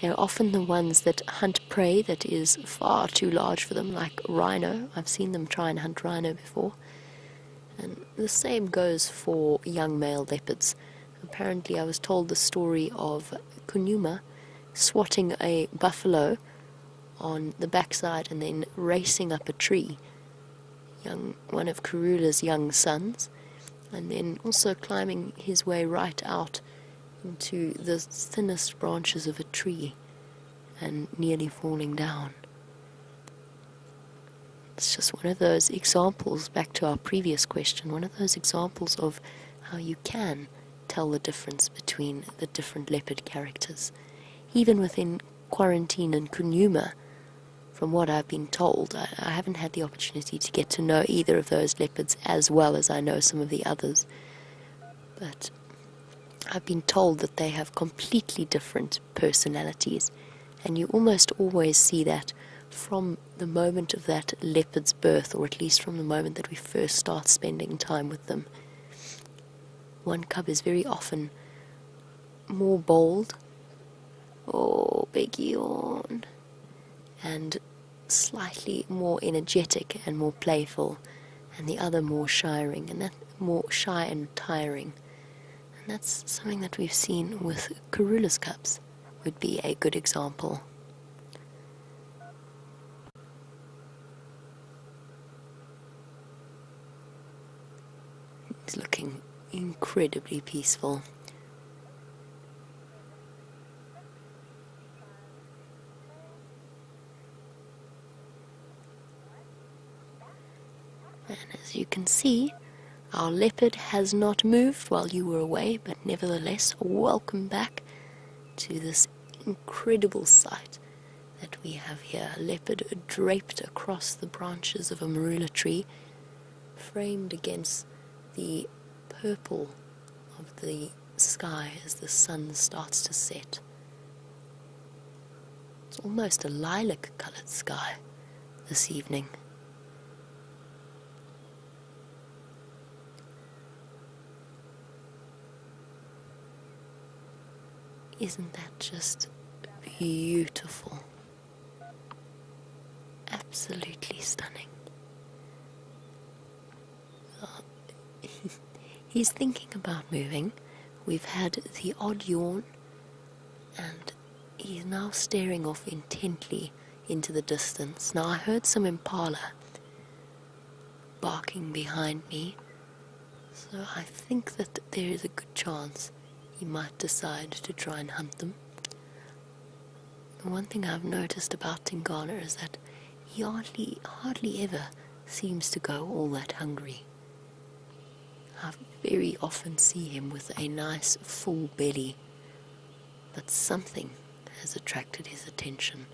They're often the ones that hunt prey that is far too large for them, like rhino. I've seen them try and hunt rhino before. And the same goes for young male leopards. Apparently I was told the story of Kunuma swatting a buffalo on the backside and then racing up a tree, one of Karula's young sons, and then also climbing his way right out into the thinnest branches of a tree and nearly falling down. It's just one of those examples, back to our previous question, one of those examples of how you can tell the difference between the different leopard characters. Even within Quarantine and Kunuma, from what I've been told, I haven't had the opportunity to get to know either of those leopards as well as I know some of the others, but I've been told that they have completely different personalities, and you almost always see that from the moment of that leopard's birth, or at least from the moment that we first start spending time with them. One cub is very often more bold, big yawn, and slightly more energetic and more playful, and the other more shy and tiring. And that's something that we've seen with Karula's cubs, would be a good example. He's looking incredibly peaceful. And as you can see, our leopard has not moved while you were away, but nevertheless, welcome back to this incredible sight that we have here. A leopard draped across the branches of a marula tree, framed against the purple of the sky as the sun starts to set. It's almost a lilac-colored sky this evening. Isn't that just beautiful? Absolutely stunning. He's thinking about moving. We've had the odd yawn, and he's now staring off intently into the distance. Now I heard some impala barking behind me, so I think that there is a good chance he might decide to try and hunt them. The one thing I've noticed about Tingana is that he hardly ever seems to go all that hungry. I very often see him with a nice full belly, but something has attracted his attention.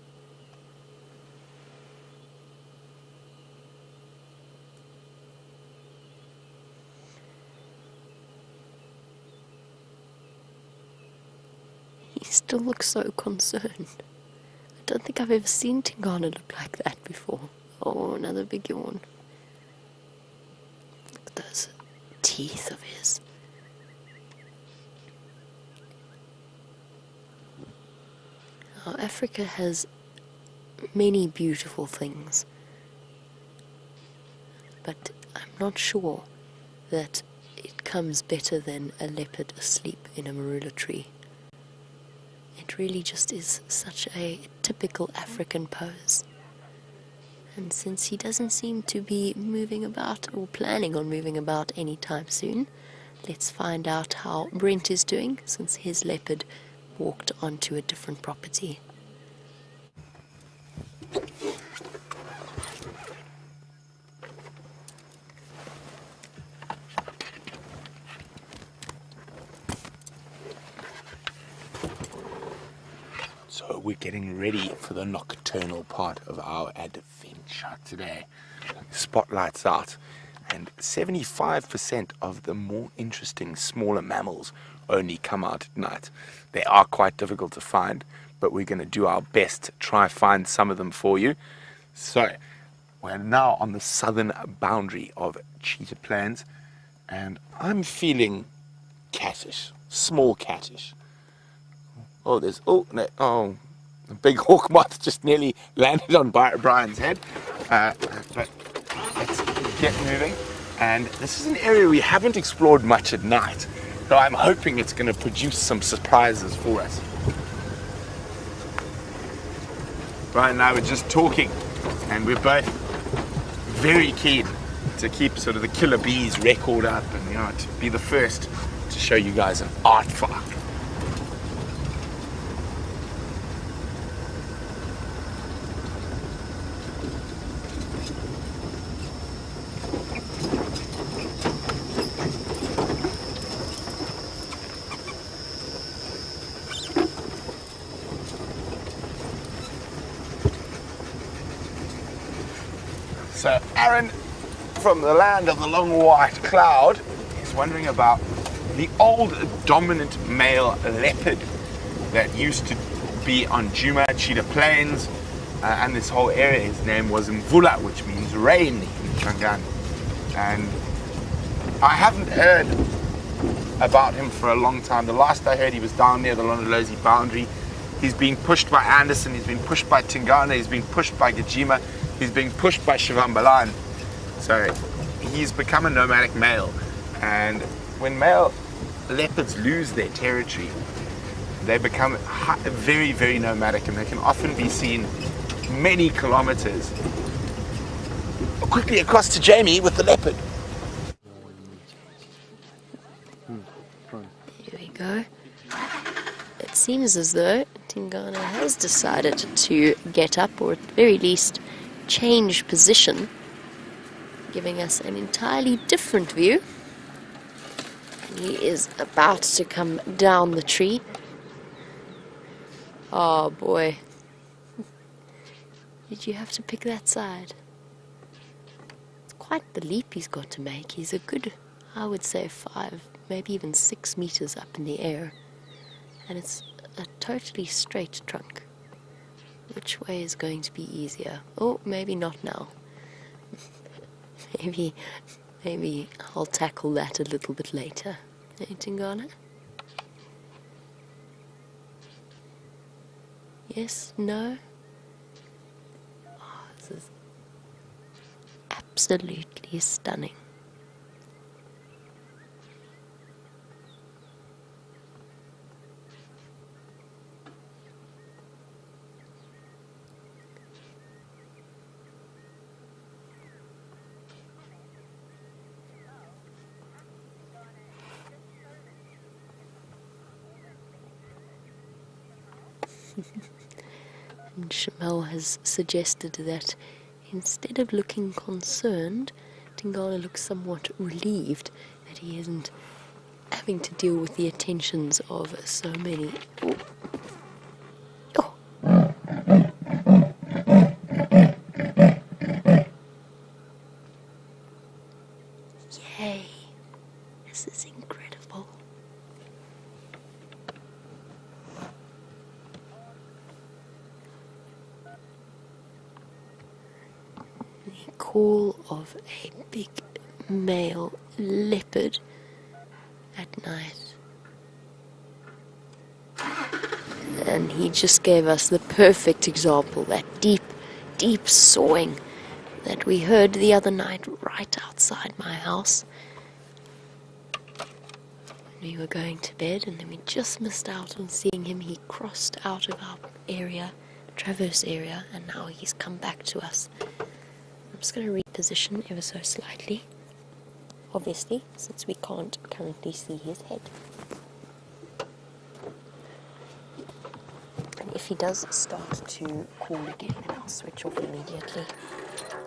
He still looks so concerned. I don't think I've ever seen Tingana look like that before. Oh, another big yawn. Look at those teeth of his. Oh, Africa has many beautiful things, but I'm not sure that it comes better than a leopard asleep in a marula tree. It really just is such a typical African pose. And since he doesn't seem to be moving about or planning on moving about anytime soon, let's find out how Brent is doing since his leopard walked onto a different property. So we're getting ready for the nocturnal part of our adventure today. Spotlights out, and 75% of the more interesting smaller mammals only come out at night. They are quite difficult to find, but we're going to do our best to try find some of them for you. So we're now on the southern boundary of cheetah plains, and I'm feeling cattish, small cattish. Oh, there's, oh, no, oh, a big hawk moth just nearly landed on Brian's head. But let's get moving. And this is an area we haven't explored much at night, so I'm hoping it's going to produce some surprises for us. Brian and I were just talking, and we're both very keen to keep sort of the killer bees record up and, you know, to be the first to show you guys an art form. So Aaron, from the land of the long white cloud, is wondering about the old dominant male leopard that used to be on Juma, Cheetah Plains, and this whole area. His name was Mvula, which means rain in Changan. And I haven't heard about him for a long time. The last I heard, he was down near the Londolozi boundary. He's being pushed by Anderson, he's been pushed by Tingana, he's been pushed by Gajima, he's being pushed by Shivambalan. So he's become a nomadic male. And when male leopards lose their territory, they become very, very nomadic, and they can often be seen many kilometers. Quickly across to Jamie with the leopard. Here we go. It seems as though Tingana has decided to get up, or at the very least change position, giving us an entirely different view. He is about to come down the tree. Oh boy. Did you have to pick that side? It's quite the leap he's got to make. He's a good, I would say 5, maybe even 6 meters up in the air. And it's a totally straight trunk. Which way is going to be easier? Oh, maybe not now. Maybe I'll tackle that a little bit later. Hey, Tingana? Yes? No? Oh, this is absolutely stunning. And Shamel has suggested that instead of looking concerned, Tingana looks somewhat relieved that he isn't having to deal with the attentions of so many. Oh. Yay. This is incredible. call of a big male leopard at night. And he just gave us the perfect example, that deep, deep sawing that we heard the other night right outside my house. We were going to bed, and then we just missed out on seeing him. He crossed out of our area, traverse area, and now he's come back to us. I'm just going to reposition ever so slightly, obviously, since we can't currently see his head. And if he does start to call again, then I'll switch off immediately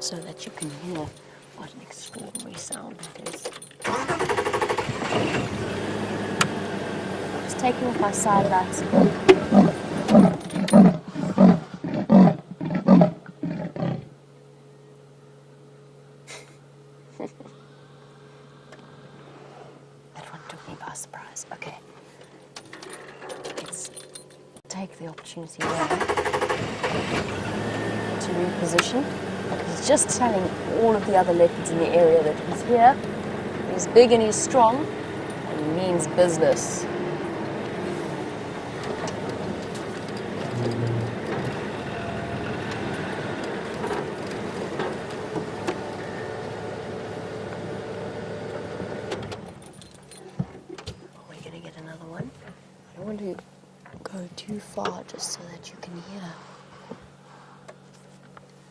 so that you can hear what an extraordinary sound that is. Just taking off my side lights. That one took me by surprise. Okay. Let's take the opportunity here to reposition. He's just telling all of the other leopards in the area that he's here, he's big and he's strong, and he means business. We're going to get another one. I don't want to go too far just so that you can hear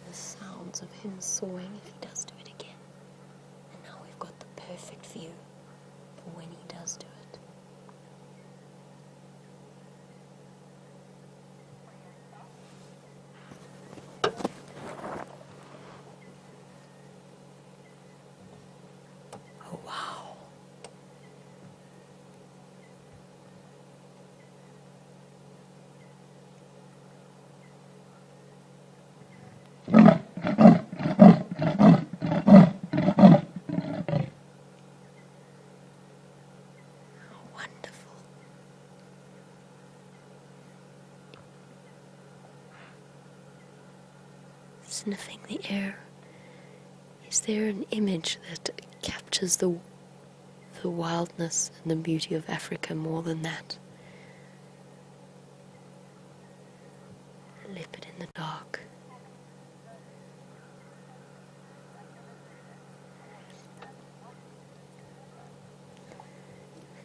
the sounds of him sawing if he does do it again. And now we've got the perfect view for when he does do it. Oh, wow. Wonderful. Sniffing the air. Is there an image that captures the wildness and the beauty of Africa more than that? A leopard in the dark.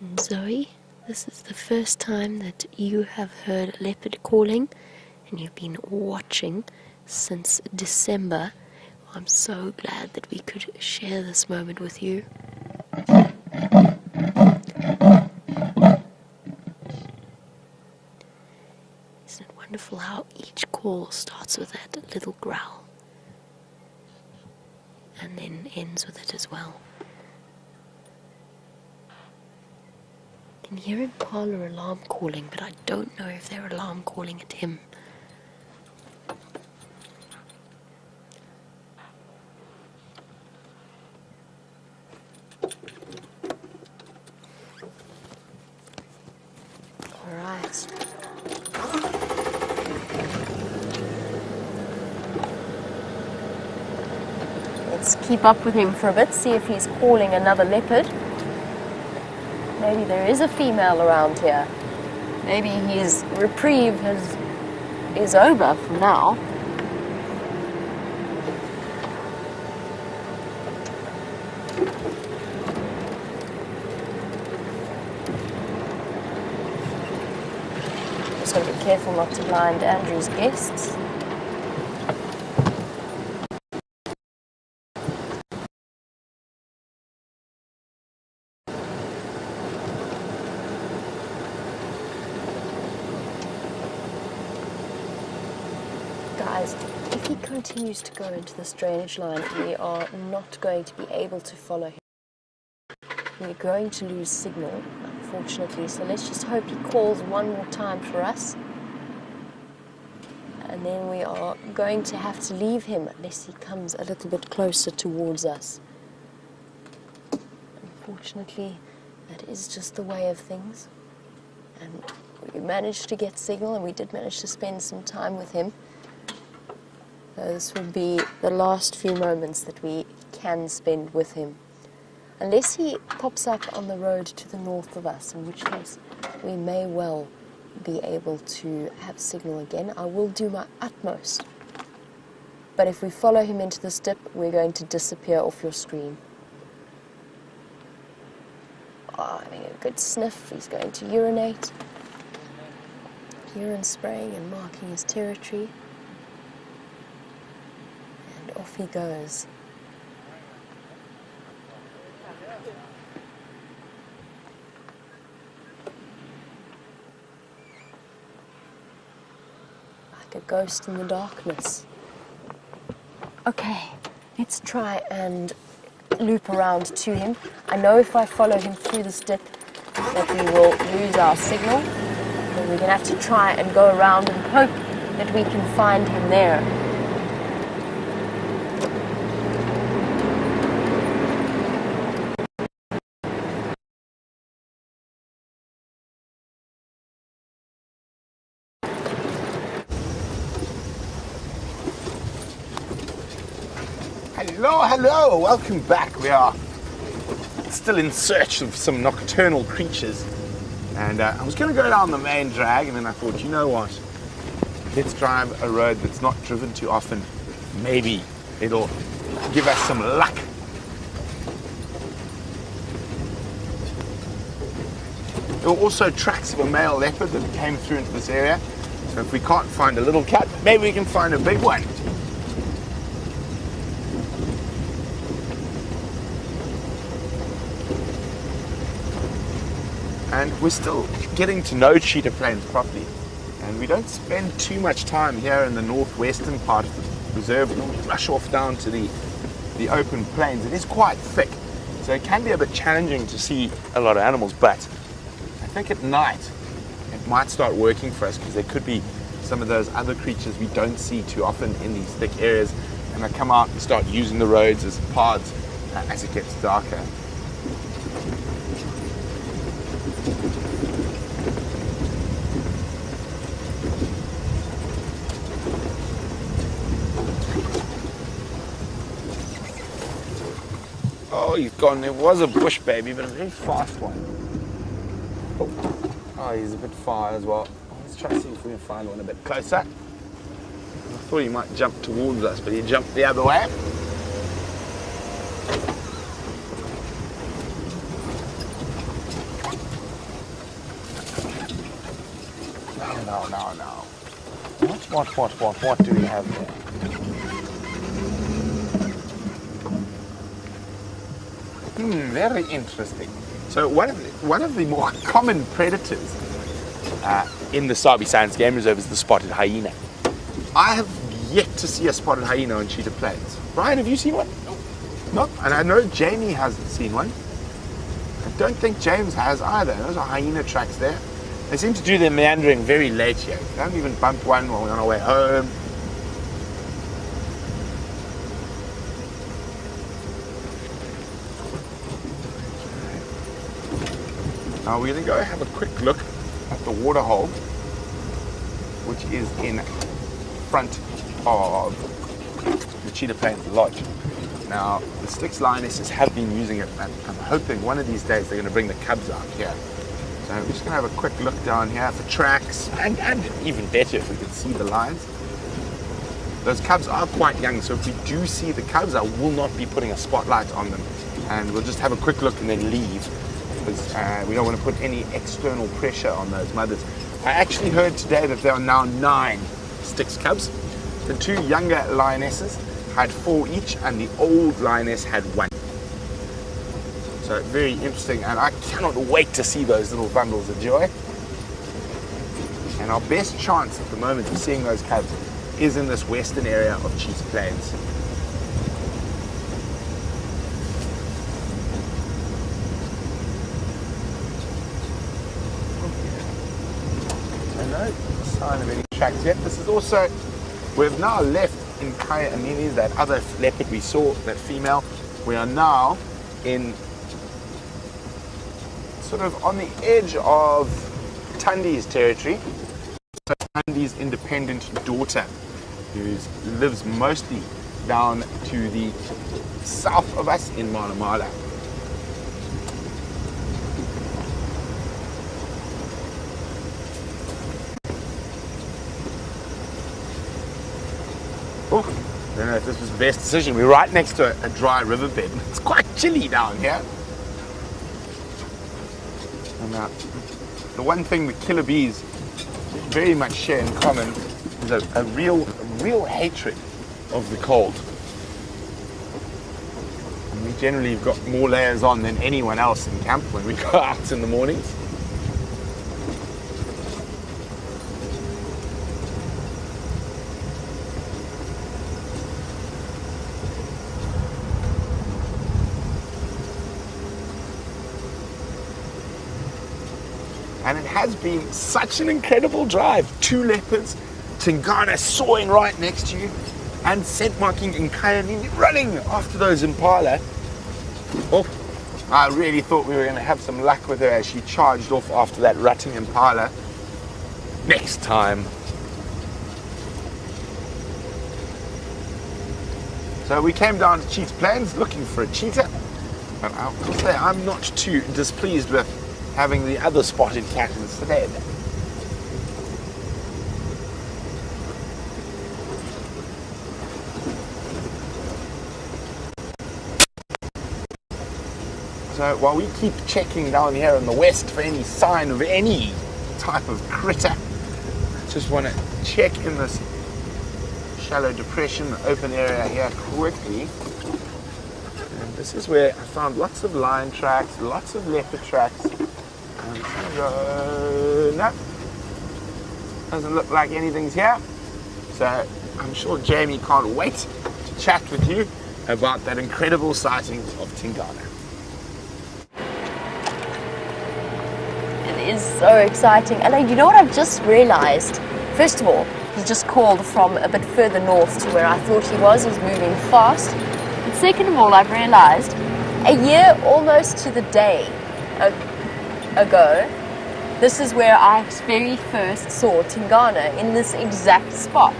And Zoe, this is the first time that you have heard a leopard calling, and you've been watching since December. I'm so glad that we could share this moment with you. Isn't it wonderful how each call starts with that little growl and then ends with it as well? I can hear Impala alarm calling, but I don't know if they're alarm calling at him. Alright. Let's keep up with him for a bit, see if he's calling another leopard. Maybe there is a female around here. Maybe his reprieve is over for now. Just got to be careful not to blind Andrew's guests. Guys, if he continues to go into this drainage line, we are not going to be able to follow him. We're going to lose signal, unfortunately, so let's just hope he calls one more time for us. And then we are going to have to leave him unless he comes a little bit closer towards us. Unfortunately, that is just the way of things. And we managed to get signal, and we did manage to spend some time with him. So this will be the last few moments that we can spend with him. Unless he pops up on the road to the north of us, in which case we may well be able to have signal again. I will do my utmost. But if we follow him into this dip, we're going to disappear off your screen. Oh, having a good sniff. He's going to urinate. Urine spraying and marking his territory. And off he goes. Like a ghost in the darkness. Okay, let's try and loop around to him. I know if I follow him through this dip that we will lose our signal. And we're going to have to try and go around and hope that we can find him there. Hello, welcome back. We are still in search of some nocturnal creatures. And I was going to go down the main drag, and then I thought, you know what? Let's drive a road that's not driven too often. Maybe it'll give us some luck. There were also tracks of a male leopard that came through into this area. So if we can't find a little cat, maybe we can find a big one. And we're still getting to know cheetah plains properly. And we don't spend too much time here in the northwestern part of the reserve. We normally rush off down to the open plains. It is quite thick, so it can be a bit challenging to see a lot of animals. But I think at night it might start working for us, because there could be some of those other creatures we don't see too often in these thick areas, and they come out and start using the roads as paths as it gets darker. Oh, he's gone. There was a bush baby, but a very fast one. Oh, he's a bit far as well. Let's try to see if we can find one a bit closer. I thought he might jump towards us, but he jumped the other way. No. What do we have there? Very interesting. So one of the more common predators in the Sabi Science Game Reserve is the spotted hyena. I have yet to see a spotted hyena on Cheetah Plains. Brian, have you seen one? No. And I know Jamie hasn't seen one. I don't think James has either. Those are hyena tracks there. They seem to do their meandering very late here. We don't even bump one while we're on our way home. Now we're going to go have a quick look at the water hole, which is in front of the Cheetah Plains Lodge. Now the Styx lionesses have been using it, and I'm hoping one of these days they're going to bring the cubs out here. So we're just going to have a quick look down here for tracks, and even better if we can see the lions. Those cubs are quite young, so if we do see the cubs, I will not be putting a spotlight on them, and we'll just have a quick look and then leave, because we don't want to put any external pressure on those mothers. I actually heard today that there are now 9 Styx cubs. The 2 younger lionesses had 4 each, and the old lioness had 1. So very interesting, and I cannot wait to see those little bundles of joy. And our best chance at the moment of seeing those cubs is in this western area of Cheetah Plains. So no sign of any tracks yet. This is also, we've now left in Kaya Amini's, that other leopard we saw, that female. We are now in sort of on the edge of Tundi's territory, so Tundi's independent daughter. who lives mostly down to the south of us in Malamala. Oh, I don't know if this was the best decision. We're right next to a dry riverbed. It's quite chilly down here. And the one thing the killer bees very much share in common is a real hatred of the cold. And we generally have got more layers on than anyone else in camp when we go out in the mornings. And it has been such an incredible drive. 2 leopards, Tingana sawing right next to you, and scent marking Nkayani running after those impala. Oh, I really thought we were going to have some luck with her as she charged off after that rutting impala. Next time. So we came down to Cheetah Plains looking for a cheetah. And I will say I'm not too displeased with having the other spotted cat instead. So while we keep checking down here in the west for any sign of any type of critter, I just want to check in this shallow depression, open area here quickly. And this is where I found lots of lion tracks, lots of leopard tracks. No, doesn't look like anything's here. So I'm sure Jamie can't wait to chat with you about that incredible sighting of Tingana. It is so exciting. And you know what I've just realized? First of all, he's just called from a bit further north to where I thought he was. He's moving fast. And second of all, I've realized a year almost to the day ago, this is where I very first saw Tingana, in this exact spot.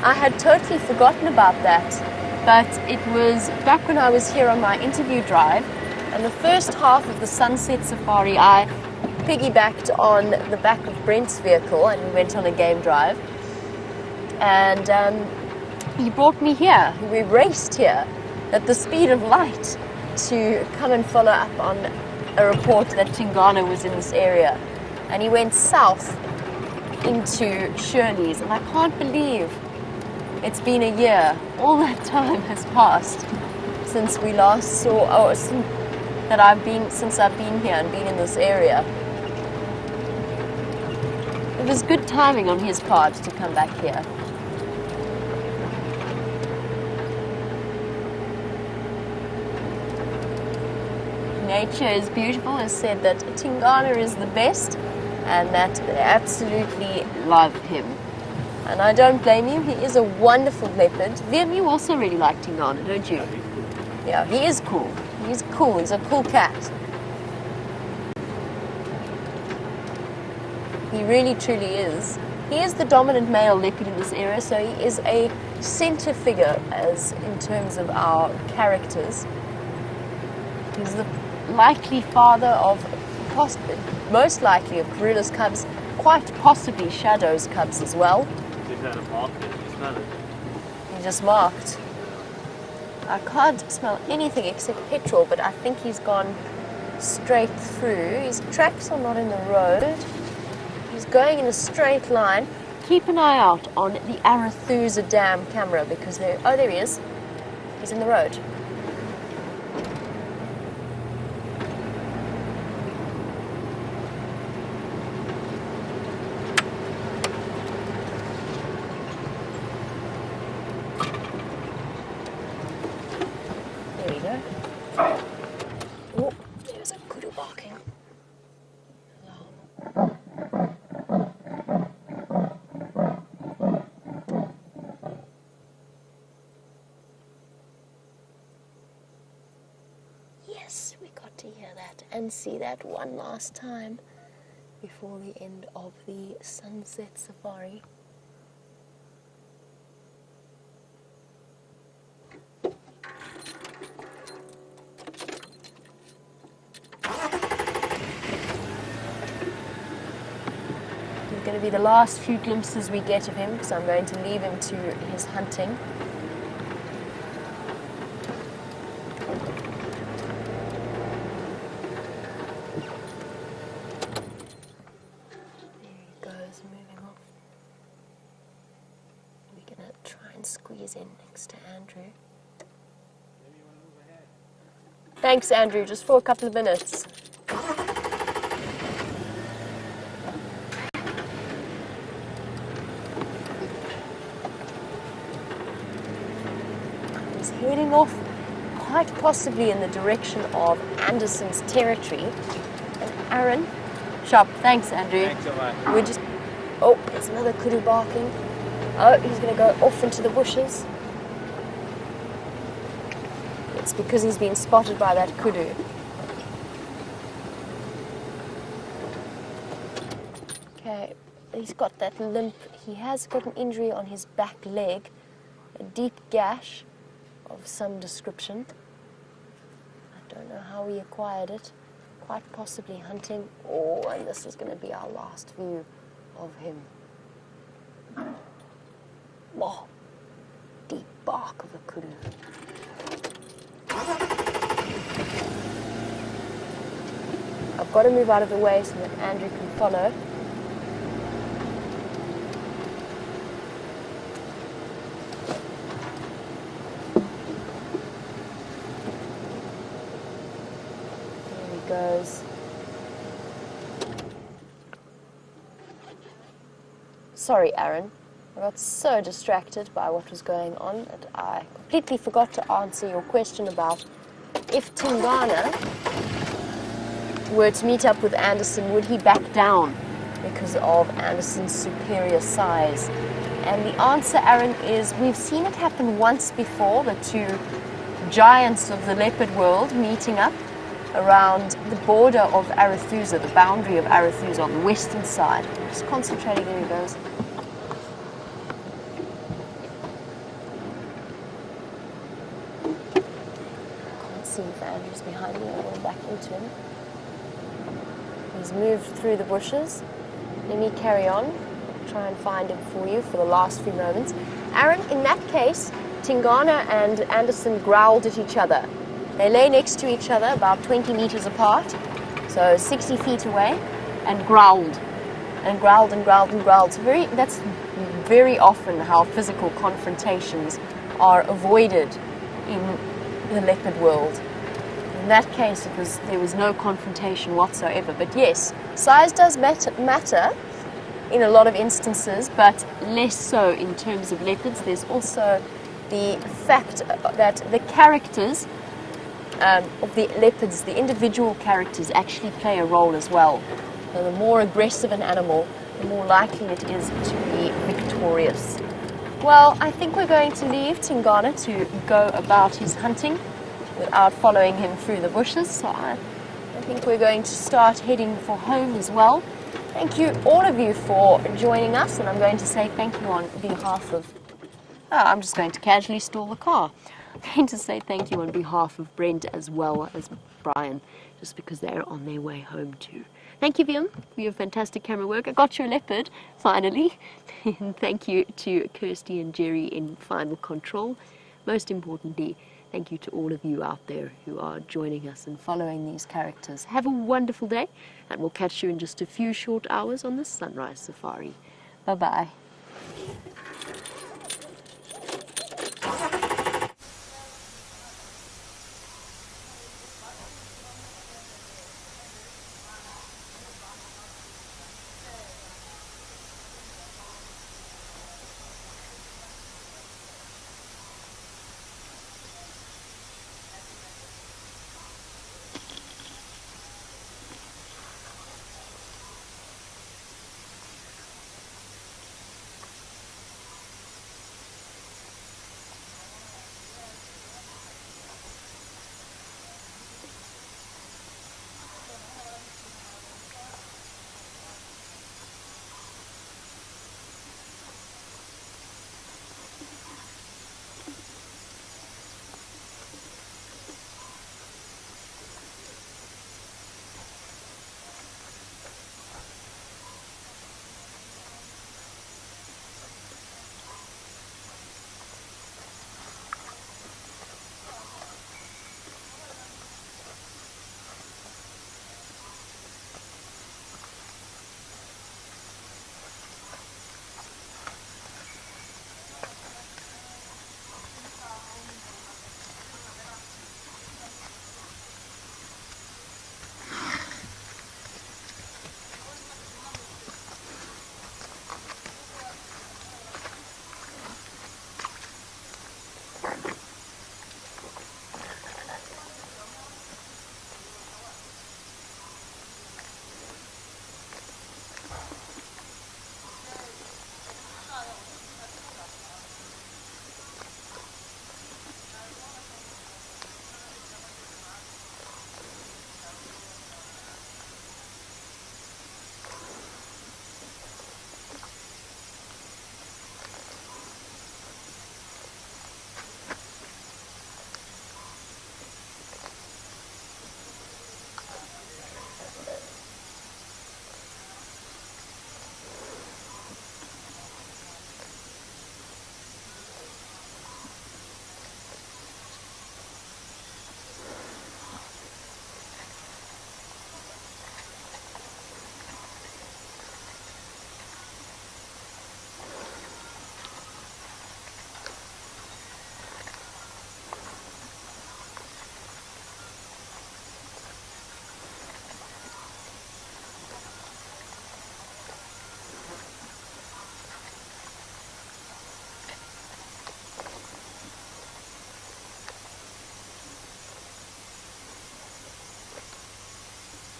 I had totally forgotten about that, but it was back when I was here on my interview drive, and the first half of the Sunset Safari I piggybacked on the back of Brent's vehicle and we went on a game drive, and he brought me here. We raced here at the speed of light to come and follow up on a report that Tingana was in this area, and he went south into Shirley's, and I can't believe it's been a year. All that time has passed since we last saw, since I've been here and been in this area. It was good timing on his part to come back here. Nature is beautiful. Has said that Tingana is the best and that they absolutely love him. And I don't blame you. He is a wonderful leopard. Viam, you also really like Tingana, don't you? Yeah, he is cool. He's cool. He's a cool cat. He really truly is. He is the dominant male leopard in this area, so he is a center figure as in terms of our characters. He's the likely father of, most likely of Karila's cubs, quite possibly Shadow's cubs as well. He's had a mark there, you smell it. He just marked. I can't smell anything except petrol, but I think he's gone straight through. His tracks are not in the road. He's going in a straight line. Keep an eye out on the Arathusa Dam camera because there he is. He's in the road. There we go. Oh, there's a kudu barking. Yes, we got to hear that and see that one last time before the end of the Sunset Safari. going to be the last few glimpses we get of him because I'm going to leave him to his hunting. There he goes, moving off. We're going to try and squeeze in next to Andrew. Thanks, Andrew, just for a couple of minutes. He's heading off quite possibly in the direction of Anderson's territory. And Aaron, sharp, thanks, Andrew. Thanks so much. We're just, oh, there's another kudu barking. Oh, he's going to go off into the bushes. It's because he's been spotted by that kudu. Okay, he's got that limp. He has got an injury on his back leg, a deep gash of some description. I don't know how he acquired it. Quite possibly hunting. Oh, and this is going to be our last view of him. Oh, deep bark of a kudu. I've got to move out of the way so that Andrew can follow. There he goes. Sorry, Aaron. I got so distracted by what was going on that I completely forgot to answer your question about if Tingana were to meet up with Anderson, would he back down because of Anderson's superior size? And the answer, Aaron, is we've seen it happen once before, the two giants of the leopard world meeting up around the border of Arathusa, the boundary of Arathusa on the western side. Just concentrating, there he goes. See if Andrew's behind me. I'll go back into him. He's moved through the bushes. Let me carry on. Try and find him for you for the last few moments. Aaron, in that case, Tingana and Anderson growled at each other. They lay next to each other, about 20 meters apart, so 60 feet away, and growled. And growled and growled and growled. So that's very often how physical confrontations are avoided in the leopard world. In that case, there was no confrontation whatsoever. But yes, size does matter in a lot of instances, but less so in terms of leopards. There's also the fact that the characters of the leopards, the individual characters, actually play a role as well. So the more aggressive an animal, the more likely it is to be victorious. Well, I think we're going to leave Tingana to go about his hunting without following him through the bushes. So I think we're going to start heading for home as well. Thank you, all of you, for joining us, and I'm going to say thank you on behalf of... Oh, I'm just going to casually stall the car. I'm going to say thank you on behalf of Brent as well as Brian, just because they're on their way home too. Thank you, Vian, for your fantastic camera work. I got your leopard, finally. And thank you to Kirsty and Jerry in final control. Most importantly, thank you to all of you out there who are joining us and following these characters. Have a wonderful day, and we'll catch you in just a few short hours on the Sunrise Safari. Bye-bye.